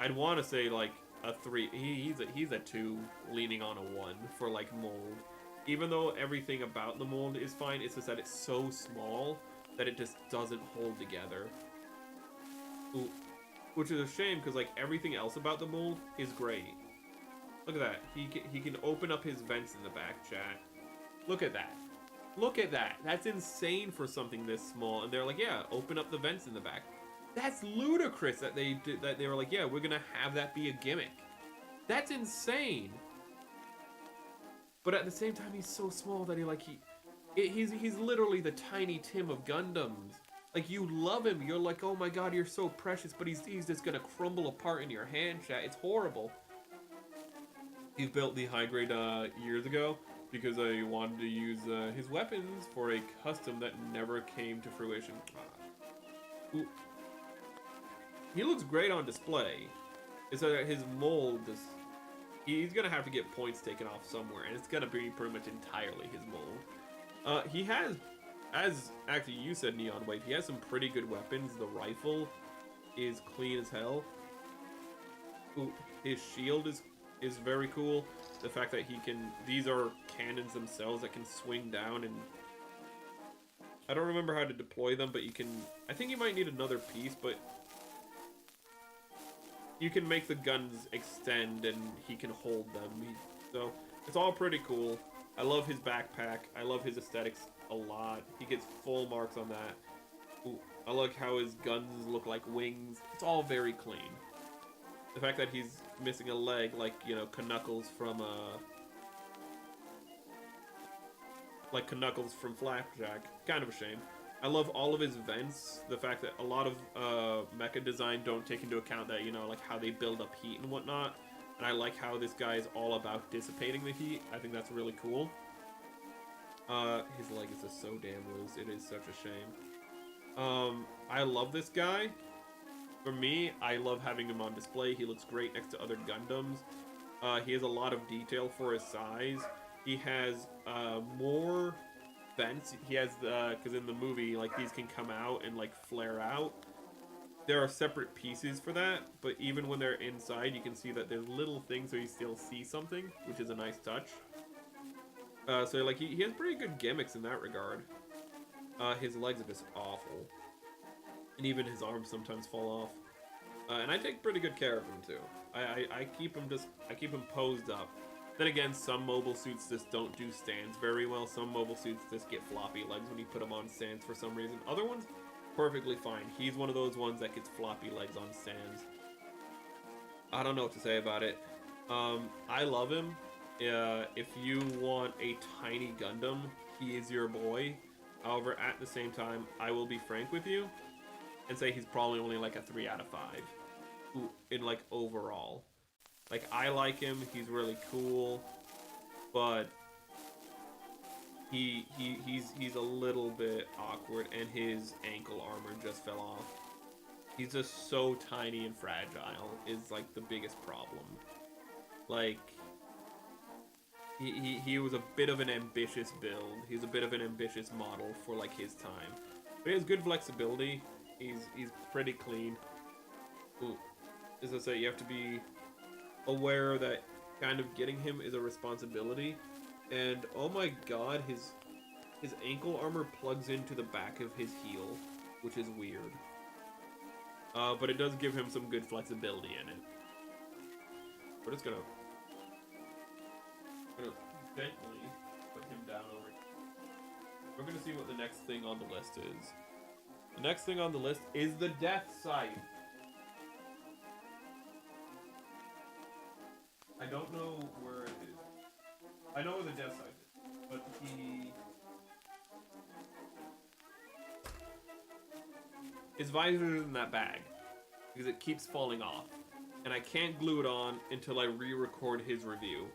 I'd want to say like a 3. He's a 2 leaning on a 1 for like mold. Even though everything about the mold is fine, it's just that it's so small that it just doesn't hold together. Ooh. Which is a shame because like everything else about the mold is great. Look at that. He can open up his vents in the back, chat. Look at that. Look at that. That's insane for something this small. And they're like, yeah, open up the vents in the back. That's ludicrous that they did that. They were like, yeah, we're gonna have that be a gimmick. That's insane. But at the same time, he's so small that he's literally the Tiny Tim of Gundams. Like, you love him. You're like, oh my god, you're so precious. But he's just gonna crumble apart in your hand, chat. It's horrible. He built the high grade years ago because I wanted to use his weapons for a custom that never came to fruition. Ooh. He looks great on display. It's that his mold is... He's gonna have to get points taken off somewhere, and it's gonna be pretty much entirely his mold. He has, as actually you said, Neon White, he has some pretty good weapons. The rifle is clean as hell. Ooh, his shield is very cool. The fact that he can... These are cannons themselves that can swing down and I don't remember how to deploy them, but you can... I think you might need another piece, but... You can make the guns extend and he can hold them. So, it's all pretty cool. I love his backpack. I love his aesthetics a lot. He gets full marks on that. Ooh, I like how his guns look like wings. It's all very clean. The fact that he's missing a leg, like, you know, Knuckles from, like Knuckles from Flapjack. Kind of a shame. I love all of his vents. The fact that a lot of mecha design don't take into account that, you know, like how they build up heat and whatnot. And I like how this guy is all about dissipating the heat. I think that's really cool. His leg is just so damn loose. It is such a shame. I love this guy. For me, I love having him on display. He looks great next to other Gundams. He has a lot of detail for his size. He has more vents. He has because in the movie, like, these can come out and like flare out. There are separate pieces for that, but even when they're inside, you can see that there's little things so you still see something, which is a nice touch. So like he has pretty good gimmicks in that regard. His legs are just awful, and even his arms sometimes fall off. And I take pretty good care of him too. I keep him posed up. Then again, some mobile suits just don't do stands very well. Some mobile suits just get floppy legs when you put them on stands for some reason. Other ones, perfectly fine. He's one of those ones that gets floppy legs on stands. I don't know what to say about it. I love him. If you want a tiny Gundam, he is your boy. However, at the same time, I will be frank with you and say he's probably only like a 3 out of 5 in like overall. Like, I like him, he's really cool, but he's a little bit awkward, and his ankle armor just fell off. He's just so tiny and fragile is like the biggest problem. Like, he was a bit of an ambitious build. He's a bit of an ambitious model for like his time. But he has good flexibility. He's pretty clean. Ooh. As I say, you have to be aware that kind of getting him is a responsibility. And oh my god, his ankle armor plugs into the back of his heel, which is weird. But it does give him some good flexibility in it. We're just gonna gently put him down over here. We're gonna see what the next thing on the list is. The next thing on the list is the Deathscythe. I don't know where it is. I know where the Deathscythe is, but his visor is in that bag because it keeps falling off, and I can't glue it on until I re-record his review.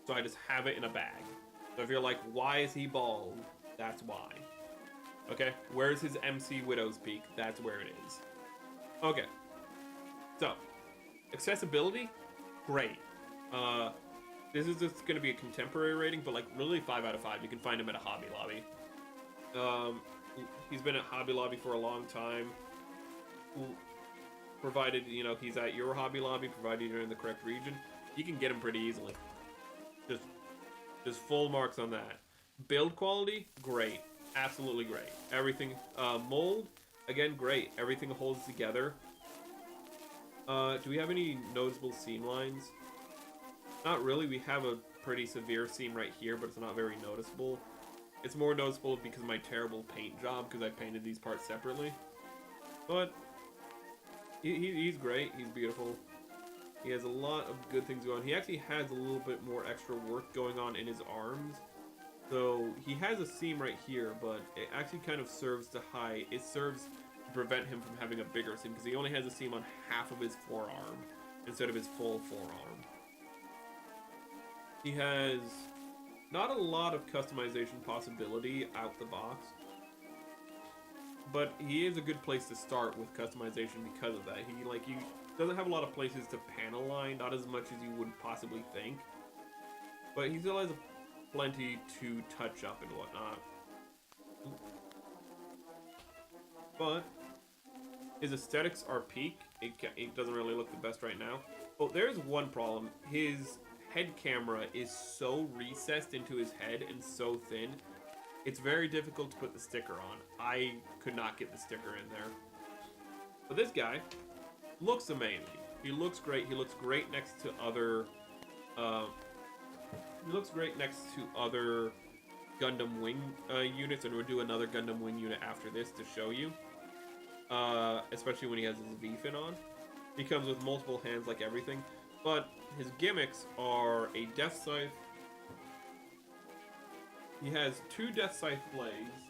So I just have it in a bag. So if you're like, why is he bald? That's why. Okay, where's his MC Widow's Peak? That's where it is. Okay, so accessibility, great. This is just going to be a contemporary rating, but like really 5 out of 5. You can find him at a Hobby Lobby. He's been at Hobby Lobby for a long time. Provided, you know, he's at your Hobby Lobby, provided you're in the correct region, you can get him pretty easily. Just full marks on that. Build quality, great. Absolutely great. Everything, mold, again, great. Everything holds together. Do we have any noticeable seam lines? Not really. We have a pretty severe seam right here, but it's not very noticeable. It's more noticeable because of my terrible paint job, because I painted these parts separately. But he's great. He's beautiful. He has a lot of good things going on. He actually has a little bit more extra work going on in his arms. So he has a seam right here, but it actually kind of serves to hide. It serves to prevent him from having a bigger seam, because he only has a seam on half of his forearm instead of his full forearm. He has not a lot of customization possibility out the box, but he is a good place to start with customization because of that. He doesn't have a lot of places to panel line, not as much as you would possibly think, but he still has plenty to touch up and whatnot. But his aesthetics are peak. It doesn't really look the best right now. Oh, there's one problem. His head camera is so recessed into his head and so thin It's very difficult to put the sticker on. I could not get the sticker in there. But this guy looks amazing. He looks great. He looks great next to other. He looks great next to other Gundam Wing units, and we'll do another Gundam Wing unit after this to show you. Especially when he has his V-fin on. He comes with multiple hands like everything, but his gimmicks are a Deathscythe. He has 2 Deathscythe blades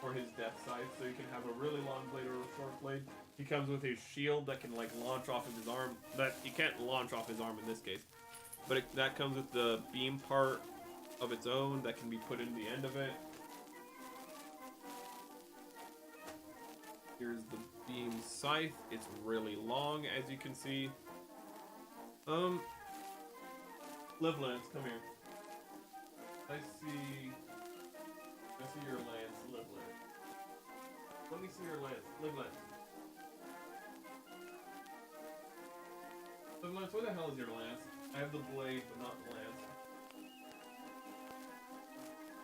for his Deathscythe, so you can have a really long blade or a short blade. He comes with his shield that can like launch off of his arm. That he can't launch off his arm in this case, but that comes with the beam part of its own that can be put in the end of it. Here's the beam scythe. It's really long, as you can see. Livelance, come here. I see your lance, Livelance. Let me see your lance, Livelance. Livelance, where the hell is your lance? I have the blade, but not the lance.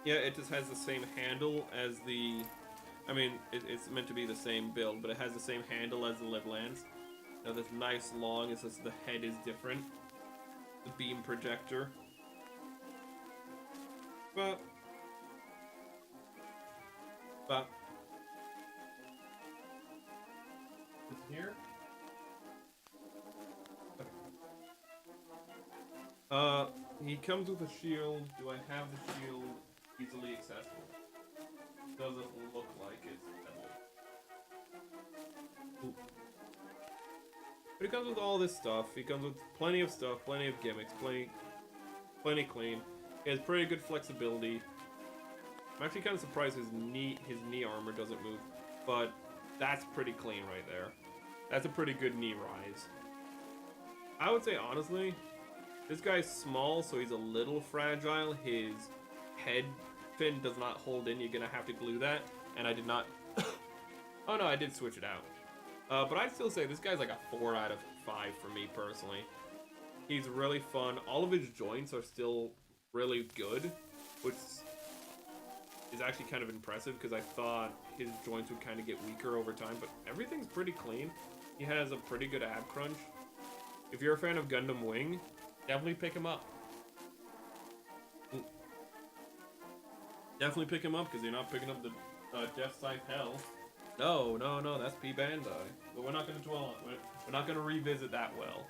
Yeah, it just has the same handle as the... I mean, it's meant to be the same build, but it has the same handle as the Livelance. Now this nice long, it's just the head is different. The beam projector. But it's here. Okay. He comes with a shield. Do I have the shield easily accessible? Doesn't look like it's Ooh. But he comes with all this stuff. He comes with plenty of stuff, plenty of gimmicks, plenty clean. He has pretty good flexibility. I'm actually kind of surprised his knee armor doesn't move, but that's pretty clean right there. That's a pretty good knee rise. I would say honestly, this guy's small, so he's a little fragile. His head fin does not hold in. You're gonna have to glue that, and I did not. Oh no, I did switch it out. But I'd still say this guy's like a 4 out of 5 for me personally. He's really fun. All of his joints are still really good, which is actually kind of impressive because I thought his joints would kind of get weaker over time, but everything's pretty clean. He has a pretty good ab crunch. If you're a fan of Gundam Wing, definitely pick him up. Definitely pick him up because you're not picking up the Deathscythe Hell. No, that's P Bandai. But we're not going to dwell on it. We're not going to revisit that well.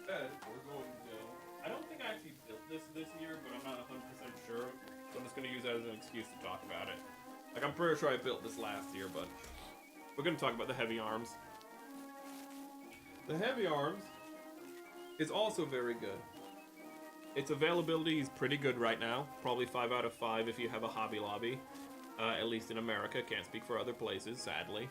We're going to... I don't think I actually built this year, but I'm not 100% sure. So I'm just going to use that as an excuse to talk about it. Like, I'm pretty sure I built this last year, but... We're going to talk about the Heavyarms. The Heavyarms is also very good. Its availability is pretty good right now. Probably 5 out of 5 if you have a Hobby Lobby. At least in America. Can't speak for other places, sadly.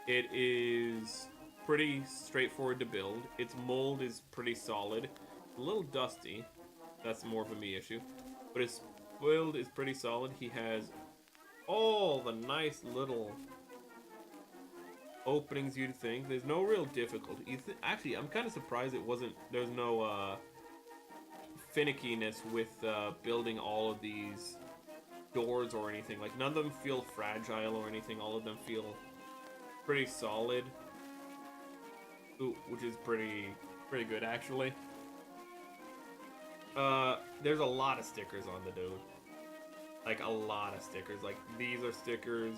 It is pretty straightforward to build. Its mold is pretty solid. A little dusty. That's more of a me issue. But its build is pretty solid. He has all the nice little openings you'd think. There's no real difficulty. Actually, I'm kind of surprised there's no finickiness with building all of these doors or anything. Like, none of them feel fragile or anything. All of them feel pretty solid. Ooh, which is pretty good, actually. There's a lot of stickers on the dude. Like, a lot of stickers. Like, these are stickers.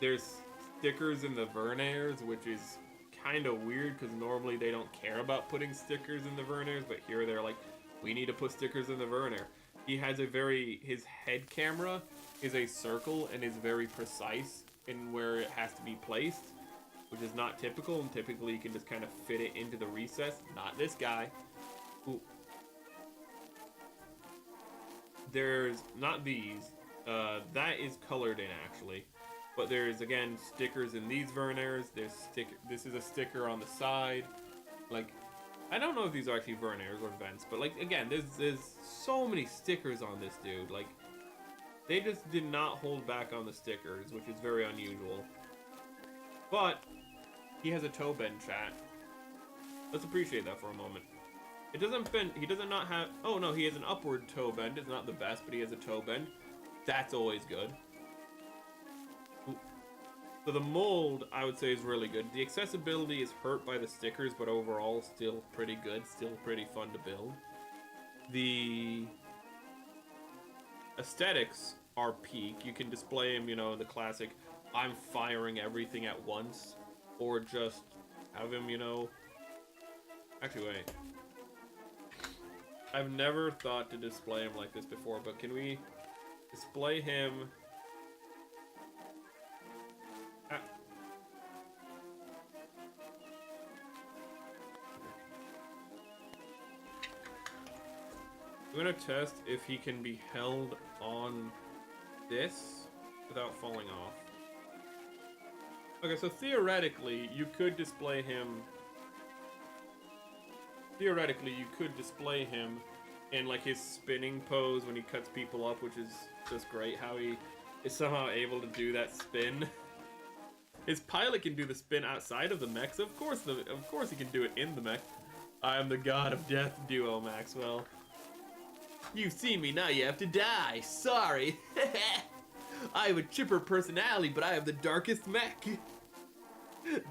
There's stickers in the Verniers, which is kind of weird, because normally they don't care about putting stickers in the Verniers, but here they're like, we need to put stickers in the Vernier. He has his head camera is a circle and is very precise in where it has to be placed, which is not typical, and typically you can just kind of fit it into the recess. Not this guy. Ooh. There's not these. That is colored in, actually. But there's, again, stickers in these Verniers. This is a sticker on the side. Like, I don't know if these are actually Verniers or vents, but, like, again, there's so many stickers on this dude. Like, they just did not hold back on the stickers, which is very unusual. But he has a toe bend, chat. Let's appreciate that for a moment. It doesn't bend. He doesn't not have. Oh no, he has an upward toe bend. It's not the best, but he has a toe bend. That's always good. So the mold, I would say, is really good. The accessibility is hurt by the stickers, but overall, still pretty good. Still pretty fun to build. The aesthetics are peak. You can display him, you know, the classic, I'm firing everything at once. Or just have him, you know... Actually, wait. I've never thought to display him like this before, but can we display him... I'm gonna test if he can be held on this without falling off. Okay, so theoretically, you could display him... Theoretically, you could display him in, like, his spinning pose when he cuts people up, which is just great, how he is somehow able to do that spin. His pilot can do the spin outside of the mech, so of course he can do it in the mech. I am the god of death, Duo Maxwell. You see me, now you have to die. Sorry. I have a chipper personality, but I have the darkest mech.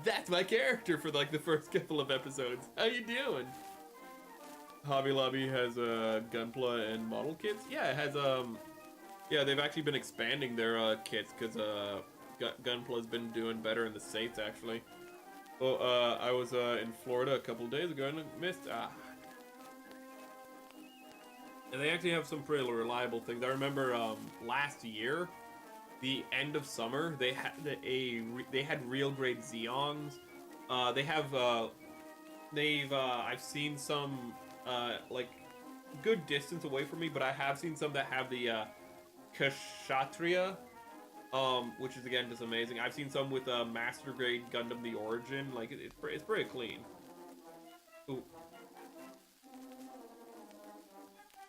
That's my character for like the first couple of episodes. How you doing? Hobby Lobby has Gunpla and model kits. Yeah, it has yeah, they've actually been expanding their kits because Gunpla's been doing better in the States actually. Well, I was in Florida a couple days ago and missed. And they actually have some pretty reliable things. I remember last year, the end of summer, they had real grade Zeongs. I've seen some like good distance away from me, but I have seen some that have the Kshatriya, which is again just amazing. I've seen some with master grade Gundam the Origin. Like it's pretty clean. Ooh.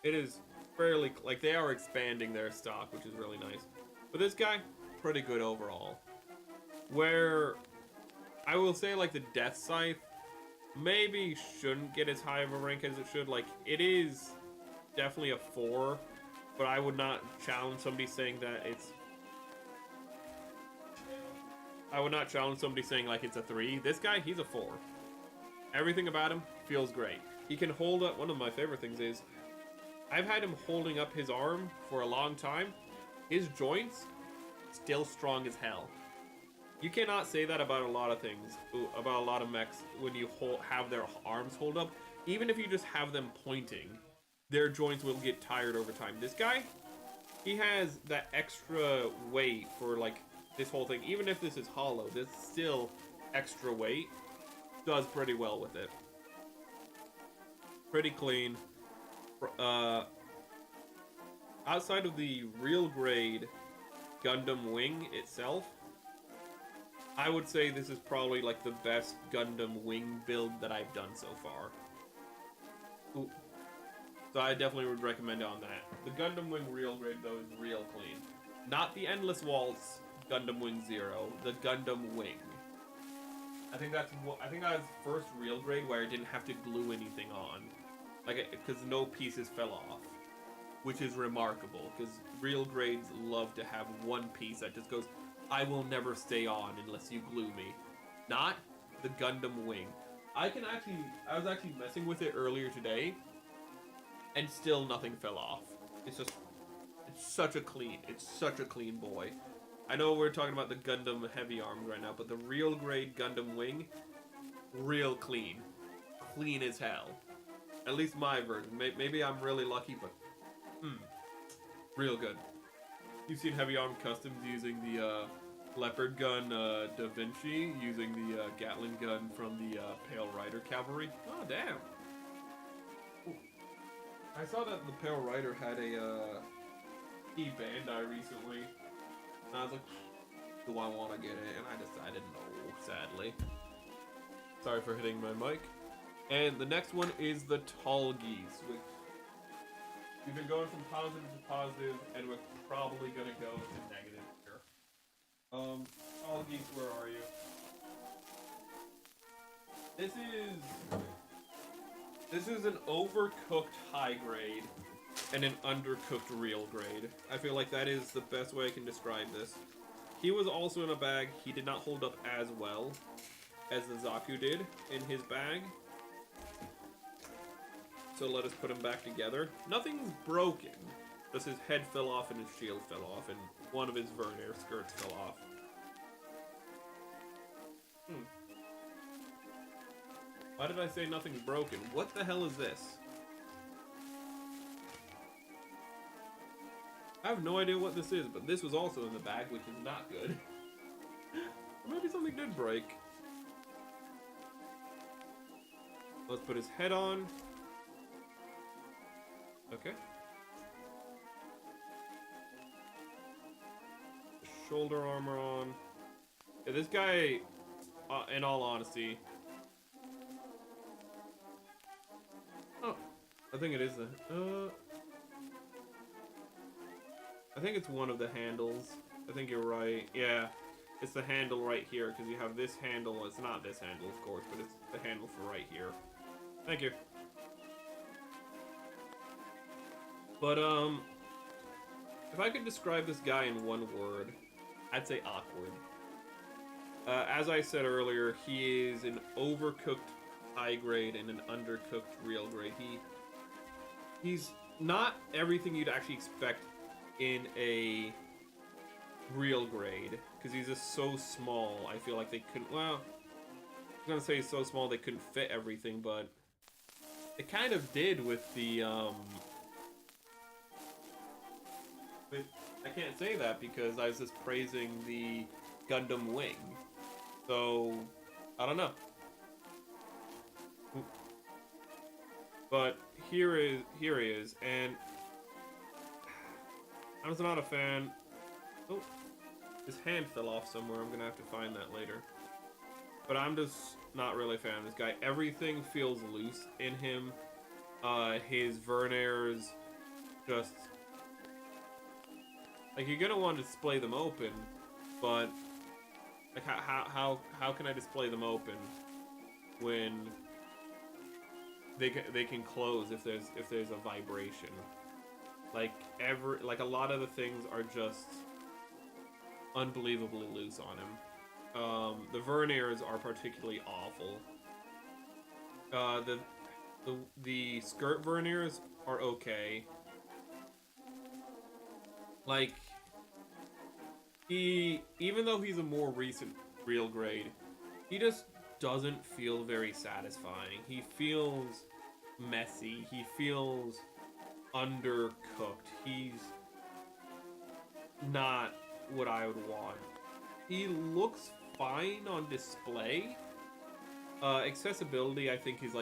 It is fairly, like, they are expanding their stock, which is really nice. But this guy, pretty good overall. Where, I will say, like, the Deathscythe maybe shouldn't get as high of a rank as it should. Like, it is definitely a 4, but I would not challenge somebody saying that it's... I would not challenge somebody saying, like, it's a 3. This guy, he's a 4. Everything about him feels great. He can hold up, one of my favorite things is... I've had him holding up his arm for a long time. His joints, still strong as hell. You cannot say that about a lot of things, about a lot of mechs when you have their arms hold up. Even if you just have them pointing, their joints will get tired over time. This guy, he has that extra weight for like this whole thing. Even if this is hollow, there's still extra weight. Does pretty well with it. Pretty clean. Outside of the real grade Gundam wing itself, I would say this is probably like the best Gundam wing build that I've done so far. Ooh. So I definitely would recommend on that. The Gundam wing real grade though is real clean. Not the Endless Waltz Gundam Wing 0, the Gundam wing. I think that was first real grade where I didn't have to glue anything on. Like, because no pieces fell off, which is remarkable, because real grades love to have one piece that just goes, I will never stay on unless you glue me. Not the Gundam wing. I was actually messing with it earlier today, and still nothing fell off. It's such a clean boy. I know we're talking about the Gundam Heavyarms right now, but the real grade Gundam wing, real clean. Clean as hell. At least my version. Maybe I'm really lucky, but real good. You've seen Heavyarm Customs using the Leopard gun Da Vinci, using the Gatling gun from the Pale Rider Cavalry. Oh, damn. Ooh. I saw that the Pale Rider had a E-Bandai recently. And I was like, do I want to get it? And I decided no, sadly. Sorry for hitting my mic. And the next one is the Tallgeese, which we've been going from positive to positive, and we're probably going to go to negative here. Tallgeese, where are you? This is This is an overcooked high grade and an undercooked real grade. I feel like that is the best way I can describe this. He was also in a bag. He did not hold up as well as the Zaku did in his bag. So let us put him back together. Nothing's broken. Just his head fell off and his shield fell off and one of his Vernier skirts fell off. Why did I say nothing's broken? What the hell is this? I have no idea what this is, but this was also in the bag, which is not good. Or maybe something did break. Let's put his head on. Okay. Shoulder armor on. Yeah, this guy, in all honesty... Oh, I think it is the... I think it's one of the handles. I think you're right. Yeah, it's the handle right here, because you have this handle. It's not this handle, of course, but it's the handle for right here. Thank you. But, if I could describe this guy in one word, I'd say awkward. As I said earlier, he is an overcooked high grade and an undercooked real grade. He's not everything you'd actually expect in a real grade, because he's just so small. I feel like they couldn't, well, I was gonna say he's so small they couldn't fit everything, but it kind of did with the, but I can't say that because I was just praising the Gundam wing. So, I don't know. But here he is, and I'm just not a fan. Oh, his hand fell off somewhere. I'm gonna have to find that later. But I'm just not really a fan of this guy. Everything feels loose in him. His Verniers just... Like, you're gonna want to display them open, but... Like, how can I display them open when they can close if there's a vibration? Like a lot of the things are just unbelievably loose on him. The Verniers are particularly awful. The skirt Verniers are okay. Like, even though he's a more recent real grade, he just doesn't feel very satisfying. He feels messy. He feels undercooked. He's not what I would want. He looks fine on display. Accessibility, I think, is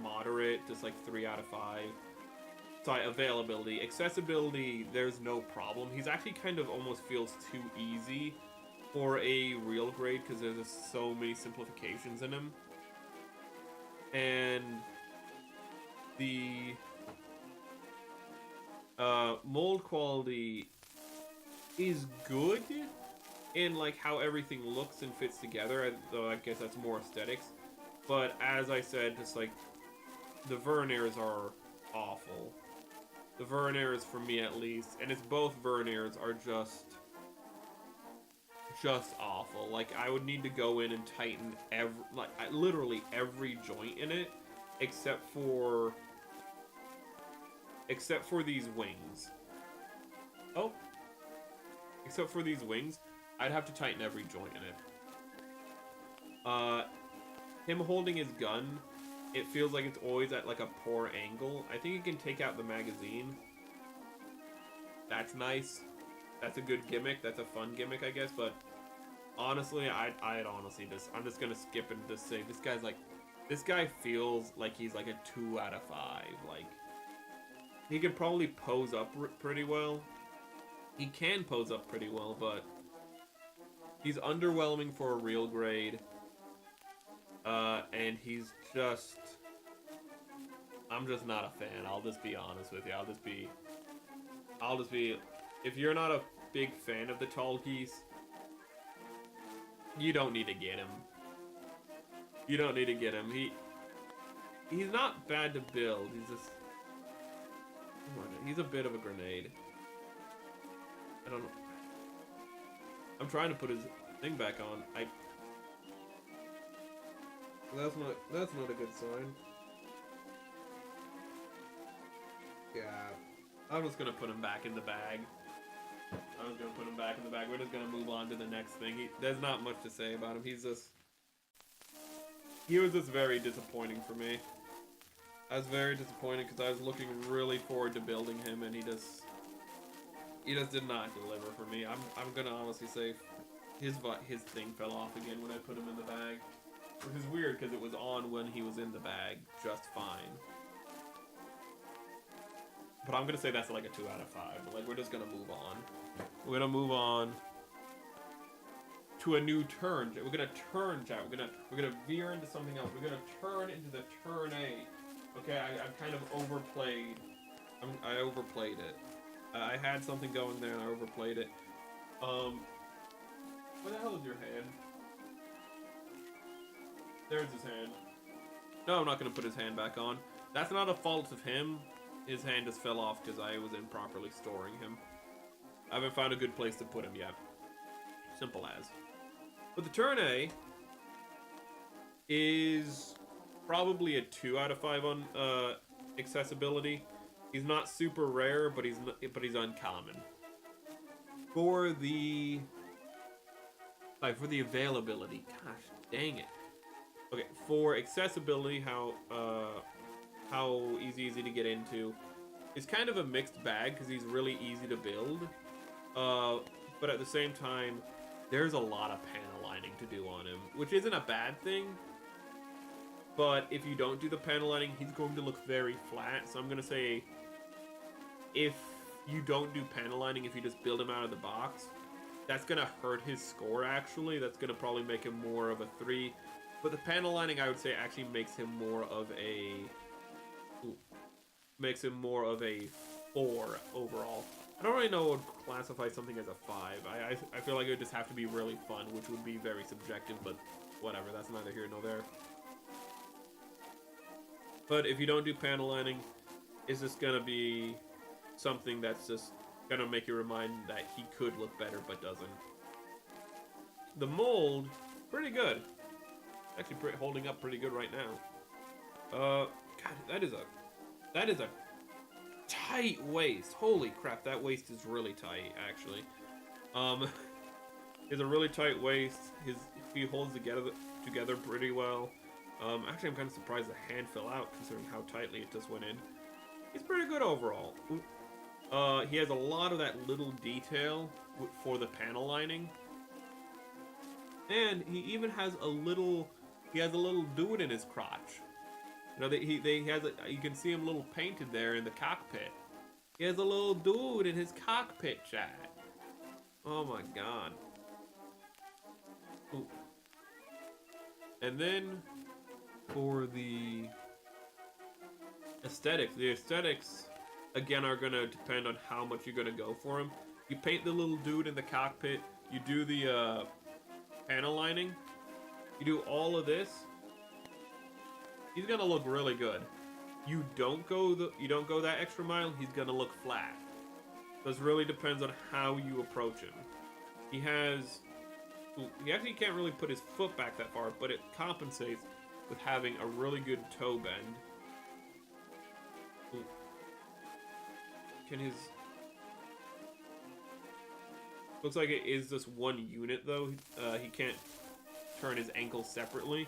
moderate, just like 3 out of 5. Sorry, availability. Accessibility, there's no problem. He's actually kind of almost feels too easy for a real grade because there's just so many simplifications in him. And the mold quality is good in like how everything looks and fits together, though I guess that's more aesthetics. But as I said, just like the Verniers are awful. The Verniers, for me at least, and it's both Verniers, are just awful. Like, I would need to go in and tighten literally every joint in it, except for these wings. Oh, except for these wings, I'd have to tighten every joint in it. Him holding his gun, it feels like it's always at like a poor angle. I think he can take out the magazine. That's nice. That's a good gimmick. That's a fun gimmick, I guess. But honestly, I'm just gonna skip and just say this guy feels like he's like a 2 out of 5. Like, he can probably pose up pretty well. He can pose up pretty well, but he's underwhelming for a real grade. And he's just... I'm just not a fan. I'll just be honest with you. I'll just be... If you're not a big fan of the Tallgeese, you don't need to get him. You don't need to get him. he's not bad to build. He's just, he's a bit of a grenade. I don't know. I'm trying to put his thing back on. That's not a good sign. Yeah. I'm just gonna put him back in the bag. We're just gonna move on to the next thing. There's not much to say about him. He was just very disappointing for me. I was very disappointed because I was looking really forward to building him, and he just did not deliver for me. I'm gonna honestly say his thing fell off again when I put him in the bag, which is weird because it was on when he was in the bag just fine. But I'm gonna say that's like a 2 out of 5. But like, we're just gonna move on. We're gonna move on to a new turn. We're gonna turn, chat. We're gonna veer into something else. We're gonna turn into the turn A. Okay, I kind of overplayed. I overplayed it. I had something going there and I overplayed it. Where the hell is your hand? There's his hand. No, I'm not gonna put his hand back on. That's not a fault of him. His hand just fell off because I was improperly storing him. I haven't found a good place to put him yet. Simple as. But the turn A is probably a 2 out of 5 on accessibility. He's not super rare, but he's uncommon. For the availability, gosh dang it. Okay, for accessibility, how easy to get into. It's kind of a mixed bag because he's really easy to build, but at the same time, there's a lot of panel lining to do on him, which isn't a bad thing. But if you don't do the panel lining, he's going to look very flat. So I'm gonna say, if you don't do panel lining, if you just build him out of the box, that's gonna hurt his score. Actually, that's gonna probably make him more of a 3. But the panel lining, I would say, actually makes him more of a 4 overall. I don't really know what would classify something as a 5. I feel like it would just have to be really fun, which would be very subjective, but whatever, that's neither here nor there. But if you don't do panel lining, it's just gonna be something that's just gonna make you remind that he could look better, but doesn't. The mold, pretty good. Actually holding up pretty good right now. God, that is a tight waist. Holy crap, that waist is really tight, actually. He has a really tight waist. He holds together pretty well. Actually, I'm kind of surprised the hand fell out, considering how tightly it just went in. He's pretty good overall. He has a lot of that little detail for the panel lining. And he even has a little dude in his crotch. You know, you can see him a little painted there in the cockpit. He has a little dude in his cockpit, chat. Oh my god. Ooh. And then, for the aesthetics, again, are gonna depend on how much you're gonna go for him. You paint the little dude in the cockpit, you do the panel lining, you do all of this, he's gonna look really good. You don't go that extra mile, he's gonna look flat. This really depends on how you approach him. He actually can't really put his foot back that far, but it compensates with having a really good toe bend. Ooh. Looks like it is just one unit though. He can't turn his ankles separately.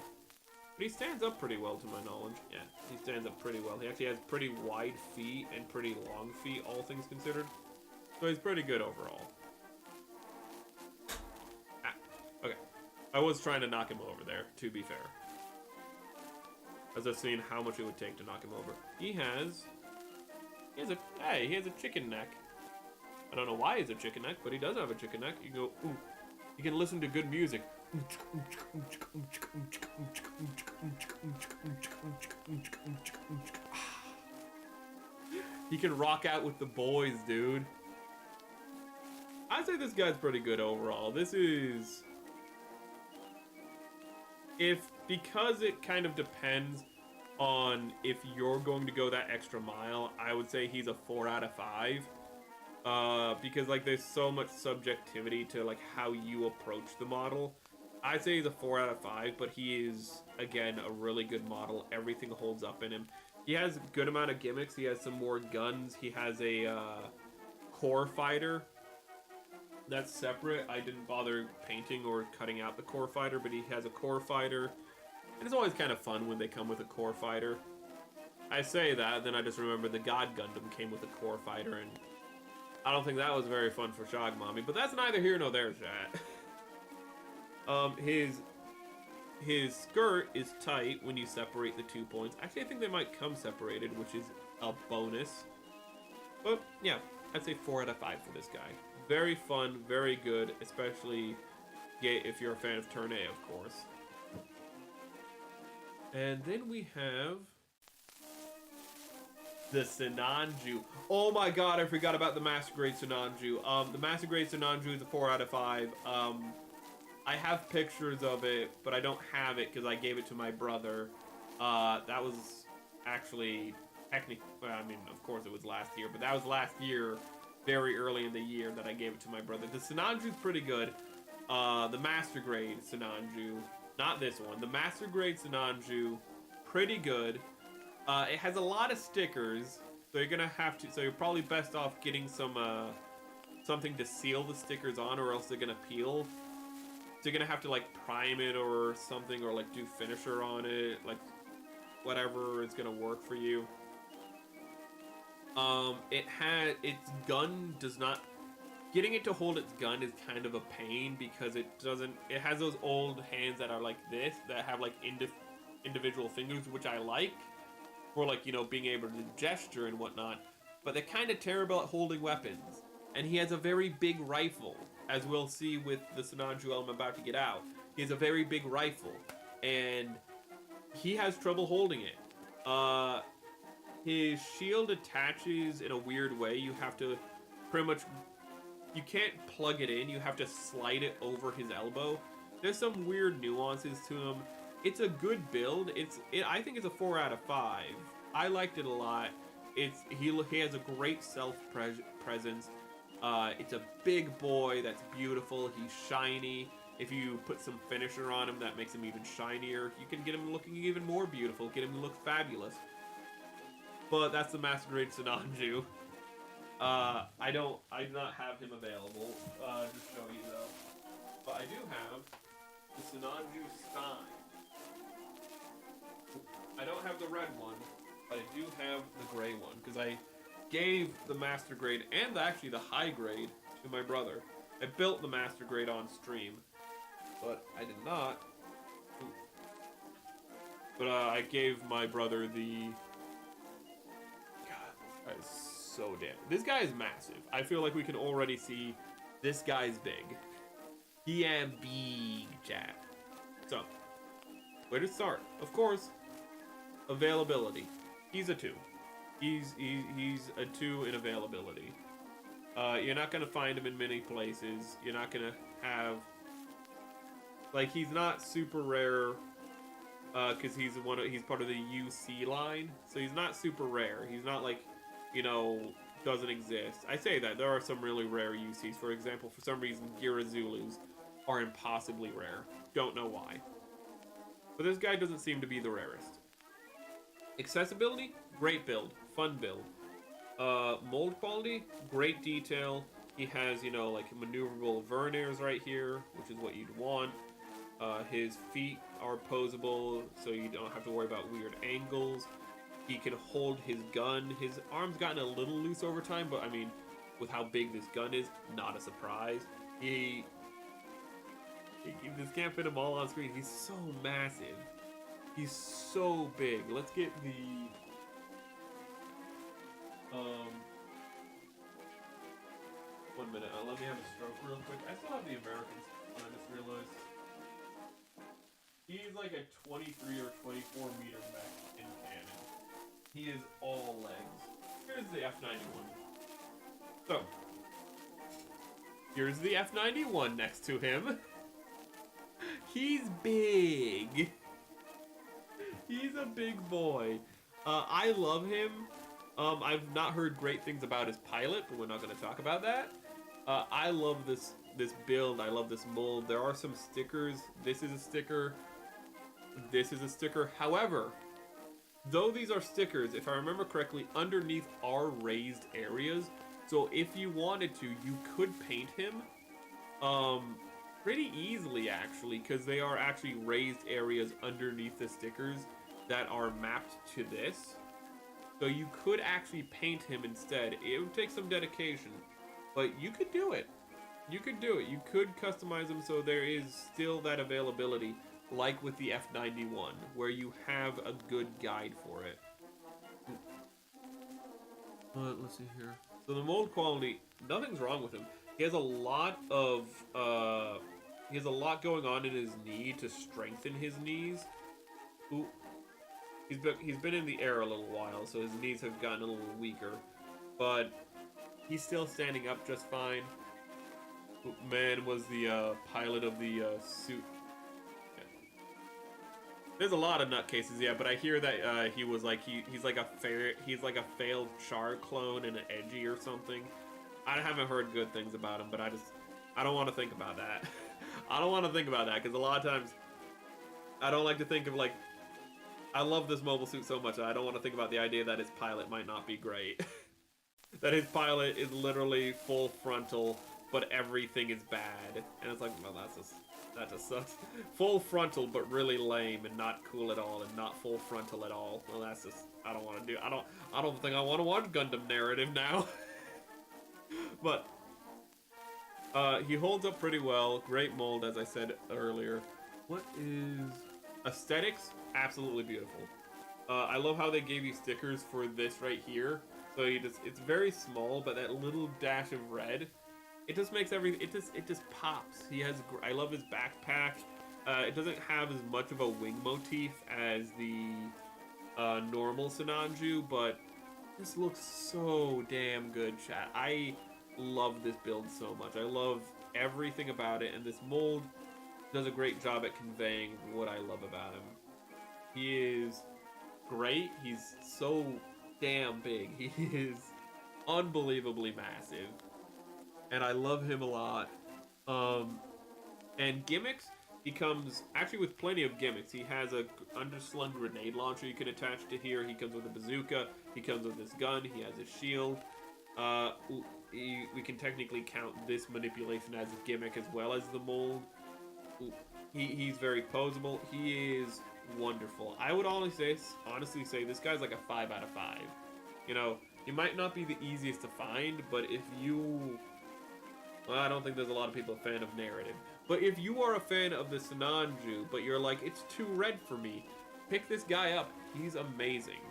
But he stands up pretty well to my knowledge. Yeah, he stands up pretty well. He actually has pretty wide feet and pretty long feet, all things considered. So he's pretty good overall. Okay. I was trying to knock him over there, to be fair. As I've seen how much it would take to knock him over. He has a chicken neck. I don't know why he's a chicken neck, but he does have a chicken neck. You go, ooh. You can listen to good music. He can rock out with the boys, dude. I'd say this guy's pretty good overall. This is... Because it kind of depends on if you're going to go that extra mile, I would say he's a 4 out of 5. Because like there's so much subjectivity to like how you approach the model. I'd say he's a 4 out of 5, but he is, again, a really good model. Everything holds up in him. He has a good amount of gimmicks. He has some more guns. He has a core fighter that's separate. I didn't bother painting or cutting out the core fighter, but he has a core fighter. And it's always kind of fun when they come with a core fighter. I say that, then I just remember the God Gundam came with a core fighter, and I don't think that was very fun for Shog Mommy, but that's neither here nor there, chat. His skirt is tight when you separate the 2 points. Actually, I think they might come separated, which is a bonus. But yeah, I'd say 4 out of 5 for this guy. Very fun, very good, especially if you're a fan of Turn A, of course. And then we have the Sinanju. Oh my god, I forgot about the Master Grade Sinanju. The Master Grade Sinanju is a 4 out of 5. I have pictures of it, but I don't have it because I gave it to my brother. That was actually technically, well, I mean, of course it was last year, but that was last year, very early in the year that I gave it to my brother. The Sinanju's pretty good. The Master Grade Sinanju, not this one. The Master Grade Sinanju, pretty good. It has a lot of stickers, so you're gonna have to. So you're probably best off getting some something to seal the stickers on, or else they're gonna peel. So you're gonna have to like prime it or something, or like do finisher on it, like whatever is gonna work for you. Its gun does not. Getting it to hold its gun is kind of a pain because it doesn't. It has those old hands that are like this, that have like individual fingers, which I like. For like, you know, being able to gesture and whatnot, but they're kind of terrible at holding weapons. And he has a very big rifle, as we'll see with the Sinanju I'm about to get out. He has a very big rifle, and he has trouble holding it. His shield attaches in a weird way. You have to pretty much, you can't plug it in, you have to slide it over his elbow. There's some weird nuances to him. It's a good build. I think it's a 4 out of 5. I liked it a lot. He has a great self-presence. It's a big boy that's beautiful. He's shiny. If you put some finisher on him, that makes him even shinier. You can get him looking even more beautiful. Get him to look fabulous. But that's the Master Grade Sinanju. I do not have him available. Just show you though. But I do have the Sinanju Stein. I don't have the red one, but I do have the gray one, because I gave the Master Grade, and actually the High Grade, to my brother. I built the Master Grade on stream, but I did not. But I gave my brother the... God, this guy is so damn... This guy is massive. I feel like we can already see this guy's big. He am big, chat. So, where to start? Of course, availability. He's a 2. He's a 2 in availability. You're not gonna find him in many places. You're not gonna have, like, he's not super rare, because he's part of the UC line, so he's not super rare. He's not like, you know, doesn't exist. I say that there are some really rare UCs. For example, for some reason, Girazulus are impossibly rare. Don't know why. But this guy doesn't seem to be the rarest. Accessibility, great build, fun build. Mold quality, great detail. He has, you know, like maneuverable verniers right here, which is what you'd want. His feet are posable, so you don't have to worry about weird angles. He can hold his gun. His arm's gotten a little loose over time, but I mean, with how big this gun is, not a surprise. This can't fit him all on screen. He's so massive. He's so big. Let's get the... 1 minute. Let me have a stroke real quick. I still have the Americans. I just realized. He's like a 23 or 24 meter mech in cannon. He is all legs. Here's the F91. So, here's the F91 next to him. He's big. He's a big boy. I love him. I've not heard great things about his pilot, but we're not going to talk about that. I love this build. I love this mold. There are some stickers. This is a sticker. This is a sticker. However, though these are stickers, if I remember correctly, underneath are raised areas. So if you wanted to, you could paint him pretty easily, actually, because they are actually raised areas underneath the stickers that are mapped to this. So you could actually paint him instead. It would take some dedication, but you could do it. You could do it. You could customize him so there is still that availability, like with the F91, where you have a good guide for it. Let's see here. So the mold quality, nothing's wrong with him. He has a lot of, he has a lot going on in his knee to strengthen his knees. Ooh. He's been in the air a little while, so his knees have gotten a little weaker. But he's still standing up just fine. Man was the pilot of the suit. Okay. There's a lot of nutcases, yeah, but I hear that he was like he's like a failed Char clone and an edgy or something. I haven't heard good things about him, but I don't want to think about that. I don't want to think about that because a lot of times I don't like to think of like. I love this mobile suit so much, I don't want to think about the idea that his pilot might not be great. That his pilot is literally full frontal, but everything is bad. And it's like, well, that just sucks. Full frontal, but really lame and not cool at all, and not full frontal at all. Well, that's just, I don't want to do, I don't think I want to watch Gundam narrative now. But, he holds up pretty well. Great mold, as I said earlier. What is... Aesthetics? Absolutely beautiful. I love how they gave you stickers for this right here. So it's very small, but that little dash of red, it just makes everything, it just pops. I love his backpack. It doesn't have as much of a wing motif as the normal Sinanju, but this looks so damn good, chat. I love this build so much. I love everything about it, and this mold does a great job at conveying what I love about him. He is great. He's so damn big. He is unbelievably massive. And I love him a lot. And gimmicks, he comes, actually with plenty of gimmicks. He has a underslung grenade launcher you can attach to here. He comes with a bazooka. He comes with his gun. He has his shield. We can technically count this manipulation as a gimmick as well as the mold. He's very posable. He is wonderful. I would honestly say this guy's like a 5 out of 5. You know, he might not be the easiest to find, but if you... Well, I don't think there's a lot of people a fan of narrative. But if you are a fan of the Sinanju, but you're like, it's too red for me, pick this guy up. He's amazing.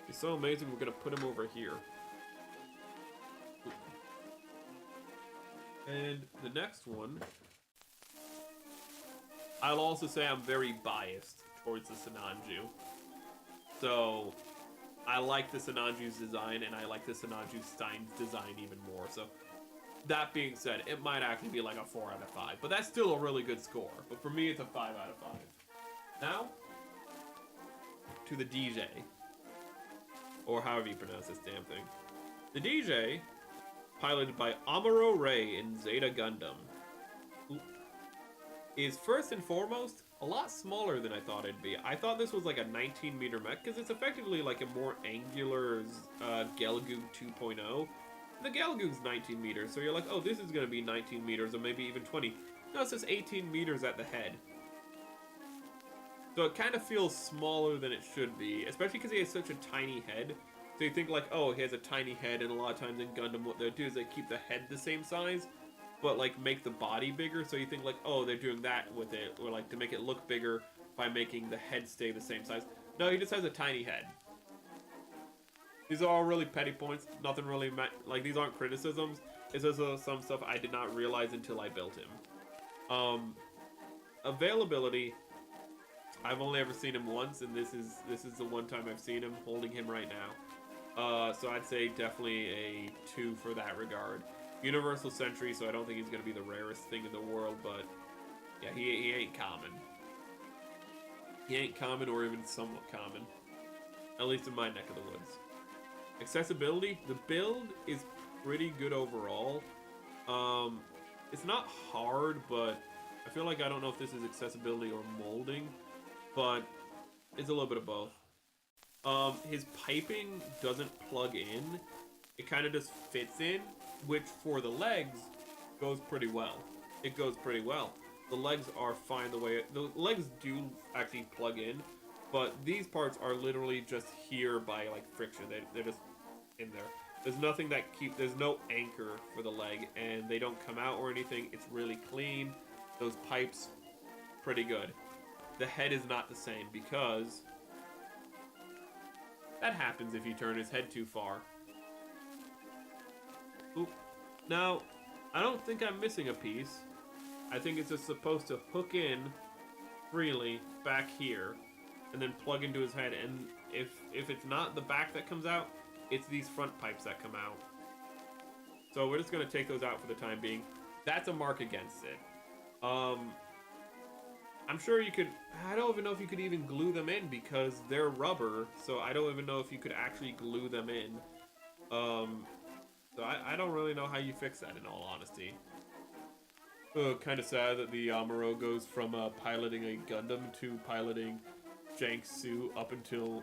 He's so amazing, we're going to put him over here. And the next one... I'll also say I'm very biased towards the Sinanju. So, I like the Sinanju's design, and I like the Sinanju Stein's design even more. So, that being said, it might actually be like a 4 out of 5. But that's still a really good score. But for me, it's a 5 out of 5. Now, to the Dijeh. Or however you pronounce this damn thing. The Dijeh, piloted by Amuro Ray in Zeta Gundam, is first and foremost a lot smaller than I thought it'd be. I thought this was like a 19-meter mech, because it's effectively like a more angular Gelgoog 2.0. The Gelgoog's 19 meters, so you're like, oh, this is going to be 19 meters, or maybe even 20. No, it's just 18 meters at the head. So it kind of feels smaller than it should be, especially because he has such a tiny head. So you think like, oh, he has a tiny head, and a lot of times in Gundam what they'll do is they keep the head the same size, but like make the body bigger, so you think like, oh, they're doing that with it, or like to make it look bigger by making the head stay the same size. No, he just has a tiny head. These are all really petty points, nothing really, like these aren't criticisms, it's just some stuff I did not realize until I built him. Availability, I've only ever seen him once, and this is the one time I've seen him, holding him right now. So I'd say definitely a 2 for that regard. Universal Sentry, so I don't think he's going to be the rarest thing in the world, but yeah, he ain't common. He ain't common or even somewhat common. At least in my neck of the woods. Accessibility, the build is pretty good overall. It's not hard, but I feel like I don't know if this is accessibility or molding, but it's a little bit of both. His piping doesn't plug in. It kind of just fits in, which for the legs goes pretty well. It goes pretty well. The legs are fine the way the legs do actually plug in, but these parts are literally just here by like friction. They're just in there. There's nothing that there's no anchor for the leg, and they don't come out or anything. It's really clean. Those pipes, pretty good. The head is not the same because that happens if you turn his head too far. Oop. Now, I don't think I'm missing a piece. I think it's just supposed to hook in freely back here and then plug into his head. And if it's not the back that comes out, it's these front pipes that come out. So we're just going to take those out for the time being. That's a mark against it. I'm sure you could... I don't even know if you could even glue them in because they're rubber. So I don't even know if you could actually glue them in. So I don't really know how you fix that, in all honesty. Kind of sad that the Amuro goes from piloting a Gundam to piloting Janksu up until...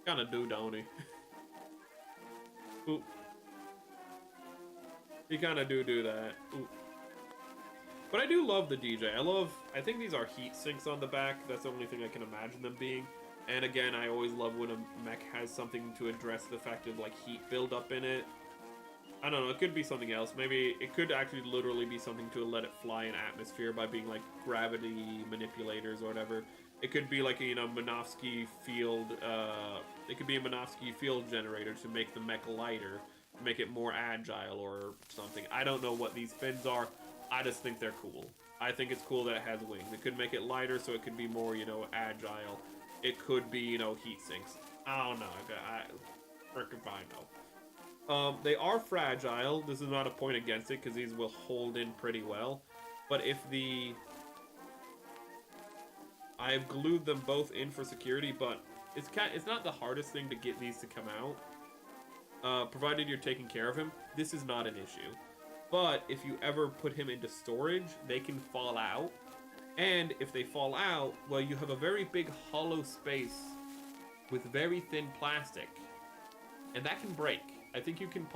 Kinda do, don't he? Ooh. He kinda do that. Ooh. But I do love the Dijeh. I think these are heat sinks on the back. That's the only thing I can imagine them being. And again, I always love when a mech has something to address the fact of like heat buildup in it. I don't know, it could be something else. Maybe it could actually literally be something to let it fly in atmosphere by being like gravity manipulators or whatever. It could be like a, Minovsky field, it could be a Minovsky field generator to make the mech lighter, to make it more agile or something. I don't know what these fins are. I just think they're cool. I think it's cool that it has wings. It could make it lighter so it could be more, agile. It could be, heat sinks. I don't know. I frickin' fine though. They are fragile. This is not a point against it because these will hold in pretty well. But if the... I've glued them both in for security, but it's not the hardest thing to get these to come out. Provided you're taking care of him, this is not an issue. But if you ever put him into storage, they can fall out. And if they fall out, well, you have a very big hollow space with very thin plastic. And that can break. I think you can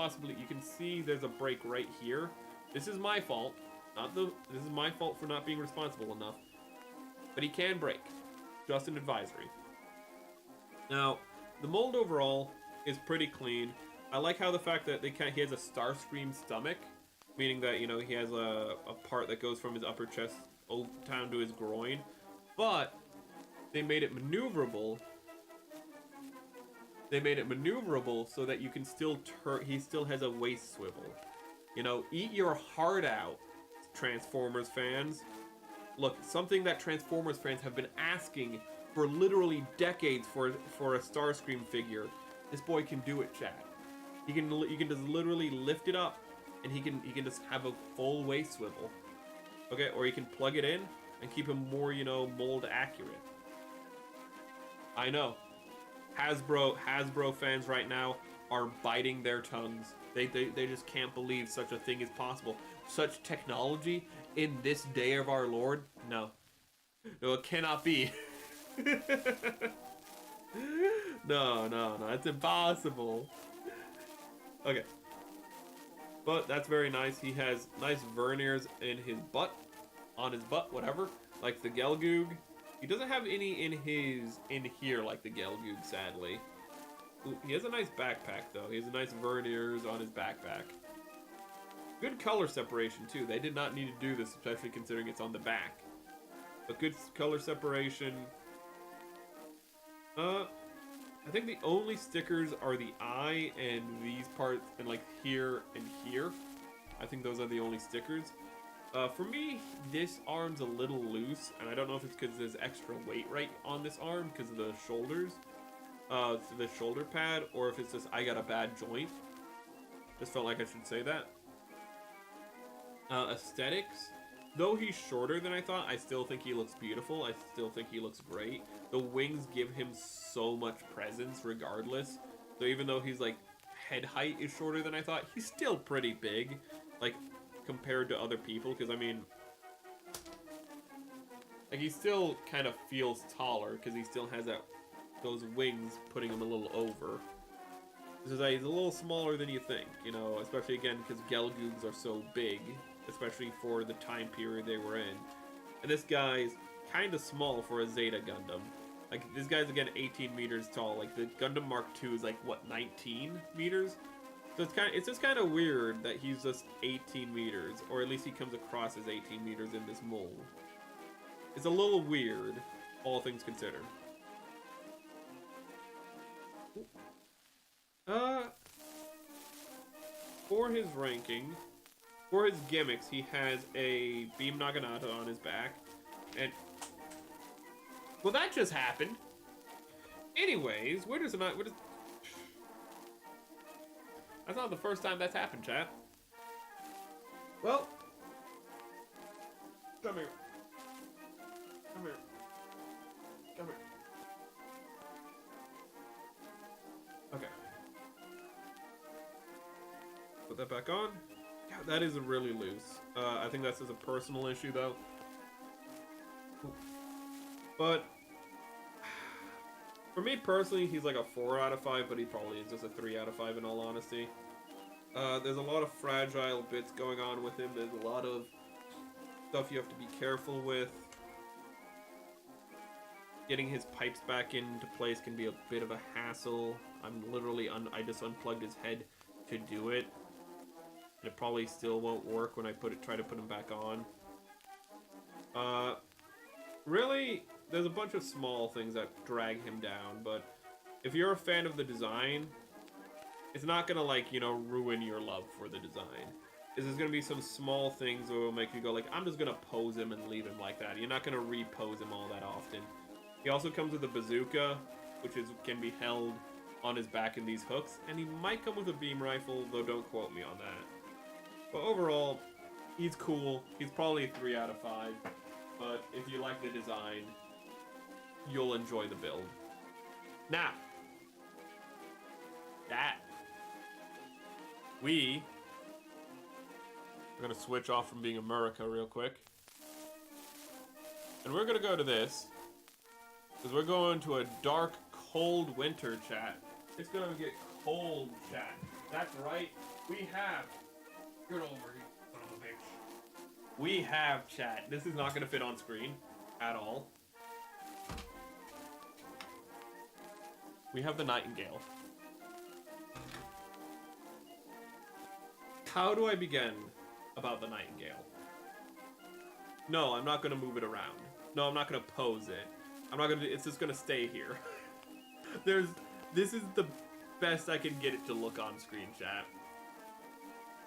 see there's a break right here. This is my fault. This is my fault for not being responsible enough. But he can break. Just an advisory. Now, the mold overall is pretty clean. I like how the fact that he has a Starscream stomach, meaning that, he has a part that goes from his upper chest down to his groin. But they made it maneuverable. They made it maneuverable so that you can still he still has a waist swivel. Eat your heart out, Transformers fans. Look, something that Transformers fans have been asking for literally decades for a Starscream figure. This boy can do it, chat. You can just literally lift it up, and he can just have a full waist swivel. Okay, or you can plug it in and keep him more, mold accurate. I know. Hasbro fans right now are biting their tongues. They just can't believe such a thing is possible. Such technology in this day of our Lord? No, it cannot be. No, it's impossible. Okay. But that's very nice. He has nice verniers in his butt, on his butt, whatever, like the Gelgoog. He doesn't have any in here like the Gelgoog, sadly. Ooh, he has a nice backpack though. He has a nice verniers on his backpack. Good color separation too. They did not need to do this, especially considering it's on the back. But good color separation. I think the only stickers are the eye and these parts, and like here and here. I think those are the only stickers. For me, this arm's a little loose, and I don't know if it's because there's extra weight right on this arm because of the shoulders, the shoulder pad, or if it's just I got a bad joint. Just felt like I should say that. Aesthetics. Though he's shorter than I thought, I still think he looks beautiful. I still think he looks great. The wings give him so much presence regardless. So even though he's like, head height is shorter than I thought, he's still pretty big. Like, compared to other people, because I mean, like, he still kind of feels taller, because he still has those wings putting him a little over. He's a little smaller than you think, you know, especially again because Gelgoogs are so big, especially for the time period they were in. And this guy's kind of small for a Zeta Gundam. Like, this guy's again 18 meters tall. Like, the Gundam Mark II is like, what, 19 meters? So it's just kind of weird that he's just 18 meters, or at least he comes across as 18 meters in this mold. It's a little weird, all things considered. For his ranking, for his gimmicks, he has a Beam Naginata on his back, and well, that just happened. Anyways, that's not the first time that's happened, chat. Well, come here. Come here. Come here. Okay. Put that back on. God, that is really loose. I think that's just a personal issue, though. But for me personally, he's like a 4 out of 5, but he probably is just a 3 out of 5 in all honesty. There's a lot of fragile bits going on with him. There's a lot of stuff you have to be careful with. Getting his pipes back into place can be a bit of a hassle. I just unplugged his head to do it. And it probably still won't work when I try to put him back on. Really, there's a bunch of small things that drag him down, but if you're a fan of the design, it's not gonna, like, you know, ruin your love for the design. There's gonna be some small things that will make you go like, I'm just gonna pose him and leave him like that. You're not gonna repose him all that often. He also comes with a bazooka, which can be held on his back in these hooks, and he might come with a beam rifle, though don't quote me on that. But overall, he's cool. He's probably a 3 out of 5. But if you like the design, you'll enjoy the build. Now, we are going to switch off from being America real quick. And we're going to go to this. Because we're going to a dark, cold winter, chat. It's going to get cold, chat. That's right. We have... Get over here, son of a bitch. We have, chat. This is not going to fit on screen at all. We have the Nightingale. How do I begin about the Nightingale? No, I'm not going to move it around. No, I'm not going to pose it. I'm not going to... It's just going to stay here. This is the best I can get it to look on screen, chat.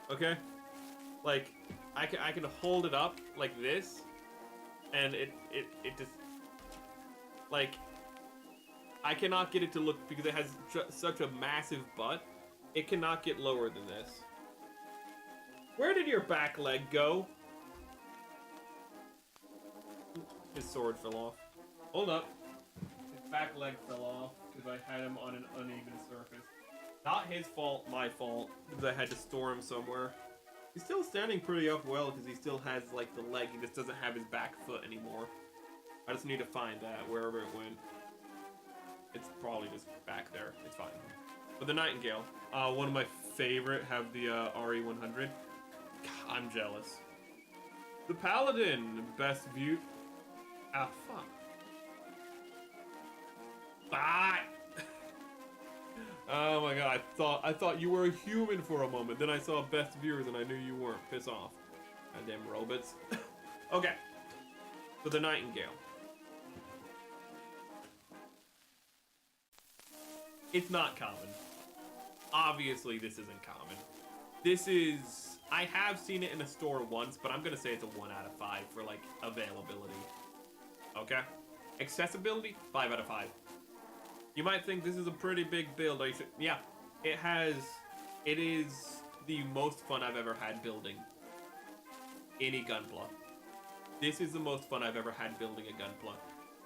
Okay? Like, I can hold it up like this, and it just... Like, I cannot get it to look, because it has such a massive butt, it cannot get lower than this. Where did your back leg go? His sword fell off. Hold up. His back leg fell off, because I had him on an uneven surface. Not his fault, my fault, because I had to store him somewhere. He's still standing pretty up well, because he still has, like, the leg. He just doesn't have his back foot anymore. I just need to find that, wherever it went. It's probably just back there. It's fine. But the Nightingale, one of my favorite, have the RE100. I'm jealous. The Paladin, best view. Ah, fuck. Bye! Oh my god, I thought you were a human for a moment. Then I saw best viewers and I knew you weren't. Piss off. Goddamn robots. Okay. So the Nightingale. It's not common. Obviously this isn't common. This is... I have seen it in a store once, but I'm gonna say it's a 1 out of 5 for, like, availability. Okay? Accessibility? 5 out of 5. You might think this is a pretty big build. Yeah, it is the most fun I've ever had building any Gunpla. This is the most fun I've ever had building a Gunpla.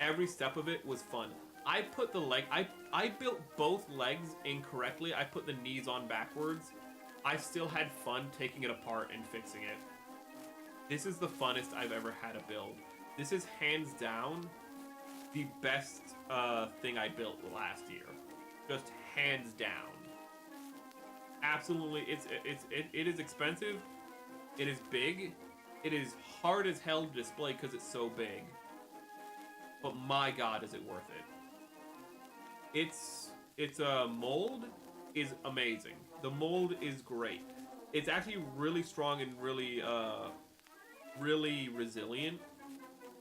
Every step of it was fun. I put the leg, I built both legs incorrectly. I put the knees on backwards. I still had fun taking it apart and fixing it. This is the funnest I've ever had a build. This is hands down the best thing I built last year. Just hands down. Absolutely, it is expensive. It is big. It is hard as hell to display because it's so big. But my god, is it worth it. Its mold is amazing. The mold is great. It's actually really strong and really really resilient.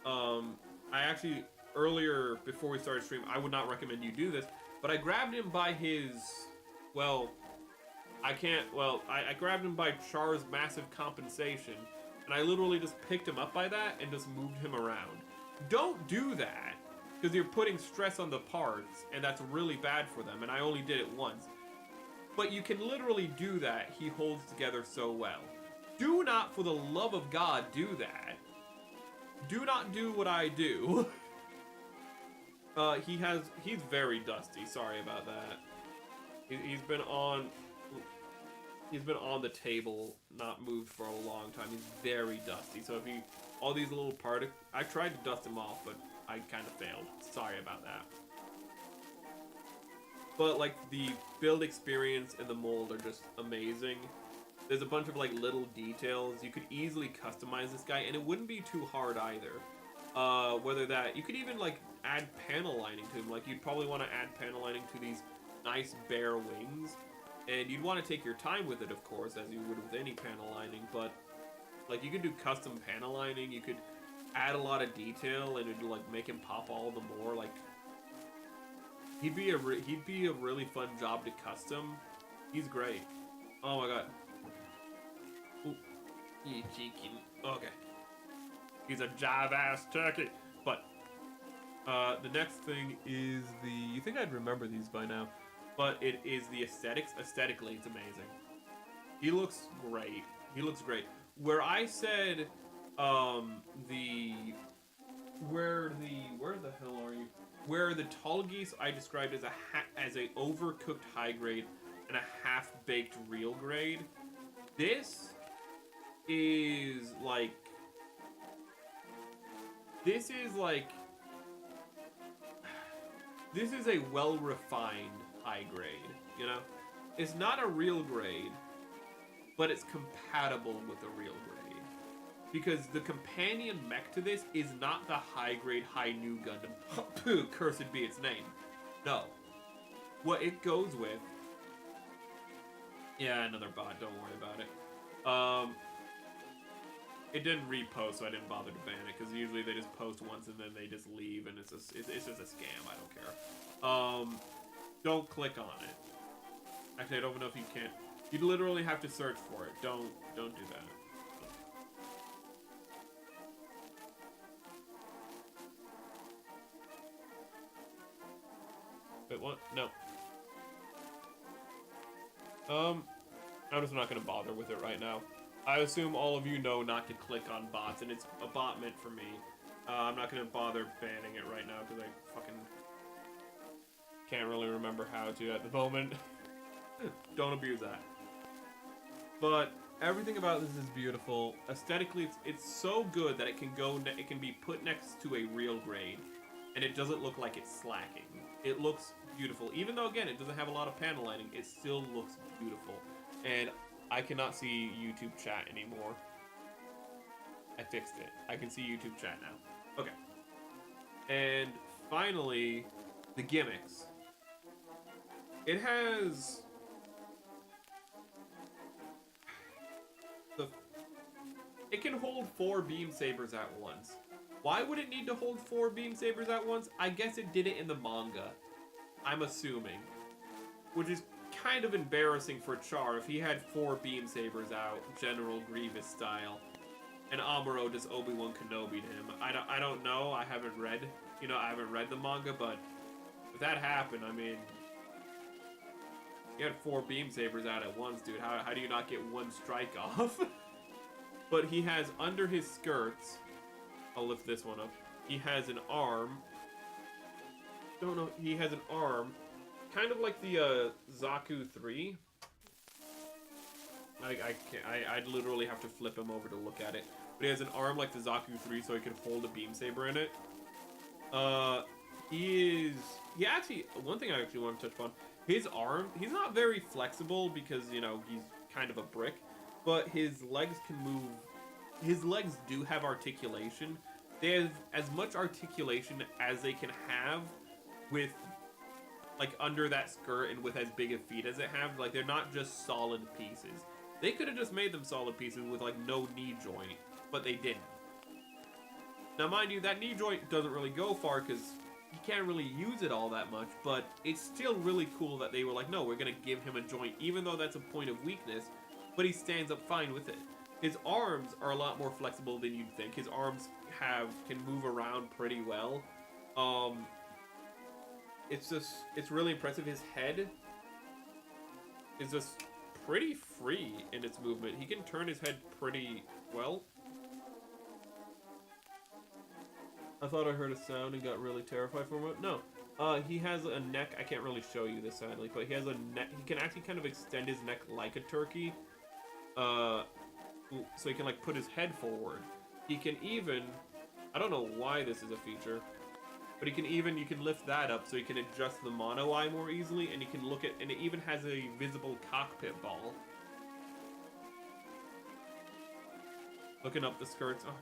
I actually, earlier, before we started stream, I would not recommend you do this, but I grabbed him by his, well, I grabbed him by Char's massive compensation, and I literally just picked him up by that and just moved him around. Don't do that, because you're putting stress on the parts, and that's really bad for them, and I only did it once. But you can literally do that. He holds together so well. Do not, for the love of God, do that. Do not do what I do. He's very dusty. Sorry about that. He's been on the table, not moved for a long time. He's very dusty. So if all these little particles, I tried to dust him off, but I kind of failed. Sorry about that. But like the build experience and the mold are just amazing. There's a bunch of like little details. You could easily customize this guy, and it wouldn't be too hard either. Whether that, you could even like add panel lining to him. Like you'd probably want to add panel lining to these nice bare wings. And you'd want to take your time with it, of course, as you would with any panel lining. But like you could do custom panel lining. You could add a lot of detail, and it'd like make him pop all the more. Like he'd be a really fun job to custom. He's great. Oh my god. Ooh. Okay. He's a jive-ass turkey. But the next thing is you think I'd remember these by now, but it is the aesthetics. Aesthetically, it's amazing. He looks great. He looks great. Where I said where the hell are you? Where the Tallgeese I described as a overcooked high grade and a half-baked real grade. This is like a well-refined high grade, you know? It's not a real grade, but it's compatible with a real grade. Because the companion mech to this is not the high-grade Hi Nu Gundam. Cursed be its name. No. What it goes with... Yeah, another bot, don't worry about it. It didn't repost, so I didn't bother to ban it, because usually they just post once and then they just leave, and it's just a scam. I don't care. Don't click on it. Actually, I don't know if you can. You'd literally have to search for it. Don't do that. Wait, what? No. I'm just not gonna bother with it right now. I assume all of you know not to click on bots, and it's a bot meant for me. I'm not gonna bother banning it right now, because I fucking can't really remember how to at the moment. Don't abuse that. But everything about this is beautiful. Aesthetically, it's so good that it can be put next to a real grade, and it doesn't look like it's slacking. It looks beautiful. Even though, again, it doesn't have a lot of panel lining, it still looks beautiful. And I cannot see YouTube chat anymore. I fixed it. I can see YouTube chat now. Okay. And finally, the gimmicks. It has... It can hold 4 beam sabers at once. Why would it need to hold 4 beam sabers at once? I guess it did it in the manga. I'm assuming. Which is kind of embarrassing for Char if he had 4 beam sabers out, General Grievous style, and Amuro just Obi-Wan Kenobi'd him. I don't know. I haven't read the manga, but if that happened, I mean, you had 4 beam sabers out at once, dude. How do you not get 1 strike off? But he has under his skirts, I'll lift this one up. He has an arm. Don't know. He has an arm, kind of like the Zaku III. I'd literally have to flip him over to look at it. But he has an arm like the Zaku III, so he can hold a beam saber in it. He actually, one thing I actually want to touch upon, his arm, he's not very flexible because, you know, he's kind of a brick, but his legs can move. His legs do have articulation. They have as much articulation as they can have with, like, under that skirt and with as big of feet as it have. Like, they're not just solid pieces. They could have just made them solid pieces with, like, no knee joint, but they didn't. Now, mind you, that knee joint doesn't really go far because you can't really use it all that much, but it's still really cool that they were like, no, we're going to give him a joint, even though that's a point of weakness, but he stands up fine with it. His arms are a lot more flexible than you'd think. His arms can move around pretty well. It's really impressive. His head is just pretty free in its movement. He can turn his head pretty well. I thought I heard a sound and got really terrified for a moment. No. He has a neck. I can't really show you this, sadly, but he has a neck. He can actually kind of extend his neck like a turkey. So he can, like, put his head forward. He can even, I don't know why this is a feature, but you can lift that up so you can adjust the mono eye more easily, and you can look at, and it even has a visible cockpit ball. Looking up the skirts. Oh.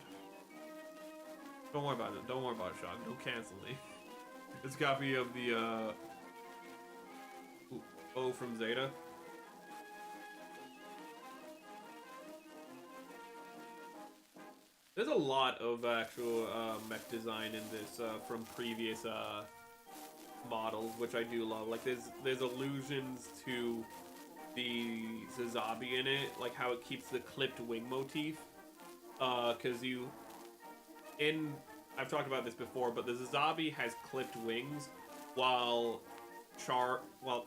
Don't worry about it. Don't worry about it, Sean. Don't cancel me. This copy of the O from Zeta. There's a lot of actual mech design in this from previous models, which I do love. Like there's allusions to the Zazabi in it, like how it keeps the clipped wing motif. Because I've talked about this before, but the Zazabi has clipped wings, while while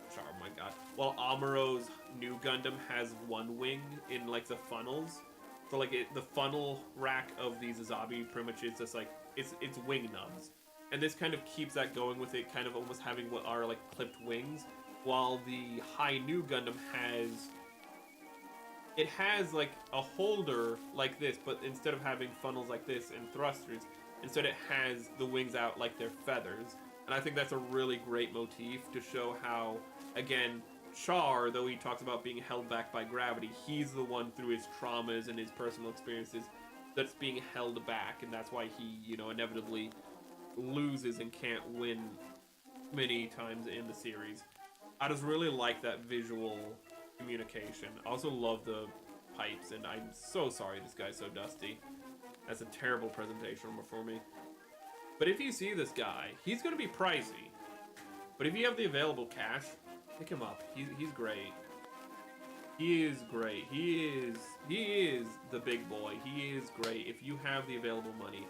Amuro's Nu Gundam has one wing in like the funnels. So like the funnel rack of the Zazabi pretty much is just like it's wing nubs, and this kind of keeps that going with it kind of almost having what are like clipped wings, while the Hi Nu Gundam has like a holder like this, but instead of having funnels like this and thrusters, instead it has the wings out like they're feathers. And I think that's a really great motif to show how, again, Char, though he talks about being held back by gravity, he's the one through his traumas and his personal experiences that's being held back, and that's why he, you know, inevitably loses and can't win many times in the series. I just really like that visual communication. I also love the pipes, and I'm so sorry this guy's so dusty. That's a terrible presentation for me. But if you see this guy, he's going to be pricey. But if you have the available cash, pick him up. He's great. He is great. He is the big boy. He is great. If you have the available money,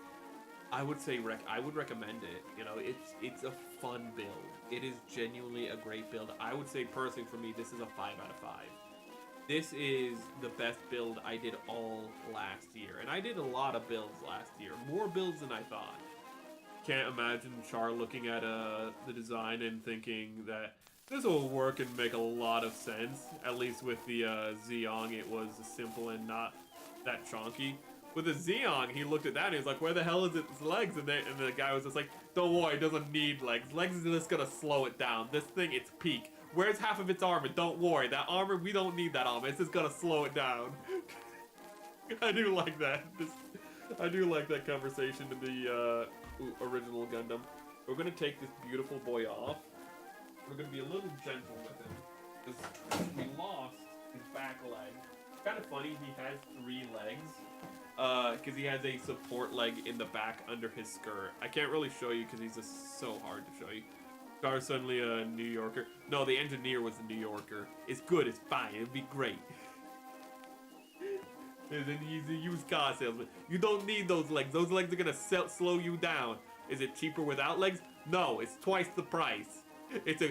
I would say I would recommend it. You know, it's a fun build. It is genuinely a great build. I would say personally for me, this is a 5 out of 5. This is the best build I did all last year, and I did a lot of builds last year, more builds than I thought. Can't imagine Char looking at the design and thinking that this will work and make a lot of sense. At least with the Zeong, it was simple and not that chonky. With the Zeong, he looked at that and he was like, where the hell is its legs? And the guy was just like, don't worry, it doesn't need legs. Legs is just gonna slow it down. This thing, it's peak. Where's half of its armor? Don't worry, that armor, we don't need that armor. It's just gonna slow it down. I do like that. I do like that conversation in the original Gundam. We're gonna take this beautiful boy off. We're gonna be a little gentle with him, because we lost his back leg. It's kind of funny, he has 3 legs, because he has a support leg in the back under his skirt. I can't really show you because he's just so hard to show you. Car's suddenly a New Yorker. No, the engineer was the New Yorker. It's good, it's fine, it'd be great. And then he's a used car salesman. You don't need those legs. Those legs are gonna slow you down. Is it cheaper without legs? No, it's twice the price. It's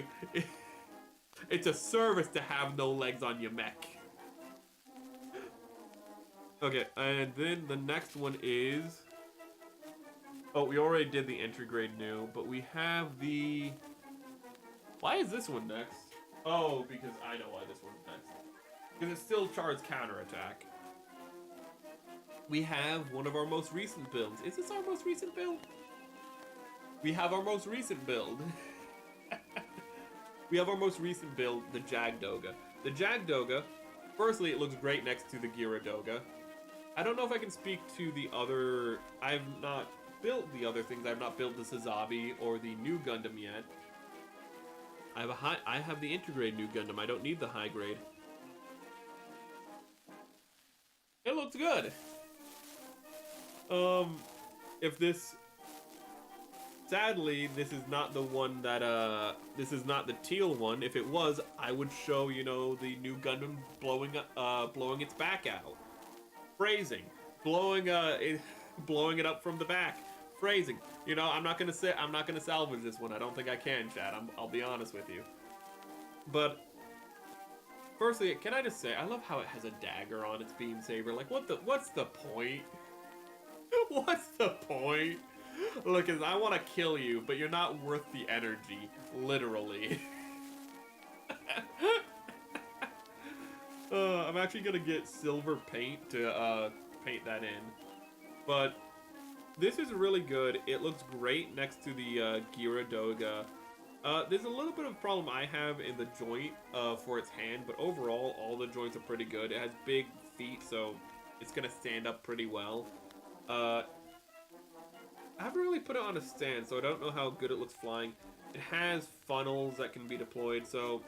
a service to have no legs on your mech. Okay, and then the next one is Oh, we already did the entry grade new, but we have the... Why is this one next? Oh, because I know why this one's next. Because it still charges counterattack. We have one of our most recent builds. Is this our most recent build? We have our most recent build. We have our most recent build, the Jagd Doga. The Jagd Doga, firstly, it looks great next to the Gira Doga. I don't know if I can speak to the other... I've not built the other things. I've not built the Sazabi or the Nu Gundam yet. I have the intergrade Nu Gundam. I don't need the high grade. It looks good. If this... Sadly, this is not the one that, this is not the teal one. If it was, I would show, you know, the Nu Gundam blowing its back out. Phrasing. Blowing it up from the back. Phrasing. You know, I'm not gonna salvage this one. I don't think I can, Chad. I'll be honest with you. But, firstly, can I just say, I love how it has a dagger on its beam saber. Like, what's the point? What's the point? Look, I want to kill you, but you're not worth the energy. Literally. I'm actually gonna get silver paint to paint that in. But this is really good. It looks great next to the Gira Doga. There's a little bit of problem I have in the joint for its hand, but overall, all the joints are pretty good. It has big feet, so it's gonna stand up pretty well. I haven't really put it on a stand, so I don't know how good it looks flying. It has funnels that can be deployed, so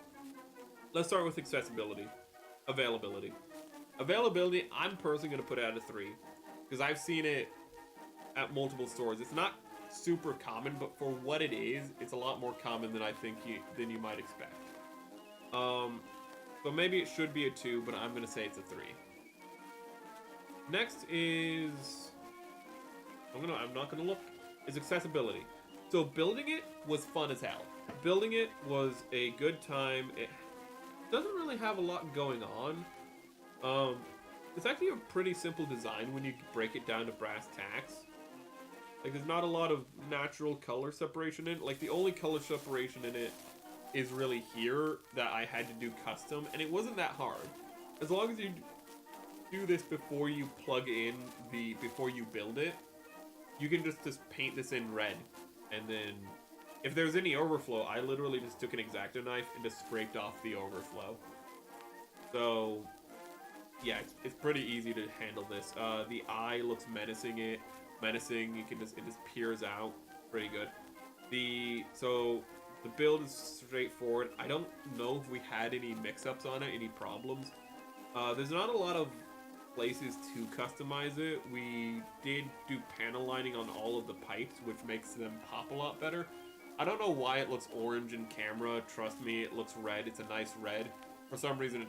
let's start with accessibility. Availability. Availability, I'm personally going to put it at a 3, because I've seen it at multiple stores. It's not super common, but for what it is, it's a lot more common than I think than you might expect. So maybe it should be a 2, but I'm going to say it's a 3. Next is... I'm not gonna look. Is accessibility. So building it was fun as hell. Building it was a good time. It doesn't really have a lot going on. It's actually a pretty simple design when you break it down to brass tacks. Like, there's not a lot of natural color separation in it. Like, the only color separation in it is really here that I had to do custom, and it wasn't that hard. As long as you do this before you plug in before you build it, you can just paint this in red, and then if there's any overflow, I literally just took an X-Acto knife and just scraped off the overflow. So yeah, it's pretty easy to handle this. The eye looks menacing. You can it just peers out pretty good. So the build is straightforward. I don't know if we had any mix-ups on it, any problems. There's not a lot of places to customize it. We did do panel lining on all of the pipes, which makes them pop a lot better. I don't know why it looks orange in camera. Trust me, it looks red. It's a nice red. For some reason, it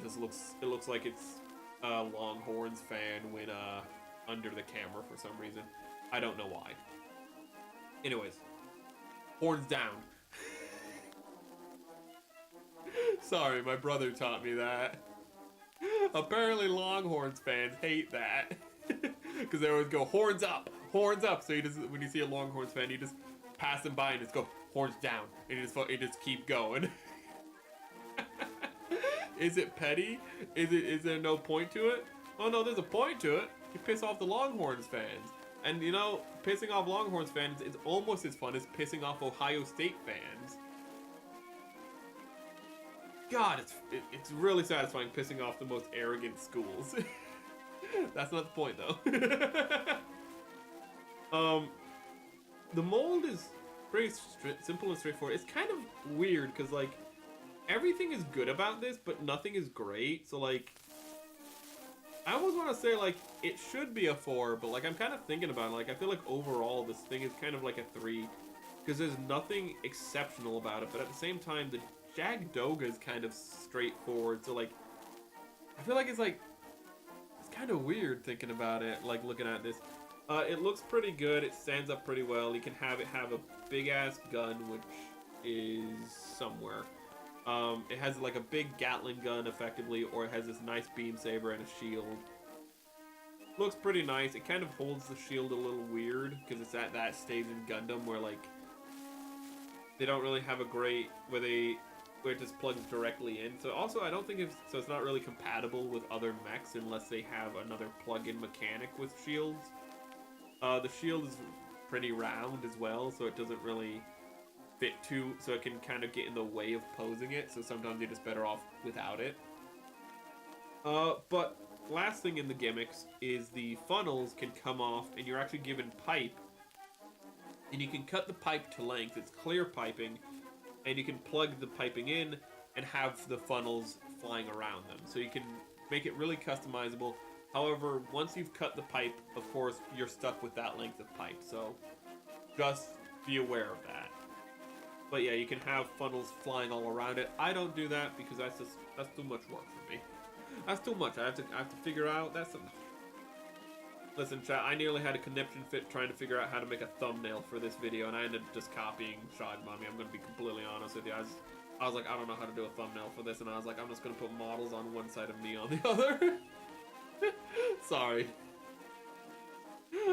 looks like it's a Longhorns fan when under the camera for some reason. I don't know why. Anyways, horns down. Sorry, my brother taught me that. Apparently Longhorns fans hate that. Because they always go, horns up, horns up. So when you see a Longhorns fan, you just pass them by and just go, horns down. And you just keep going. Is it petty? Is there no point to it? Oh no, there's a point to it. You piss off the Longhorns fans. And you know, pissing off Longhorns fans is almost as fun as pissing off Ohio State fans. God, it's really satisfying pissing off the most arrogant schools. That's not the point, though. The mold is pretty simple and straightforward. It's kind of weird, because, like, everything is good about this, but nothing is great. So, like, I almost want to say, like, it should be a 4, but, like, I'm kind of thinking about it. Like, I feel like overall this thing is kind of like a 3, because there's nothing exceptional about it, but at the same time, the Jagd Doga is kind of straightforward, so like, I feel like it's kind of weird thinking about it, like looking at this. It looks pretty good, it stands up pretty well, you can have it have a big ass gun, which is somewhere. It has like a big Gatling gun effectively, or it has this nice beam saber and a shield. looks pretty nice. It kind of holds the shield a little weird because it's at that stage in Gundam where like they don't really have a great where it just plugs directly in. So also I don't think it's not really compatible with other mechs unless they have another plug-in mechanic with shields. The shield is pretty round as well, so it doesn't really fit too, so it can kind of get in the way of posing it, so sometimes you're just better off without it. But last thing in the gimmicks is the funnels can come off and you're actually given pipe, and you can cut the pipe to length. It's clear piping, and you can plug the piping in and have the funnels flying around them, so you can make it really customizable. However, once you've cut the pipe, of course, you're stuck with that length of pipe, so just be aware of that. But yeah, you can have funnels flying all around it. I don't do that because that's too much work for me. That's too much. I have to figure out. Listen, chat. I nearly had a conniption fit trying to figure out how to make a thumbnail for this video, and I ended up just copying Shag Mommy. I'm gonna be completely honest with you. I was like, I don't know how to do a thumbnail for this, and I was like, I'm just gonna put models on one side of me on the other. Sorry.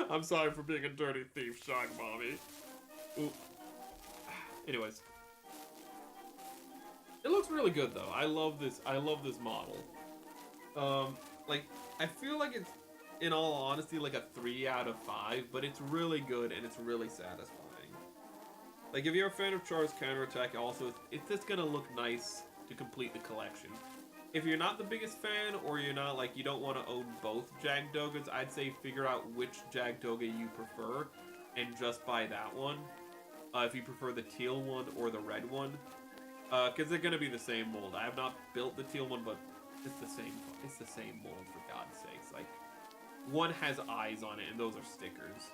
I'm sorry for being a dirty thief, Shag Mommy. Ooh. Anyways, it looks really good though. I love this model. Like, I feel like it's, in all honesty, like a 3 out of 5, but it's really good and it's really satisfying. Like, if you're a fan of Char's counterattack, also, it's just gonna look nice to complete the collection. If you're not the biggest fan, or you're not, like, you don't want to own both Jagd Dogas, I'd say figure out which Jagd Doga you prefer, and just buy that one. If you prefer the teal one or the red one, because they're gonna be the same mold. I have not built the teal one, but it's the same mold, for God's sakes. Like, one has eyes on it, and those are stickers.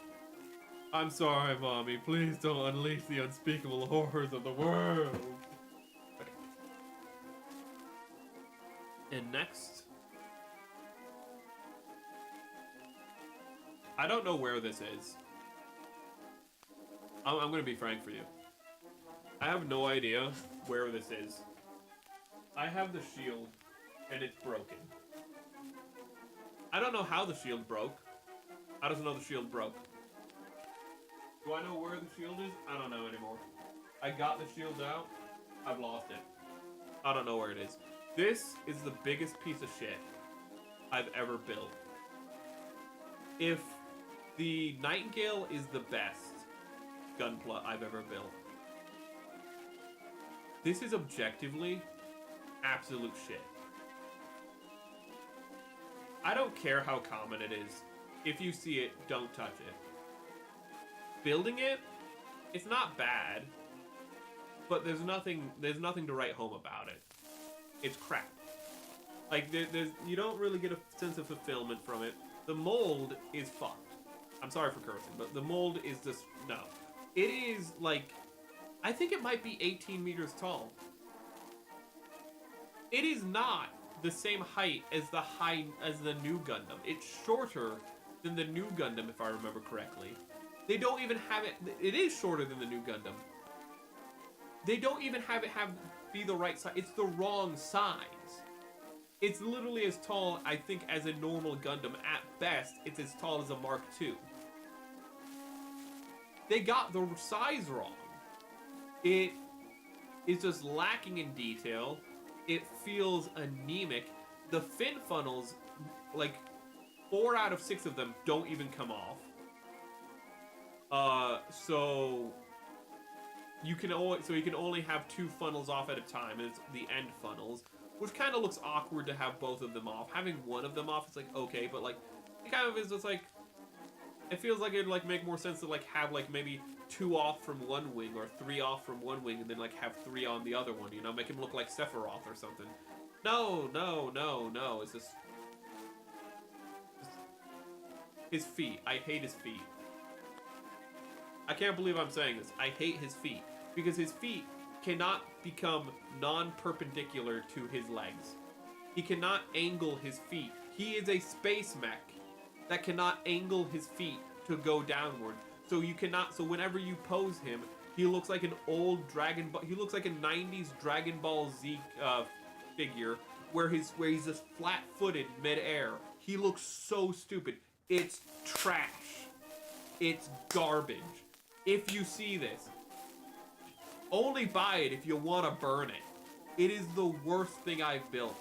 I'm sorry, Mommy. Please don't unleash the unspeakable horrors of the world. Okay. And next, I don't know where this is. I'm gonna be frank for you. I have no idea where this is. I have the shield, and it's broken. I don't know how the shield broke. I just know the shield broke. Do I know where the shield is? I don't know anymore. I got the shield out. I've lost it. I don't know where it is. This is the biggest piece of shit I've ever built. If the Nightingale is the best Gunpla I've ever built, this is objectively absolute shit. I don't care how common it is. If you see it, don't touch it. Building it, it's not bad, but there's nothing to write home about it. It's crap. Like, you don't really get a sense of fulfillment from it. The mold is fucked. I'm sorry for cursing, but the mold is just, no. It is, like, I think it might be 18 meters tall. It is not the same height as the Nu Gundam. It's shorter than the Nu Gundam, if I remember correctly. They don't even have it. It is shorter than the Nu Gundam. They don't even have it be the right size. It's the wrong size. It's literally as tall, I think, as a normal Gundam. At best, it's as tall as a Mark II. They got the size wrong. It is just lacking in detail. It feels anemic. The fin funnels, like 4 out of 6 of them don't even come off. So you can only have 2 funnels off at a time, and it's the end funnels, which kind of looks awkward to have both of them off. Having one of them off, it's like okay, but like it kind of is just like, it feels like it'd like make more sense to like have like maybe 2 off from one wing or 3 off from one wing, and then like have 3 on the other one. You know, make him look like Sephiroth or something. No. It's just his feet. I hate his feet. I can't believe I'm saying this. I hate his feet because his feet cannot become non-perpendicular to his legs. He cannot angle his feet. He is a space mech that cannot angle his feet to go downward. So you cannot. So whenever you pose him, he looks like an old Dragon Ball. He looks like a '90s Dragon Ball Z figure where he's just flat-footed mid-air. He looks so stupid. It's trash. It's garbage. If you see this, only buy it if you want to burn it. It is the worst thing I've built.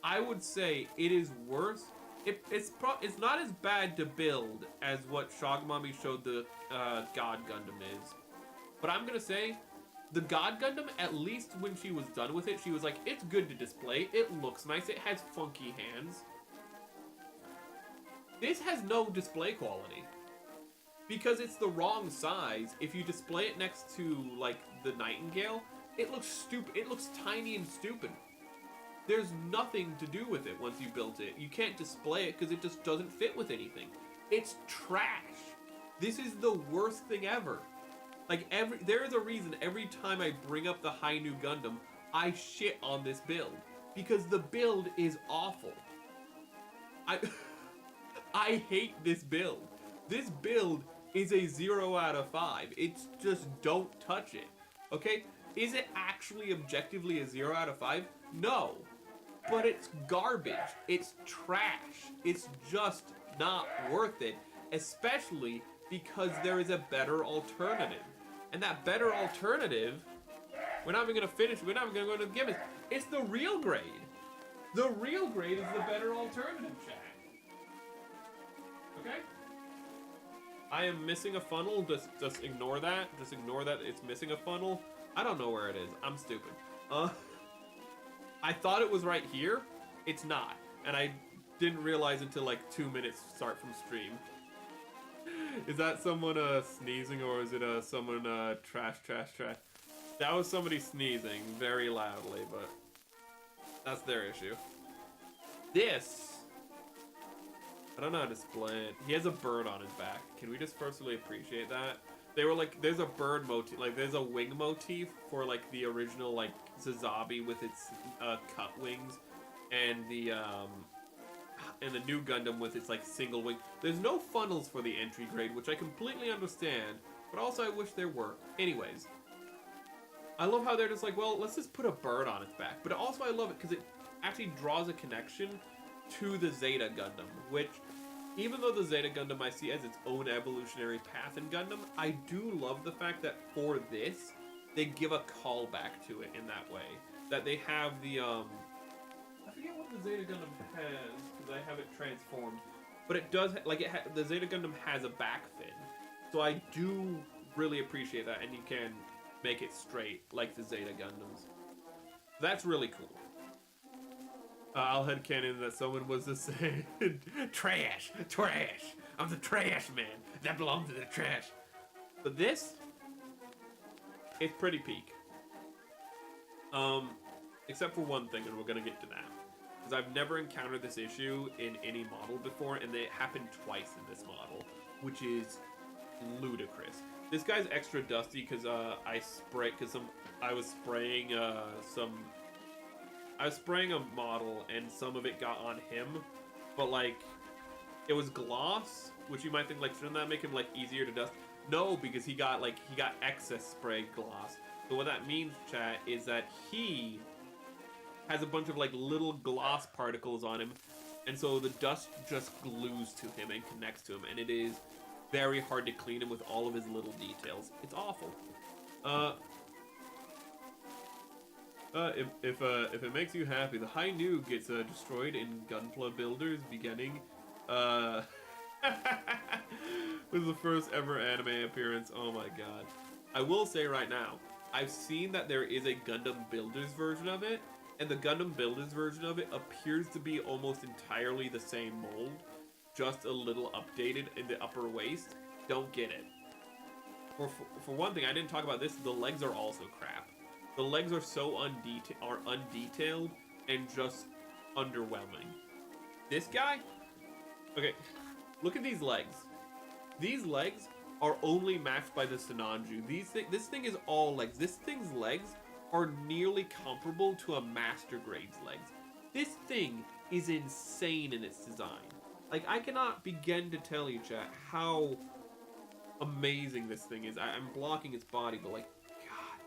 I would say it is worse. It's not as bad to build as what Shogmami showed the God Gundam is. But I'm gonna say, the God Gundam, at least when she was done with it, she was like, it's good to display, it looks nice, it has funky hands. This has no display quality. Because it's the wrong size. If you display it next to, like, the Nightingale, it looks stupid. It looks tiny and stupid. There's nothing to do with it once you built it. You can't display it because it just doesn't fit with anything. It's trash. This is the worst thing ever. Like, there is a reason every time I bring up the Hi Nu Gundam, I shit on this build. Because the build is awful. I hate this build. This build is a 0 out of 5. It's just, don't touch it. Okay? Is it actually objectively a 0 out of 5? No. But it's garbage. It's trash. It's just not worth it. Especially because there is a better alternative. And that better alternative, we're not even going to finish, we're not even going to go to gimmicks. It's the real grade. The real grade is the better alternative, chat. Okay? I am missing a funnel. Just ignore that. Just ignore that it's missing a funnel. I don't know where it is. I'm stupid. I thought it was right here. It's not. And I didn't realize until like 2 minutes start from stream. Is that someone sneezing, or is it someone trash? That was somebody sneezing very loudly, but that's their issue. This, I don't know how to display it. He has a bird on his back. Can we just personally appreciate that? They were like, there's a bird motif, like there's a wing motif for like the original like Zazabi with its cut wings, and the Nu Gundam with its like single wing. There's no funnels for the entry grade, which I completely understand, but also I wish there were. Anyways, I love how they're just like, well, let's just put a bird on its back. But also I love it because it actually draws a connection to the Zeta Gundam, which, even though the Zeta Gundam I see as its own evolutionary path in Gundam, I do love the fact that for this, they give a callback to it in that way. That they have the, I forget what the Zeta Gundam has, because I have it transformed. But it does, like, the Zeta Gundam has a back fin. So I do really appreciate that, and you can make it straight, like the Zeta Gundams. That's really cool. I'll headcanon that someone was just saying, trash, I'm the trash man, that belongs to the trash. But this, it's pretty peak. Except for one thing, and we're gonna get to that. Because I've never encountered this issue in any model before, and it happened twice in this model, which is ludicrous. This guy's extra dusty because I was spraying a model and some of it got on him, but like it was gloss, which you might think like shouldn't that make him like easier to dust? No, because he got excess spray gloss. So what that means, chat, is that he has a bunch of like little gloss particles on him, and so the dust just glues to him and connects to him, and it is very hard to clean him with all of his little details. It's awful. If it makes you happy, the Hi Nu gets destroyed in Gunpla Builders beginning. Was the first ever anime appearance. Oh my god. I will say right now, I've seen that there is a Gundam Builders version of it, and the Gundam Builders version of it appears to be almost entirely the same mold, just a little updated in the upper waist. Don't get it. For one thing, I didn't talk about this, the legs are also crap. The legs are so undetailed and just underwhelming. This guy? Okay, look at these legs. These legs are only matched by the Sinanju. This thing is all legs. This thing's legs are nearly comparable to a Master Grade's legs. This thing is insane in its design. Like, I cannot begin to tell you, chat, how amazing this thing is. I'm blocking its body, but like,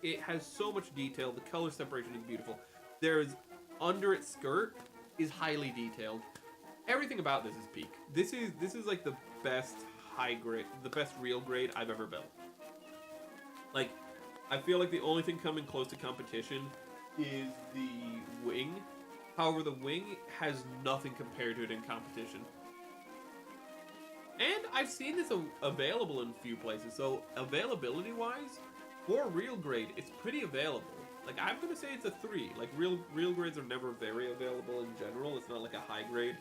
it has so much detail. The color separation is beautiful. There's, under its skirt is highly detailed. everything about this is peak. This is like the best high grade, the best real grade I've ever built. Like, I feel like the only thing coming close to competition is the wing. However, the wing has nothing compared to it in competition. And I've seen this available in a few places, so availability-wise, for real grade, it's pretty available. Like, I'm gonna say it's a 3. Like, real grades are never very available in general. It's not like a high grade.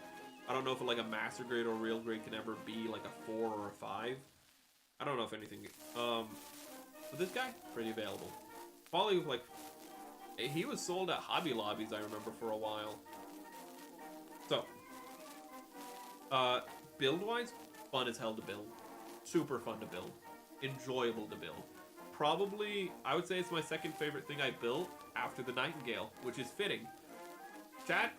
I don't know if like a master grade or real grade can ever be like a 4 or a 5. I don't know if anything. But this guy, pretty available. Probably like, he was sold at Hobby Lobbies, I remember, for a while. So, build-wise, fun as hell to build. Super fun to build. Enjoyable to build. Probably, I would say it's my second favorite thing I built after the Nightingale, which is fitting. Chat,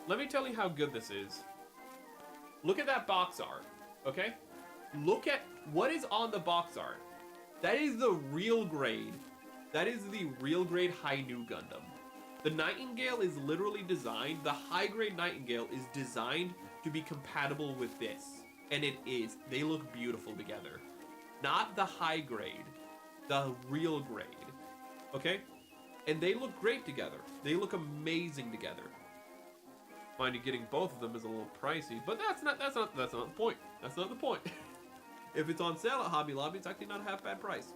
let me tell you how good this is. Look at that box art, okay? Look at what is on the box art. That is the real grade. That is the real grade Hi Nu Gundam. The Nightingale is literally designed, the high grade Nightingale is designed to be compatible with this. And it is. They look beautiful together. Not the high grade, the real grade. Okay? And they look great together. They look amazing together. Mind you, getting both of them is a little pricey, but that's not the point. That's not the point. If it's on sale at Hobby Lobby, it's actually not a half bad price.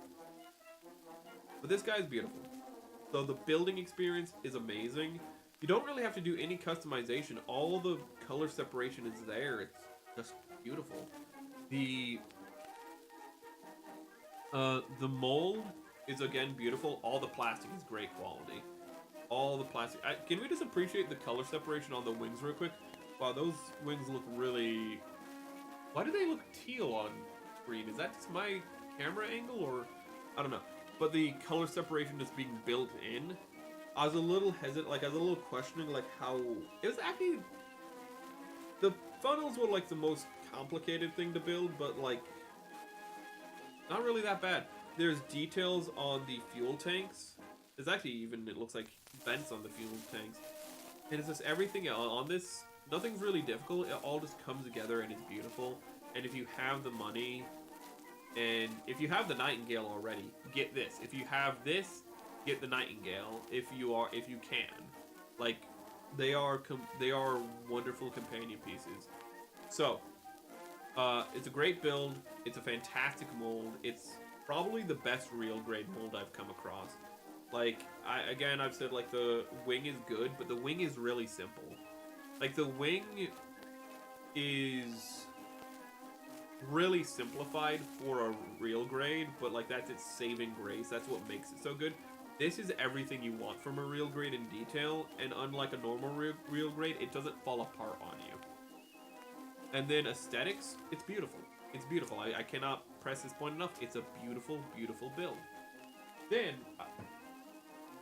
But this guy is beautiful. So the building experience is amazing. You don't really have to do any customization. All the color separation is there. It's just beautiful. The mold is again beautiful. All the plastic is great quality. All the plastic. Can we just appreciate the color separation on the wings real quick? Wow, those wings look really... Why do they look teal on screen? Is that just my camera angle, or... I don't know. But the color separation just being built in, I was a little hesitant, like I was a little questioning like how... It was actually... The funnels were like the most complicated thing to build, but like... Not really that bad. There's details on the fuel tanks. There's actually even, it looks like, vents on the fuel tanks. And it's just everything on this, nothing's really difficult. It all just comes together and it's beautiful. And if you have the money, and if you have the Nightingale already, get this. If you have this, get the Nightingale. If you can, like, they are wonderful companion pieces. So, it's a great build. It's a fantastic mold. It's probably the best real grade mold I've come across. Like, I've said, like, the wing is good, but the wing is really simple. Like, the wing is really simplified for a real grade, but, like, that's its saving grace. That's what makes it so good. This is everything you want from a real grade in detail, and unlike a normal real grade, it doesn't fall apart on you. And then aesthetics, it's beautiful. It's beautiful. I cannot press this point enough. It's a beautiful, beautiful build. Then...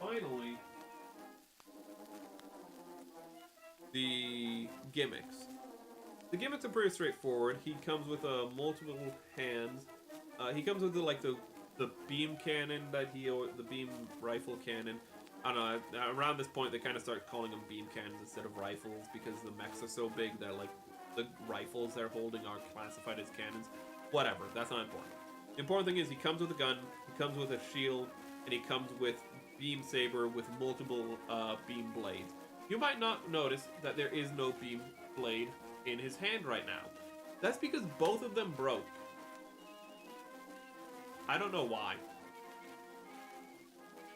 finally, the gimmicks. The gimmicks are pretty straightforward. He comes with multiple hands. He comes with the beam cannon the beam rifle cannon. I don't know. Around this point, they kind of start calling them beam cannons instead of rifles because the mechs are so big that like the rifles they're holding are classified as cannons. Whatever. That's not important. The important thing is he comes with a gun. He comes with a shield, and he comes with beam saber with multiple beam blades. You might not notice that there is no beam blade in his hand right now. That's because both of them broke. I don't know why.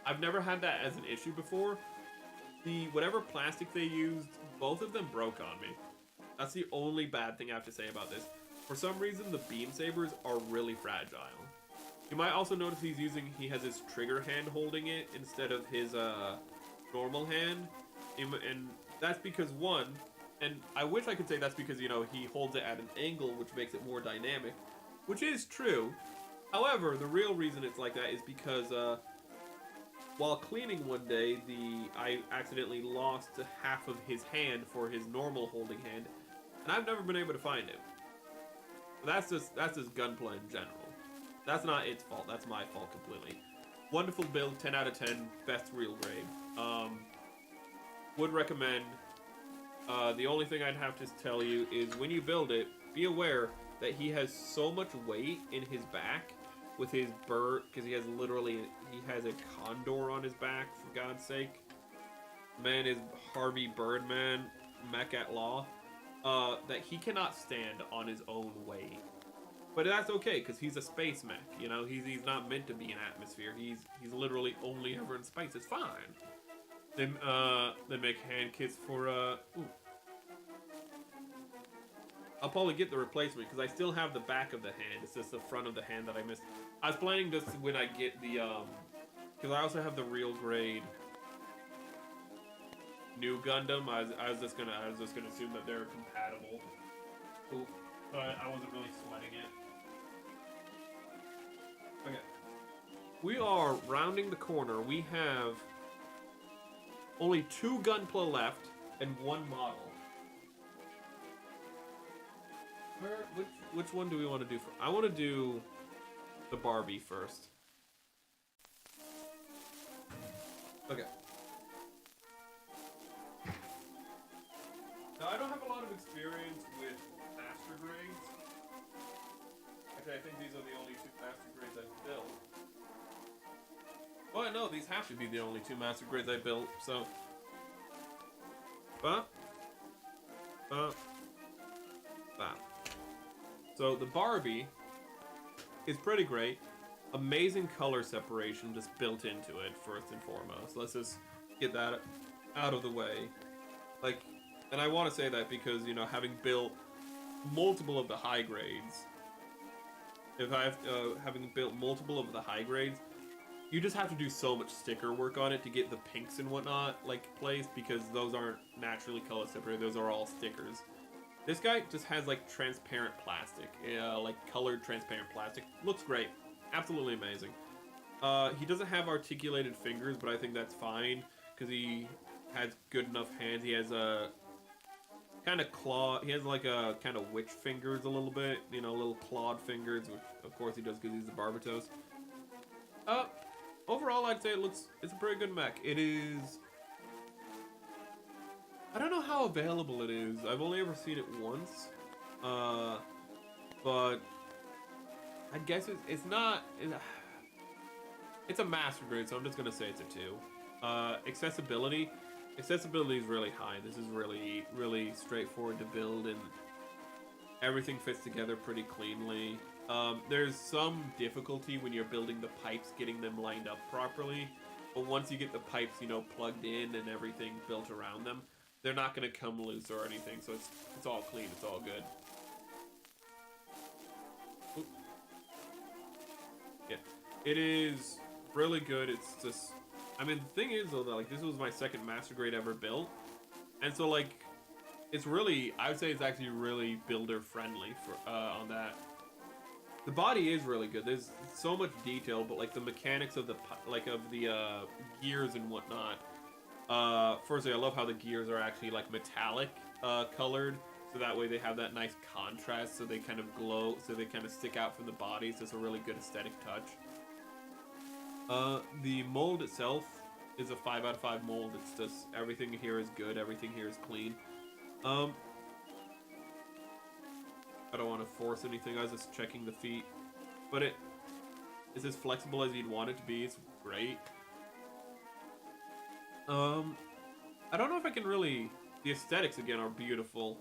I've never had that as an issue before. Whatever plastic they used, both of them broke on me. That's the only bad thing I have to say about this. For some reason, the beam sabers are really fragile. You might also notice he has his trigger hand holding it instead of his normal hand. And that's because one, and I wish I could say that's because, you know, he holds it at an angle which makes it more dynamic, which is true. However, the real reason it's like that is because while cleaning one day, I accidentally lost half of his hand for his normal holding hand, and I've never been able to find it. That's just Gunpla in general. That's not its fault. That's my fault completely. Wonderful build, 10 out of 10, best real grade. Would recommend. The only thing I'd have to tell you is when you build it, be aware that he has so much weight in his back with his bird, because he has a condor on his back, for God's sake. Man is Harvey Birdman, mech at law, that he cannot stand on his own weight. But that's okay, because he's a space mech, you know? He's not meant to be in atmosphere. He's literally only ever in space. It's fine. Then make hand kits for, ooh. I'll probably get the replacement, because I still have the back of the hand. It's just the front of the hand that I missed. I was planning just when I get the, because I also have the real grade Nu Gundam. I was just gonna assume that they're compatible. Ooh, but I wasn't really sweating it. Okay. We are rounding the corner. We have only 2 Gunpla left and 1 model. Which one do we want to do first? I want to do the Barbie first. Okay. Now, I don't have a lot of experience with master grades. Actually, I think these are the only 2 master grades I've built. Well, no, these have to be the only 2 master grades I built, so... So, the Barbie is pretty great. Amazing color separation just built into it, first and foremost. Let's just get that out of the way. Like, and I want to say that because, you know, having built multiple of the high grades, having built multiple of the high grades, you just have to do so much sticker work on it to get the pinks and whatnot, like, placed, because those aren't naturally color separated, those are all stickers. This guy just has, like, transparent plastic, like, colored transparent plastic. Looks great. Absolutely amazing. He doesn't have articulated fingers, but I think that's fine, because he has good enough hands. He has a kind of claw, he has, like, a kind of witch fingers a little bit, you know, little clawed fingers, which, of course, he does because he's the Barbatos. Overall, I'd say it's a pretty good mech. It is... I don't know how available it is. I've only ever seen it once. But I guess it's not... It's a master grade, so I'm just going to say it's a 2. Accessibility. Accessibility is really high. This is really, really straightforward to build, and everything fits together pretty cleanly. There's some difficulty when you're building the pipes, getting them lined up properly. But once you get the pipes, you know, plugged in and everything built around them, they're not going to come loose or anything, so it's all clean, it's all good. Oop. Yeah, it is really good. It's just, I mean, the thing is though, that, like, this was my 2nd master grade ever built, and so, like, it's really, I would say it's actually really builder friendly for on that. The body is really good. There's so much detail, but, like, the mechanics of the gears and whatnot. Firstly, I love how the gears are actually, like, metallic colored, so that way they have that nice contrast, so they kind of glow, so they kind of stick out from the body. So it's a really good aesthetic touch. The mold itself is a 5 out of 5 mold. It's just, everything here is good, everything here is clean. I don't want to force anything, I was just checking the feet. But it is as flexible as you'd want it to be. It's great. I don't know if I can really... The aesthetics, again, are beautiful.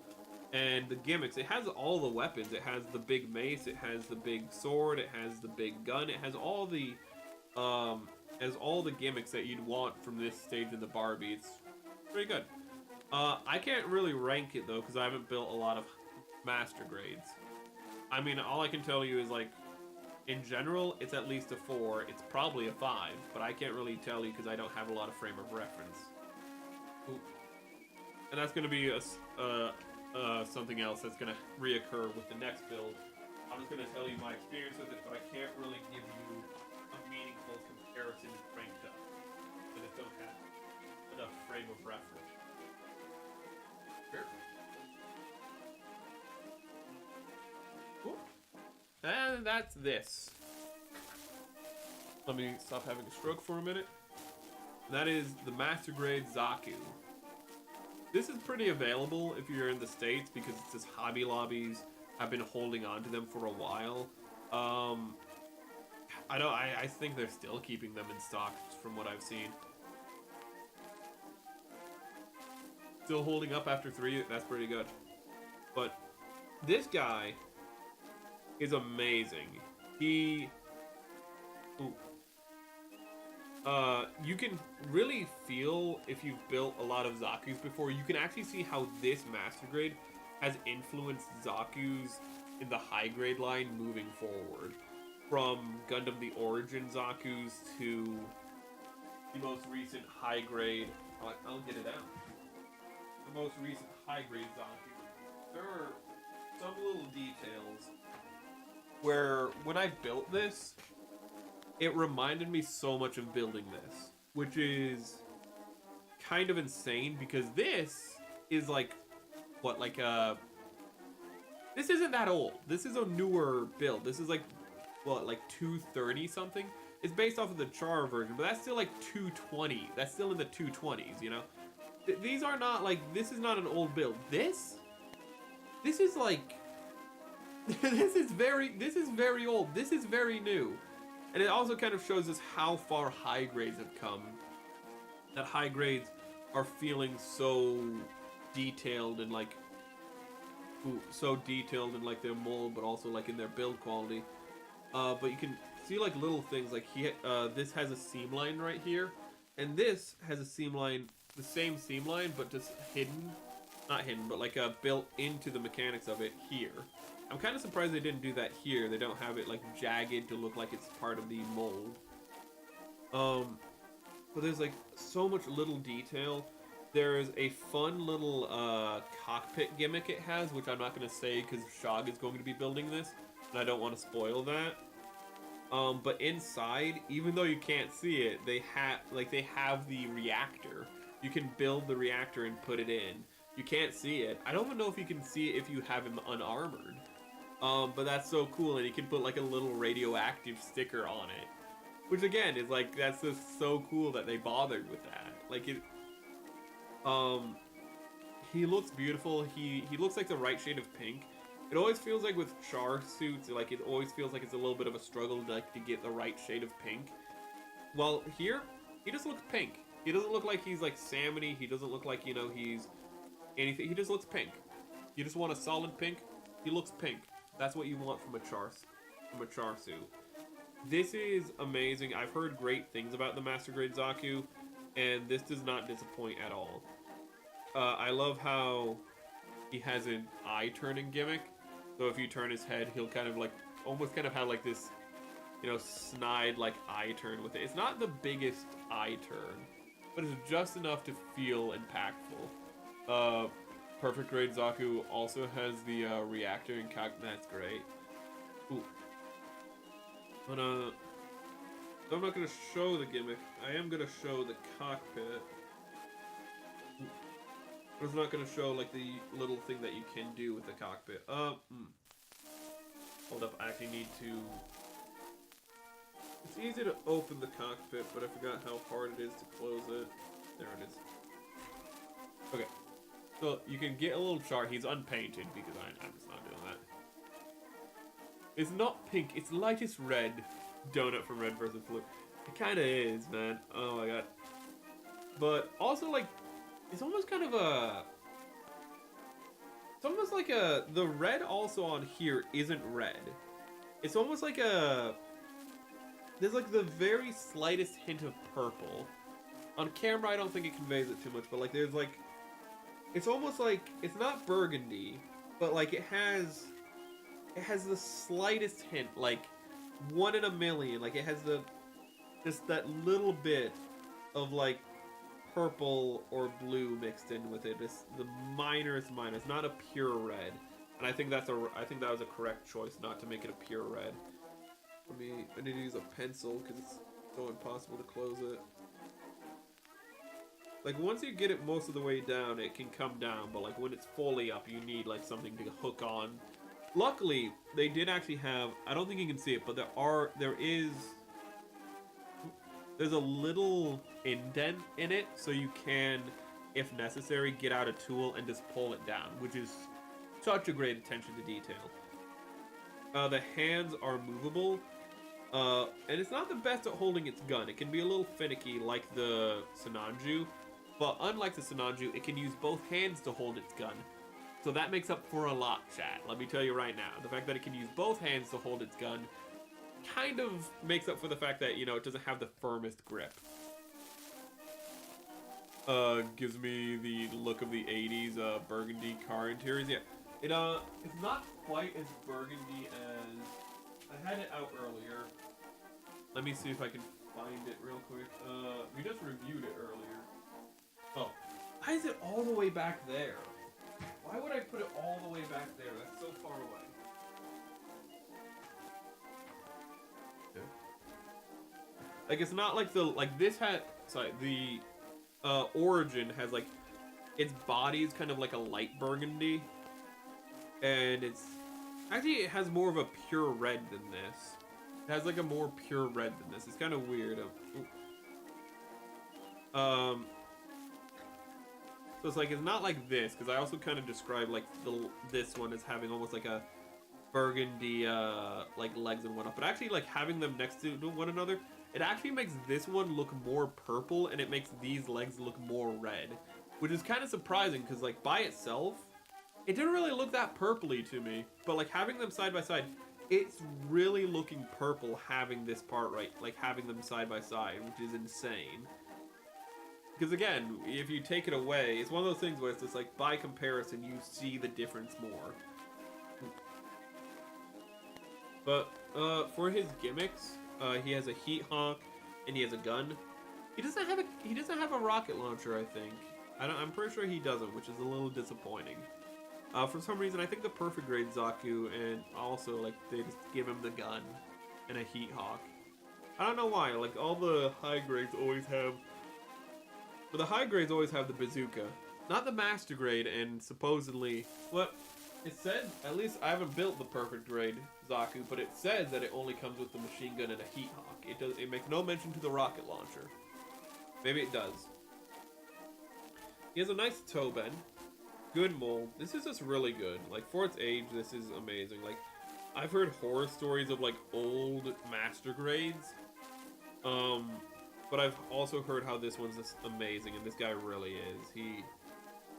And the gimmicks, it has all the weapons. It has the big mace, it has the big sword, it has the big gun, it has all the gimmicks that you'd want from this stage in the Barbie. It's pretty good. I can't really rank it, though, because I haven't built a lot of master grades. I mean, all I can tell you is, like, in general, it's at least a 4. It's probably a 5, but I can't really tell you because I don't have a lot of frame of reference. Ooh. And that's going to be something else that's going to reoccur with the next build. I'm just going to tell you my experience with it, but I can't really give you a meaningful comparison ranked up. I just don't have enough frame of reference. Sure. Cool. And that's this. Let me stop having a stroke for a minute. That is the Master Grade Zaku. This is pretty available if you're in the States because it's just Hobby Lobbies. I've been holding on to them for a while. I think they're still keeping them in stock from what I've seen. Still holding up after 3, that's pretty good. But this guy is amazing. You can really feel, if you've built a lot of Zaku's before, you can actually see how this Master Grade has influenced Zaku's in the high grade line moving forward. From Gundam the Origin Zaku's to the most recent high grade, I'll get it out. The most recent high grade Zaku. There are some little details where when I built this, it reminded me so much of building this, which is kind of insane because this is like, what, like this isn't that old. This is a newer build. This is like, what, like 230 something? It's based off of the Char version, but that's still like 220. That's still in the 220s, you know? These are not like, this is not an old build. This is like, this is very old. This is very new. And it also kind of shows us how far high grades have come. That high grades are feeling so detailed and like, their mold, but also like in their build quality. But you can see like little things like this has a seam line right here, and this has a seam line, the same seam line, but just not hidden, but like built into the mechanics of it here. I'm kind of surprised they didn't do that here. They don't have it like jagged to look like it's part of the mold. But there's like so much little detail. There's a fun little cockpit gimmick it has, which I'm not going to say because Shog is going to be building this, and I don't want to spoil that. But inside, even though you can't see it, they have the reactor. You can build the reactor and put it in. You can't see it. I don't even know if you can see it if you have him unarmored. But that's so cool, and you can put like a little radioactive sticker on it, which again is like, that's just so cool that they bothered with that. Like it. He looks beautiful. He looks like the right shade of pink. It always feels like with Char suits, like it always feels like it's a little bit of a struggle to get the right shade of pink. Well, here, he just looks pink. He doesn't look like he's like salmony. He doesn't look like, you know, he's anything. He just looks pink. You just want a solid pink. He looks pink. That's what you want from a Char suit. This is amazing. I've heard great things about the Master Grade Zaku, and this does not disappoint at all. I love how he has an eye turning gimmick. So if you turn his head, he'll kind of like, almost kind of have like this, you know, snide like eye turn with it. It's not the biggest eye turn, but it's just enough to feel impactful. Perfect Grade Zaku also has the reactor and that's great. Ooh. But I'm not gonna show the gimmick. I am gonna show the cockpit. But it's not gonna show like the little thing that you can do with the cockpit. Hold up, I actually need to. It's easy to open the cockpit, but I forgot how hard it is to close it. There it is. Okay. So you can get a little chart. He's unpainted because I'm just not doing that. It's not pink. It's lightest red. Donut from Red vs. Blue. It kind of is, man. Oh my god. But also, like, it's almost kind of a. It's almost like a. The red also on here isn't red. It's almost like a. There's like the very slightest hint of purple. On camera, I don't think it conveys it too much, but like there's like. It's almost like, it's not burgundy, but like it has the slightest hint, like 1 in a million. Like it has just that little bit of like purple or blue mixed in with it. It's the minorest minor. It's not a pure red, and I think that was a correct choice not to make it a pure red. I need to use a pencil because it's so impossible to close it. Like, once you get it most of the way down, it can come down, but, like, when it's fully up, you need, like, something to hook on. Luckily, they did actually have, I don't think you can see it, but there's a little indent in it, so you can if necessary, get out a tool and just pull it down, which is such a great attention to detail. The hands are movable, and it's not the best at holding its gun. It can be a little finicky like the Sinanju, but unlike the Sinanju, it can use both hands to hold its gun. So that makes up for a lot, chat. Let me tell you right now. The fact that it can use both hands to hold its gun kind of makes up for the fact that, you know, it doesn't have the firmest grip. Gives me the look of the 80s burgundy car interiors. Yeah, it's not quite as burgundy as... I had it out earlier. Let me see if I can find it real quick. We just reviewed it earlier. Oh, why is it all the way back there? Why would I put it all the way back there? That's so far away. Okay. Like, it's not like the, like this had, sorry, the Origin has like, its body is kind of like a light burgundy. And it's, actually it has more of a pure red than this. It has like a more pure red than this. It's kind of weird. So it's like, it's not like this, because I also kind of described like this one as having almost like a burgundy like legs and whatnot. But actually like having them next to one another, it actually makes this one look more purple and it makes these legs look more red. Which is kind of surprising because like by itself, it didn't really look that purpley to me. But like having them side by side, it's really looking purple having this part right, like having them side by side, which is insane. Because again, if you take it away, it's one of those things where it's just like, by comparison, you see the difference more. But, for his gimmicks, he has a heat hawk, and he has a gun. He doesn't have a rocket launcher, I think. I'm pretty sure he doesn't, which is a little disappointing. For some reason, I think the perfect grade Zaku, and also, like, they just give him the gun and a heat hawk. I don't know why, like, all the high grades always have... But the high grades always have the bazooka. Not the master grade, and supposedly... Well, it said, at least I haven't built the perfect grade Zaku, but it says that it only comes with the machine gun and a heat hawk. It makes no mention to the rocket launcher. Maybe it does. He has a nice toe bend. Good mold. This is just really good. Like, for its age, this is amazing. Like, I've heard horror stories of, like, old master grades. But I've also heard how this one's just amazing, and this guy really is.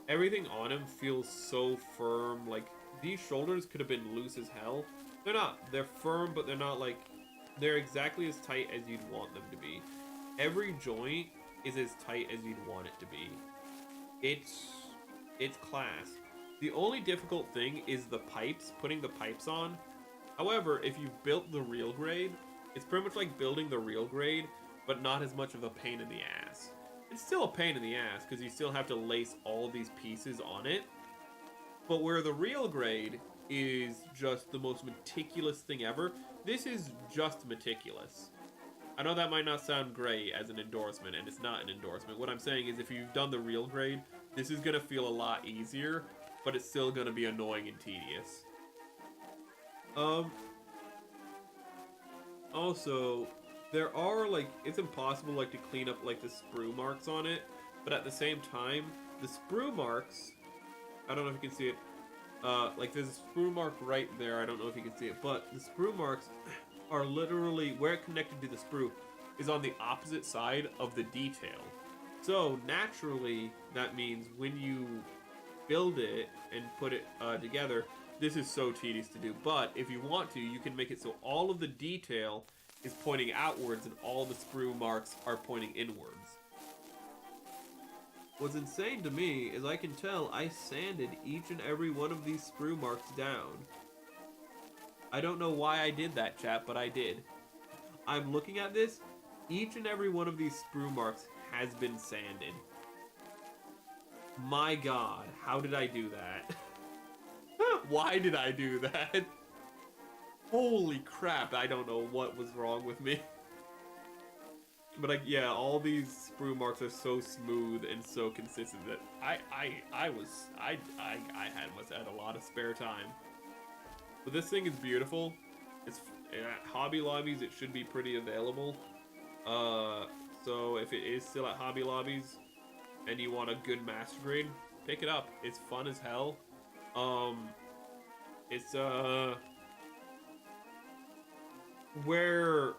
Everything on him feels so firm. Like, these shoulders could have been loose as hell. They're not. They're firm, but they're not, like, they're exactly as tight as you'd want them to be. Every joint is as tight as you'd want it to be. It's class. The only difficult thing is the pipes, putting the pipes on. However, if you've built the real grade, it's pretty much like building the real grade, but not as much of a pain in the ass. It's still a pain in the ass, because you still have to lace all these pieces on it. But where the real grade is just the most meticulous thing ever, this is just meticulous. I know that might not sound great as an endorsement, and it's not an endorsement. What I'm saying is if you've done the real grade, this is going to feel a lot easier, but it's still going to be annoying and tedious. Also, there are, like, it's impossible, like, to clean up, like, the sprue marks on it, but at the same time, the sprue marks, I don't know if you can see it, like, there's a sprue mark right there, I don't know if you can see it, but the sprue marks are literally, where it connected to the sprue is on the opposite side of the detail. So, naturally, that means when you build it and put it together, this is so tedious to do, but if you want to, you can make it so all of the detail is pointing outwards and all the sprue marks are pointing inwards. What's insane to me is I can tell I sanded each and every one of these sprue marks down. I don't know why I did that, chat, but I did. I'm looking at this. Each and every one of these sprue marks has been sanded. My god, how did I do that? Why did I do that? Holy crap, I don't know what was wrong with me. But yeah, all these sprue marks are so smooth and so consistent that I must have had a lot of spare time. But this thing is beautiful. It's at Hobby Lobbies, it should be pretty available. So if it is still at Hobby Lobbies, and you want a good master grade, pick it up. It's fun as hell. It's where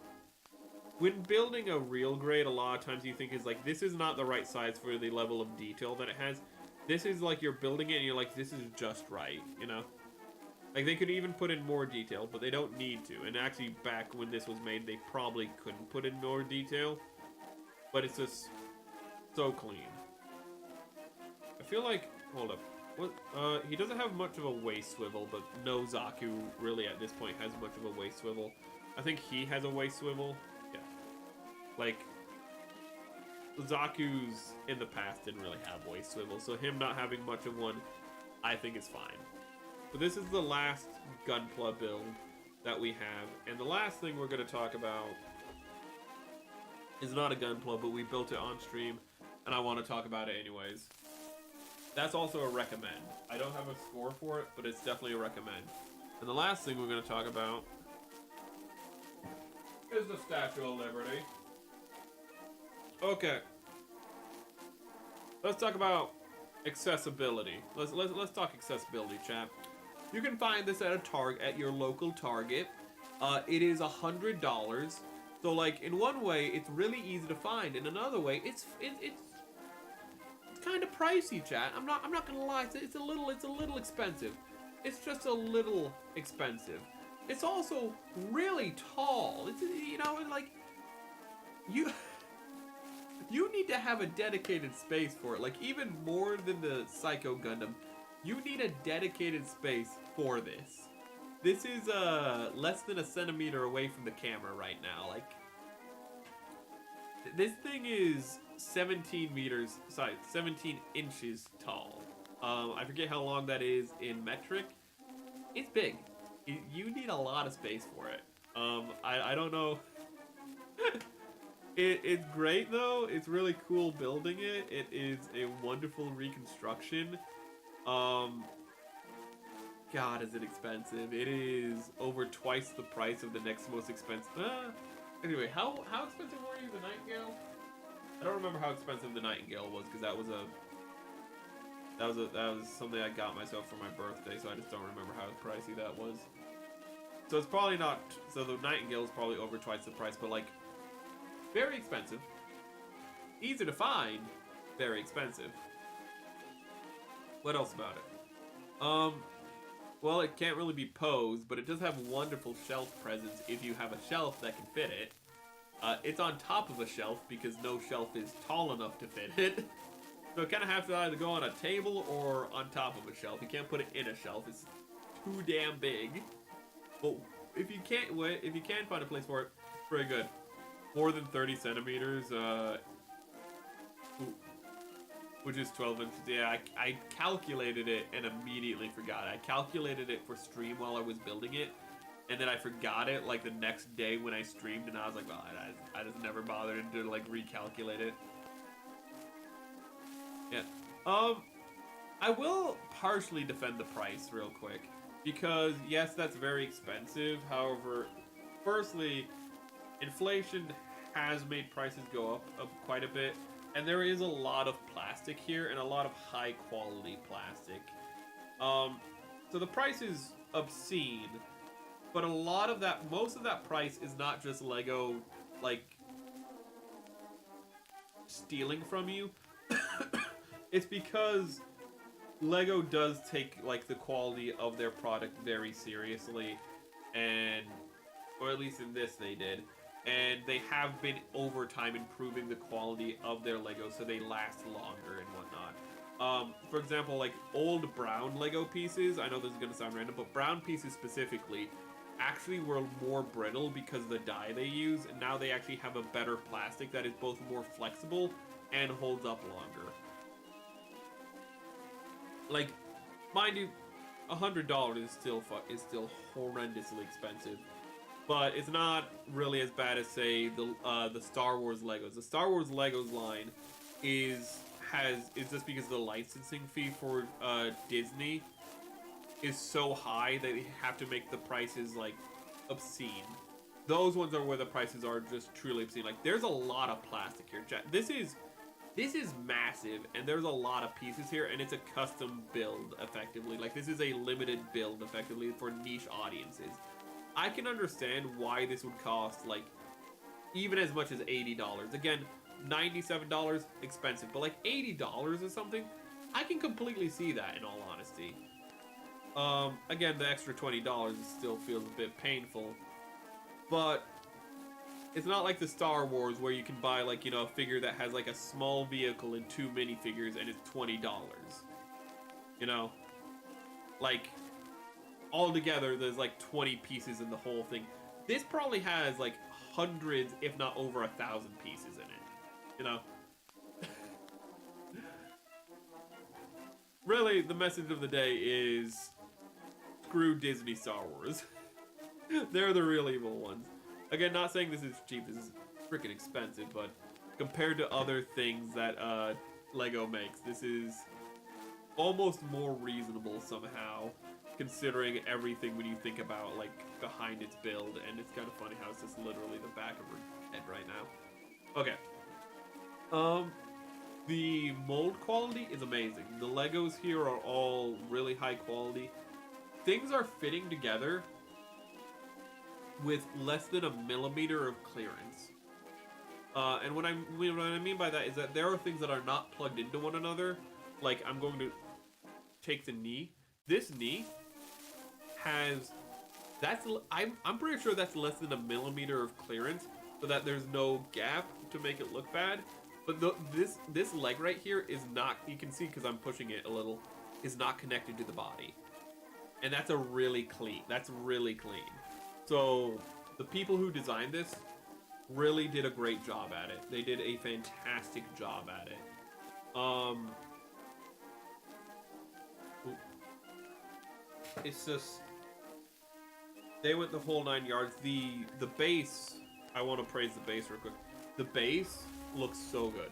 when building a real grade, a lot of times you think is like, this is not the right size for the level of detail that it has. This is like, you're building it and you're like, this is just right, you know? Like, they could even put in more detail, but they don't need to. And actually, back when this was made, they probably couldn't put in more detail. But it's just so clean. I feel like, hold up. What? He doesn't have much of a waist swivel, but no Zaku really at this point has much of a waist swivel. I think he has a waist swivel. Yeah. Like, Zaku's in the past didn't really have waist swivel, so him not having much of one, I think is fine. But this is the last Gunpla build that we have, and the last thing we're going to talk about is not a Gunpla, but we built it on stream, and I want to talk about it anyways. That's also a recommend. I don't have a score for it, but it's definitely a recommend. And the last thing we're going to talk about is the Statue of Liberty. Okay. Let's talk about accessibility. Let's talk accessibility, chat. You can find this at your local Target. It is $100. So like in one way, it's really easy to find. In another way, it's kind of pricey, chat. I'm not gonna lie. It's a little expensive. It's just a little expensive. It's also really tall. It's, you know, like you need to have a dedicated space for it. Like even more than the Psycho Gundam, you need a dedicated space for this. This is less than a centimeter away from the camera right now. Like this thing is 17 inches tall. I forget how long that is in metric. It's big. You need a lot of space for it. I don't know. It's great though. It's really cool building it. It is a wonderful reconstruction. God, is it expensive? It is over twice the price of the next most expensive. Anyway, how expensive were you, the Nightingale? I don't remember how expensive the Nightingale was because that was something I got myself for my birthday, so I just don't remember how pricey that was. So it's probably not. So the Nightingale is probably over twice the price, but like very expensive, easy to find, very expensive. What else about it? Well, it can't really be posed, but it does have wonderful shelf presence if you have a shelf that can fit it. It's on top of a shelf because no shelf is tall enough to fit it. So it kind of has to either go on a table or on top of a shelf. You can't put it in a shelf. It's too damn big. But if you can find a place for it, it's pretty good. More than 30 centimeters, which is 12 inches. Yeah, I calculated it and immediately forgot. I calculated it for stream while I was building it, and then I forgot it like the next day when I streamed, and I was like, well, I just never bothered to like recalculate it. Yeah. I will partially defend the price real quick because yes, that's very expensive. However, firstly, inflation has made prices go up quite a bit. And there is a lot of plastic here, and a lot of high-quality plastic. So the price is obscene, but most of that price is not just Lego, like, stealing from you. It's because Lego does take, like, the quality of their product very seriously, or at least in this they did. And they have been over time improving the quality of their Lego so they last longer and whatnot. For example, like old brown Lego pieces, I know this is going to sound random, but brown pieces specifically actually were more brittle because of the dye they use, and now they actually have a better plastic that is both more flexible and holds up longer. Like, mind you, $100 is still horrendously expensive. But it's not really as bad as, say, the Star Wars Legos. The Star Wars Legos line is just because the licensing fee for Disney is so high that they have to make the prices like obscene. Those ones are where the prices are just truly obscene. Like there's a lot of plastic here. This is This is massive, and there's a lot of pieces here, and it's a custom build, effectively. Like, this is a limited build, effectively, for niche audiences. I can understand why this would cost, like, even as much as $80. Again, $97, expensive, but like $80 or something, I can completely see that, in all honesty. Again, the extra $20 still feels a bit painful, but it's not like the Star Wars where you can buy, like, you know, a figure that has, like, a small vehicle and 2 minifigures and it's $20. You know? Like, altogether, there's, like, 20 pieces in the whole thing. This probably has, like, hundreds, if not over 1,000 pieces in it. You know? Really, the message of the day is screw Disney Star Wars. They're the real evil ones. Again, not saying this is cheap, this is freaking expensive, but compared to other things that Lego makes, this is almost more reasonable somehow, considering everything when you think about, like, behind its build, and it's kind of funny how it's just literally the back of her head right now. Okay. The mold quality is amazing. The Legos here are all really high quality. Things are fitting together with less than a millimeter of clearance. And what I mean by that is that there are things that are not plugged into one another. Like, I'm going to take the knee. This knee has, I'm pretty sure that's less than a millimeter of clearance, so that there's no gap to make it look bad. But this leg right here is not, you can see because I'm pushing it a little, is not connected to the body. And that's really clean. So the people who designed this really did a great job at it. They did a fantastic job at it. It's just, they went the whole 9 yards. The base, I want to praise the base real quick. The base looks so good.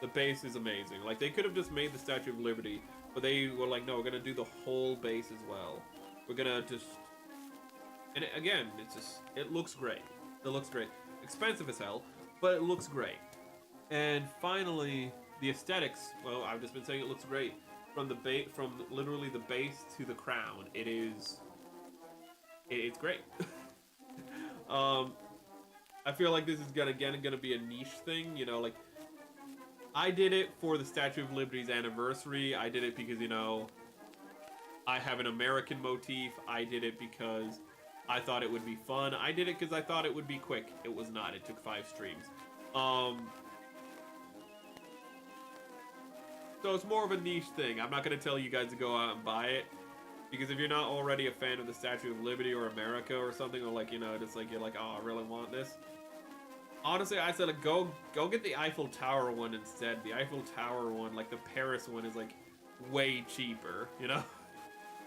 The base is amazing. Like, they could have just made the Statue of Liberty, but they were like, no, we're gonna do the whole base as well. We're gonna just, and again, it's just, it looks great. It looks great. Expensive as hell, but it looks great. And finally, the aesthetics, well, I've just been saying it looks great. From the from literally the base to the crown, it's great. I feel like this is gonna be a niche thing, you know, like, I did it for the Statue of Liberty's anniversary. I did it because, you know, I have an American motif. I did it because I thought it would be fun. I did it because I thought it would be quick. It was not. It took 5 streams. So it's more of a niche thing. I'm not going to tell you guys to go out and buy it, because if you're not already a fan of the Statue of Liberty or America or something, or, like, you know, just like, you're like, oh, I really want this. Honestly, I said, go get the Eiffel Tower one instead. The Eiffel Tower one, like the Paris one, is, like, way cheaper, you know?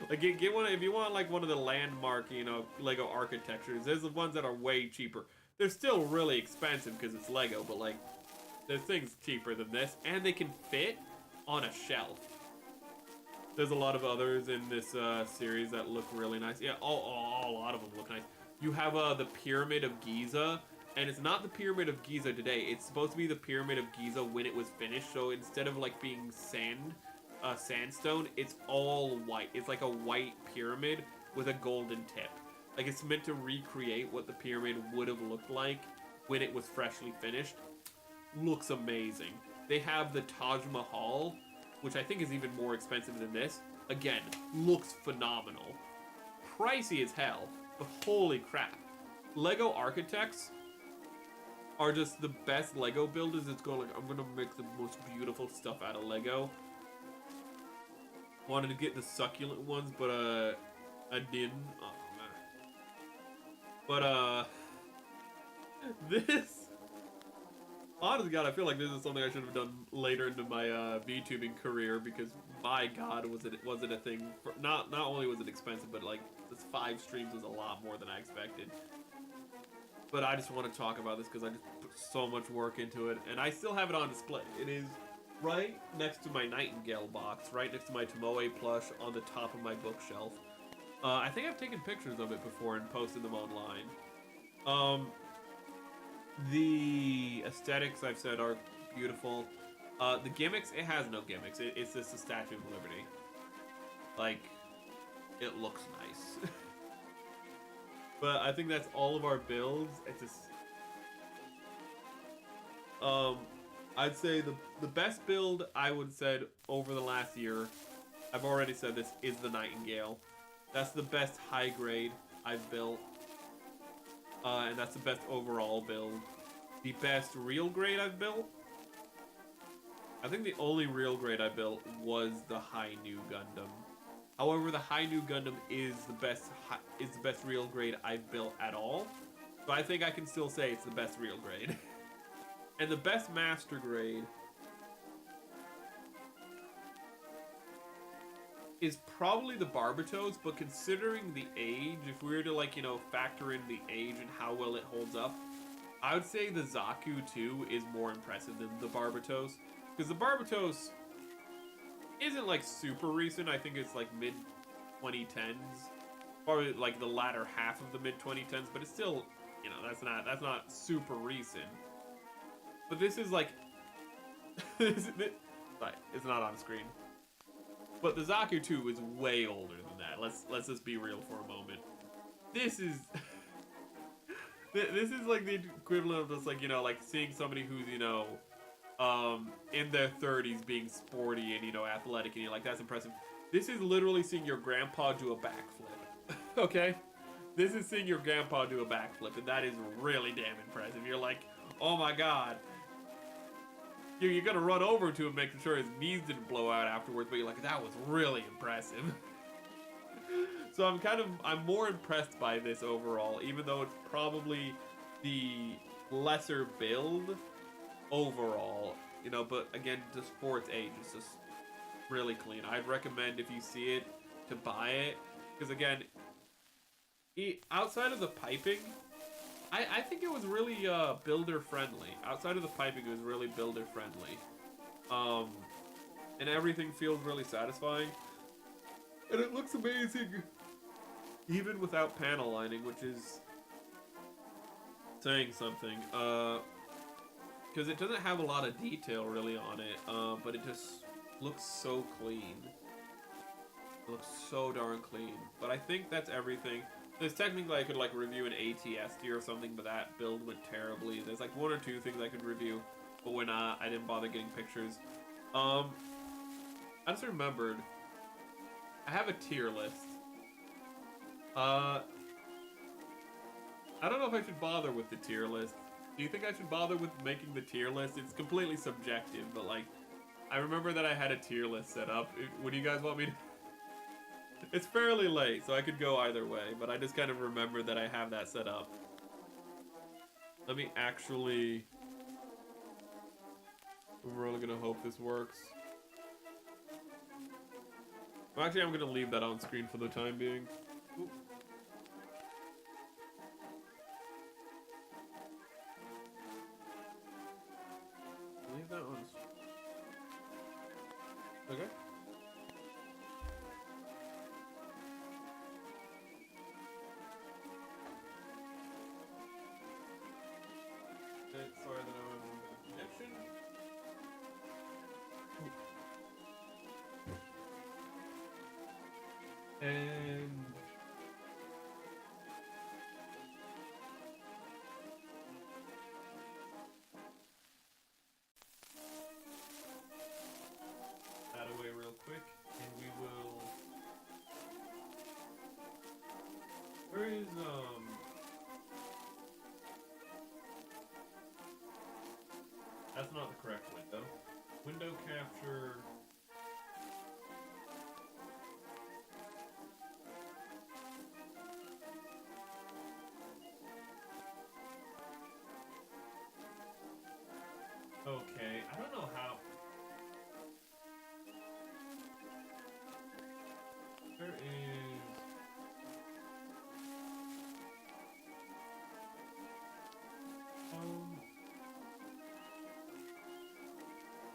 Like, get one, if you want, like, one of the landmark, you know, Lego architectures, there's the ones that are way cheaper. They're still really expensive because it's Lego, but, like, there's things cheaper than this, and they can fit on a shelf. There's a lot of others in this series that look really nice. Yeah, a lot of them look nice. You have the Pyramid of Giza, and it's not the Pyramid of Giza today. It's supposed to be the Pyramid of Giza when it was finished. So instead of, like, being sandstone, it's all white. It's like a white pyramid with a golden tip. Like, it's meant to recreate what the pyramid would have looked like when it was freshly finished. Looks amazing. They have the Taj Mahal, which I think is even more expensive than this. Again, looks phenomenal. Pricey as hell, but holy crap. Lego architects are just the best Lego builders. It's going like, I'm gonna make the most beautiful stuff out of Lego. Wanted to get the succulent ones, but I didn't. Oh man. But this, honestly, God, I feel like this is something I should have done later into my VTubing career, because my God, was it a thing? For, not only was it expensive, but, like, this 5 streams was a lot more than I expected. But I just want to talk about this because I just put so much work into it, and I still have it on display. It is right next to my Nightingale box, right next to my Tomoe plush on the top of my bookshelf. I think I've taken pictures of it before and posted them online. The aesthetics, I've said, are beautiful. The gimmicks, it has no gimmicks. It's just a Statue of Liberty. Like, it looks nice. But I think that's all of our builds. It's just... I'd say the best build I would said over the last year, I've already said this, is the Nightingale. That's the best high grade I've built. And that's the best overall build. The best real grade I've built, I think the only real grade I built was the Hi Nu Gundam. However, the Hi Nu Gundam is the best real grade I've built at all. So I think I can still say it's the best real grade. And the best master grade is probably the Barbatos, but considering the age, if we were to, like, you know, factor in the age and how well it holds up, I would say the Zaku II is more impressive than the Barbatos. Because the Barbatos isn't, like, super recent. I think it's, like, mid-2010s. Probably, like, the latter half of the mid-2010s, but it's still, you know, that's not super recent. But this is, like... it's not on screen. But the Zaku II is way older than that. Let's just be real for a moment. This is... this is, like, the equivalent of just, like, you know, like, seeing somebody who's, you know... in their 30s being sporty and, you know, athletic, and you're like, that's impressive. This is literally seeing your grandpa do a backflip. Okay? This is seeing your grandpa do a backflip, and that is really damn impressive. You're like, oh my god. You're gonna run over to him, making sure his knees didn't blow out afterwards, but you're like, that was really impressive. So I'm more impressed by this overall, even though it's probably the lesser build overall, you know, but again, just for its age, it's just really clean. I'd recommend, if you see it, to buy it, because again, outside of the piping, I think it was really builder friendly. Outside of the piping, it was really builder friendly, and everything feels really satisfying, and it looks amazing, even without panel lining, which is saying something. Because it doesn't have a lot of detail really on it, but it just looks so clean. It looks so darn clean. But I think that's everything. There's technically, I could, like, review an ATS tier or something, but that build went terribly. There's, like, one or two things I could review, but when I didn't bother getting pictures. I just remembered, I have a tier list. I don't know if I should bother with the tier list. Do you think I should bother with making the tier list? It's completely subjective, but, like, I remember that I had a tier list set up. What do you guys want me to... It's fairly late, so I could go either way, but I just kind of remember that I have that set up. Let me actually... I'm really gonna hope this works. Well, actually, I'm gonna leave that on screen for the time being. Oop. Leave that on. Okay. Sorry that I was in connection. And that away real quick, and we will. Where is That's not the correct window. Window capture. Okay, I don't know how. There is.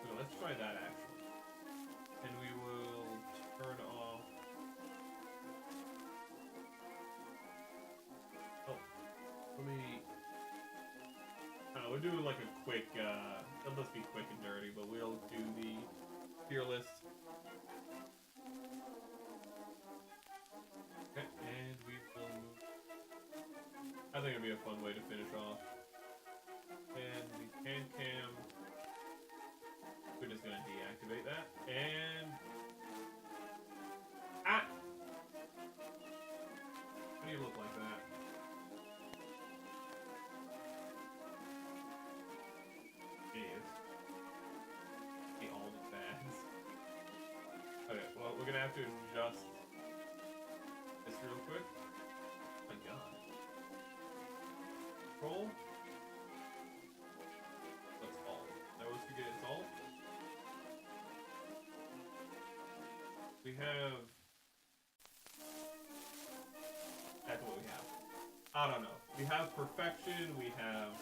So let's try that actually. And we will turn off. Oh, let me. We'll do like a quick They'll just be quick and dirty, but we'll do the tier list. Okay, and we will move. I think it'd be a fun way to finish off. And the cam. We're just gonna deactivate that. And ah! How do you look like that? Jeez. See all the bags. Okay, well, we're gonna have to adjust this real quick. Oh my god. Control. Let's alt. I always forget it's alt. We have. That's what we have. I don't know. We have perfection, we have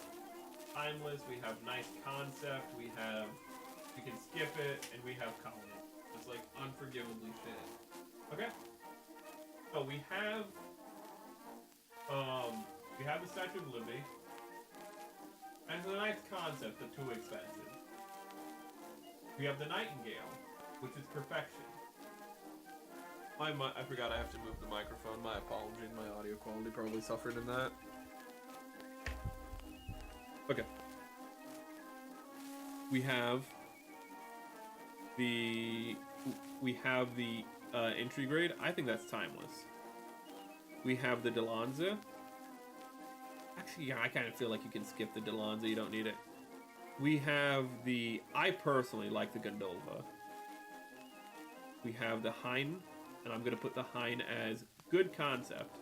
timeless, we have nice concept, we can skip it, and we have colony. It's like unforgivably shit. Okay. So we have the Statue of Liberty. And it's a nice concept, but too expensive. We have the Nightingale, which is perfection. I forgot I have to move the microphone. My apologies. My audio quality probably suffered in that. Okay. We have the entry grade. I think that's timeless. We have the Dilanza. Actually, yeah, I kind of feel like you can skip the Dilanza. You don't need it. We have the. I personally like the Gundvolva. We have the Hein. And I'm going to put the Hein as good concept.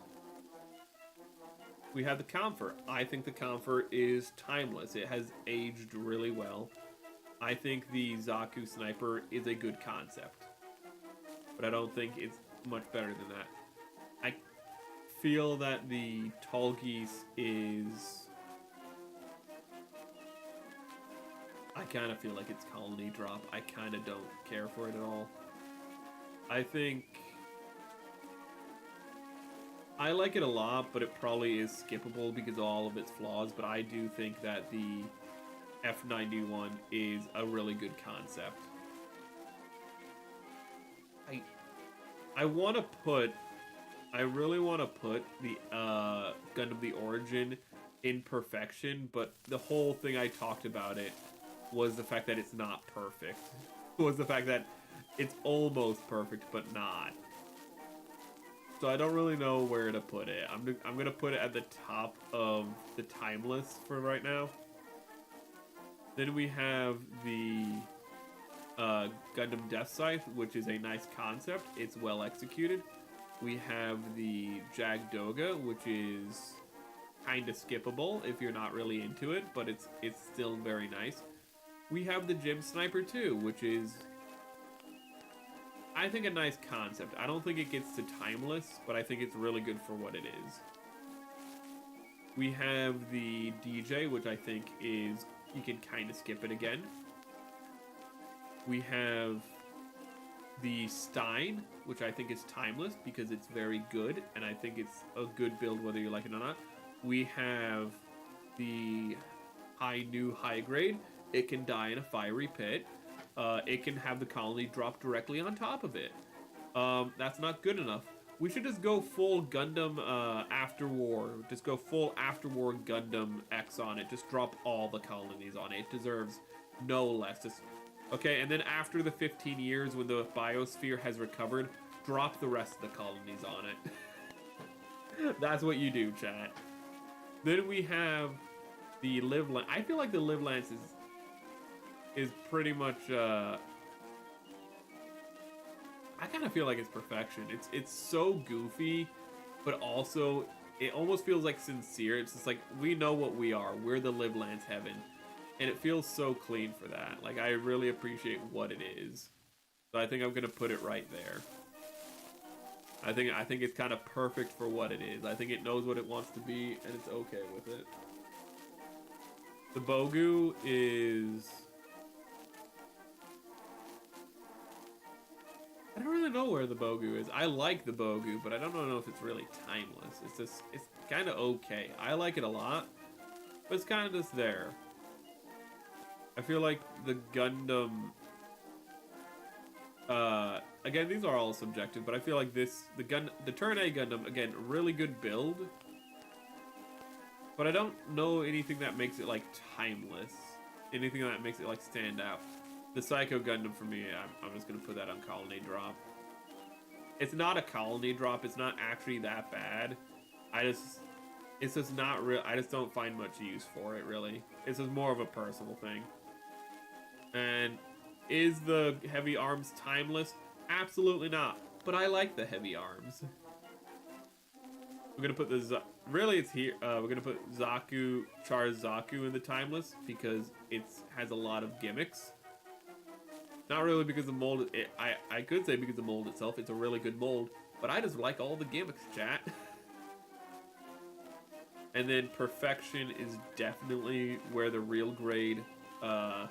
We have the Kampfer. I think the Kampfer is timeless. It has aged really well. I think the Zaku Sniper is a good concept. But I don't think it's much better than that. I feel that the Tallgeese is... I kind of feel like it's colony drop. I kind of don't care for it at all. I think... I like it a lot, but it probably is skippable because of all of its flaws, but I do think that the F91 is a really good concept. I want to put... I really want to put the Gundam the Origin in perfection, but the whole thing I talked about it was the fact that it's not perfect. Was the fact that it's almost perfect, but not. So I don't really know where to put it. I'm gonna put it at the top of the timeless for right now. Then we have the Gundam Deathscythe, which is a nice concept. It's well executed. We have the Jagd Doga, which is kind of skippable if you're not really into it, but it's still very nice. We have the Gym Sniper too, which is, I think, a nice concept. I don't think it gets to timeless, but I think it's really good for what it is. We have the Dijeh, which I think is, you can kind of skip it again. We have the Stein, which I think is timeless because it's very good, and I think it's a good build whether you like it or not. We have the Hi Nu high grade. It can die in a fiery pit. It can have the colony drop directly on top of it. That's not good enough. We should just go full Gundam After War. Just go full After War Gundam X on it. Just drop all the colonies on it. It deserves no less. Okay, and then after the 15 years when the biosphere has recovered, drop the rest of the colonies on it. That's what you do, chat. Then we have the Livelance. I feel like the Livelance is pretty much, I kind of feel like it's perfection. It's so goofy, but also it almost feels like sincere. It's just like, we know what we are. We're the Livelance heaven. And it feels so clean for that. Like, I really appreciate what it is. So I think I'm gonna put it right there. I think it's kind of perfect for what it is. I think it knows what it wants to be, and it's okay with it. The Bugu is... I don't really know where the Bugu is. I like the Bugu, but I don't know if it's really timeless. It's kind of okay. I like it a lot, but it's kind of just there. I feel like the Gundam, again, these are all subjective, but I feel like the Turn A Gundam, again, really good build, but I don't know anything that makes it, like, timeless. Anything that makes it, like, stand out. The Psycho Gundam, for me, I'm just gonna put that on Colony Drop. It's not a Colony Drop, it's not actually that bad. It's just not real. I just don't find much use for it, really. It's just more of a personal thing. And is the Heavyarms timeless? Absolutely not. But I like the Heavyarms. We're gonna put the really it's here. We're gonna put Zaku in the timeless because it has a lot of gimmicks. Not really because the mold. I could say because the mold itself. It's a really good mold, but I just like all the gimmicks, chat. And then perfection is definitely where the real grade, Hi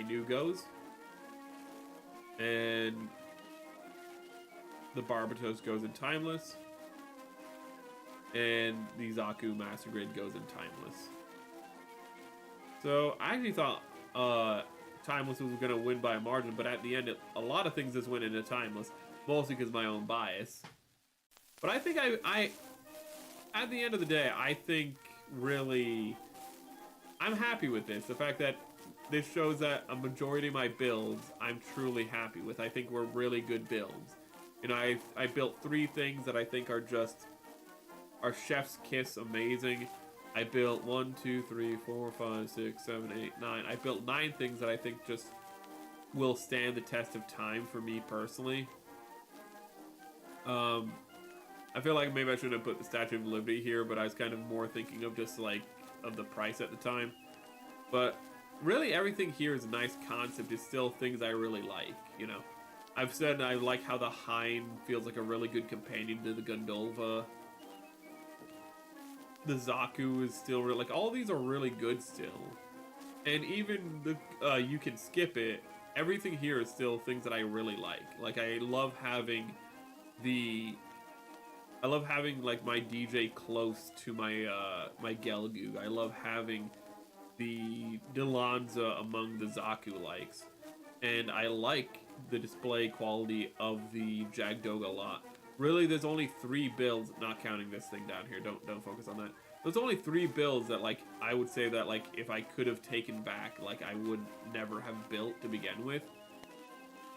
Nu goes. And the Barbatos goes in timeless. And the Zaku Master Grade goes in timeless. So I actually thought timeless was going to win by a margin, but at the end, a lot of things just went into timeless, mostly because of my own bias. But I think at the end of the day, I think really, I'm happy with this. The fact that this shows that a majority of my builds, I'm truly happy with. I think were really good builds. You know, I built 3 things that I think are chef's kiss amazing. I built 1, 2, 3, 4, 5, 6, 7, 8, 9. I built 9 things that I think just will stand the test of time for me personally. I feel like maybe I shouldn't have put the Statue of Liberty here, but I was kind of more thinking of just like of the price at the time. But really everything here is a nice concept. It's still things I really like, you know. I've said I like how the Hind feels like a really good companion to the Gundvolva. The Zaku is still really, like, all these are really good still. And even the you can skip it. Everything here is still things that I really like. Like, I love having like my Dijeh close to my my Gelgoog. I love having the Dilanza among the Zaku likes, and I like the display quality of the Jagd Doga a lot. Really, there's only 3 builds, not counting this thing down here. Don't focus on that. There's only 3 builds that like I would say that like if I could have taken back, like I would never have built to begin with.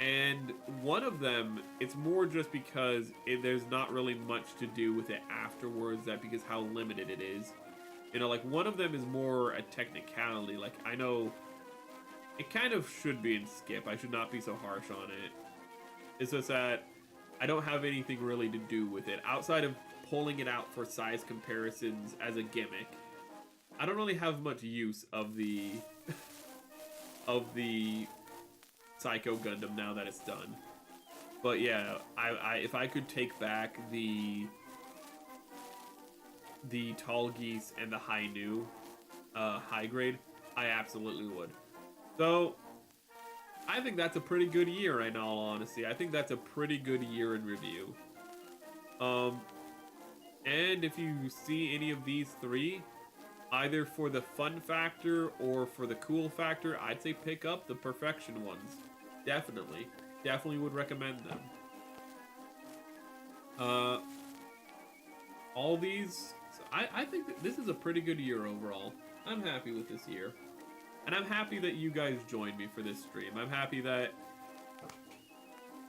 And one of them, it's more just because there's not really much to do with it afterwards, that because how limited it is. You know, like one of them is more a technicality. Like I know it kind of should be in skip. I should not be so harsh on it. It's just that I don't have anything really to do with it outside of pulling it out for size comparisons as a gimmick. I don't really have much use of the Psycho Gundam now that it's done. But yeah, if I could take back the Tallgeese and the Hi Nu high grade, I absolutely would. So I think that's a pretty good year in all honesty. I think that's a pretty good year in review. And if you see any of these 3, either for the fun factor or for the cool factor, I'd say pick up the perfection ones. Definitely would recommend them. All these, I think that this is a pretty good year overall. I'm happy with this year. And I'm happy that you guys joined me for this stream. I'm happy that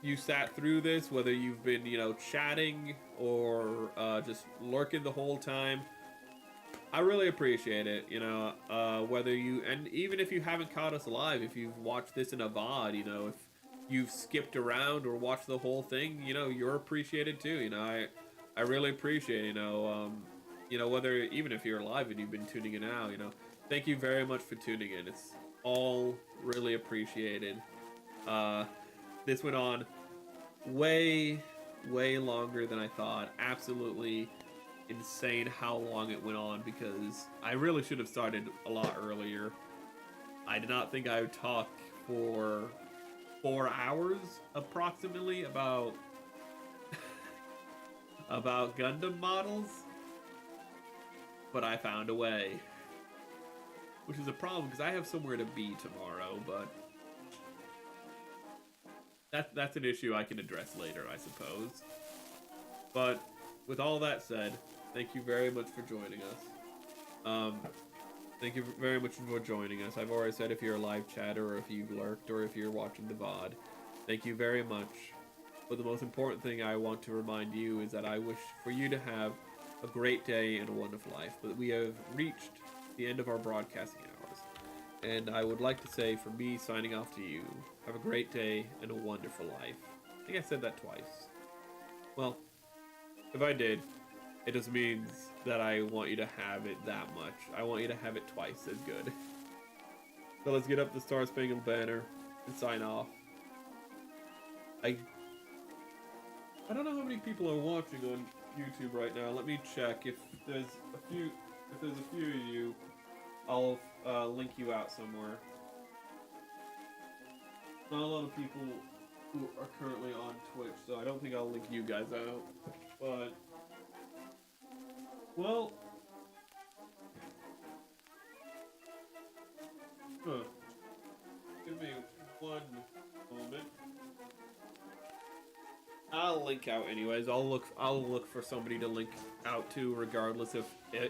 you sat through this, whether you've been, you know, chatting or just lurking the whole time. I really appreciate it, you know, whether you, and even if you haven't caught us live, if you've watched this in a VOD, you know, if you've skipped around or watched the whole thing, you know, you're appreciated too, you know, I really appreciate, you know, whether, even if you're live and you've been tuning in now, you know, thank you very much for tuning in. It's all really appreciated. This went on way longer than I thought. Absolutely insane how long it went on, because I really should have started a lot earlier. I did not think I would talk for 4 hours approximately about Gundam models, but I found a way. which is a problem because I have somewhere to be tomorrow, but that's an issue I can address later, I suppose. But with all that said, thank you very much for joining us. Thank you very much for joining us. I've already said if you're a live chatter or if you've lurked or if you're watching the VOD, thank you very much. But the most important thing I want to remind you is that I wish for you to have a great day and a wonderful life. But we have reached the end of our broadcasting hours. And I would like to say, for me signing off to you, have a great day and a wonderful life. I think I said that twice. Well, if I did, it just means that I want you to have it that much. I want you to have it twice as good. So let's get up the Star Spangled Banner and sign off. I don't know how many people are watching on YouTube right now. Let me check. If there's a few of you, I'll link you out somewhere. Not a lot of people who are currently on Twitch, so I don't think I'll link you guys out. But well, give me one moment. I'll link out anyways. I'll look for somebody to link out to, regardless if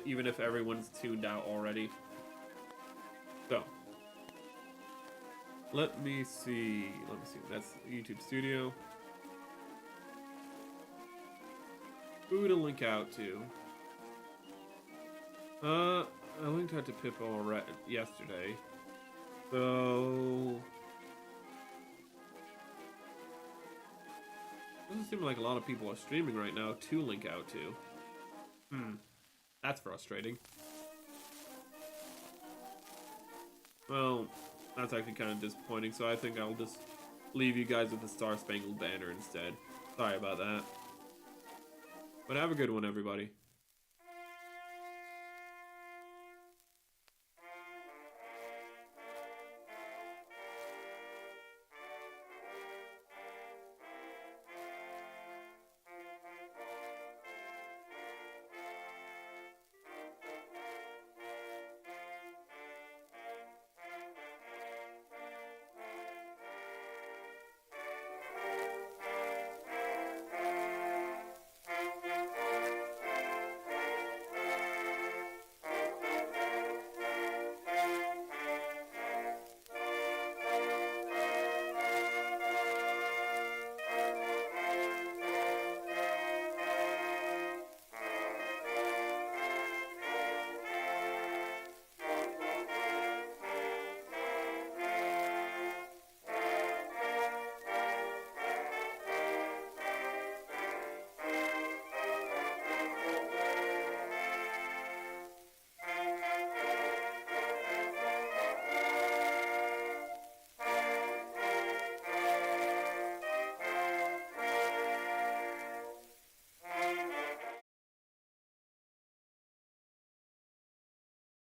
even if everyone's tuned out already. So let me see. That's YouTube Studio. Who to link out to? I linked out to Pip already yesterday. So doesn't seem like a lot of people are streaming right now to link out to. That's frustrating. Well, that's actually kind of disappointing, so I think I'll just leave you guys with the Star Spangled Banner instead. Sorry about that. But have a good one, everybody.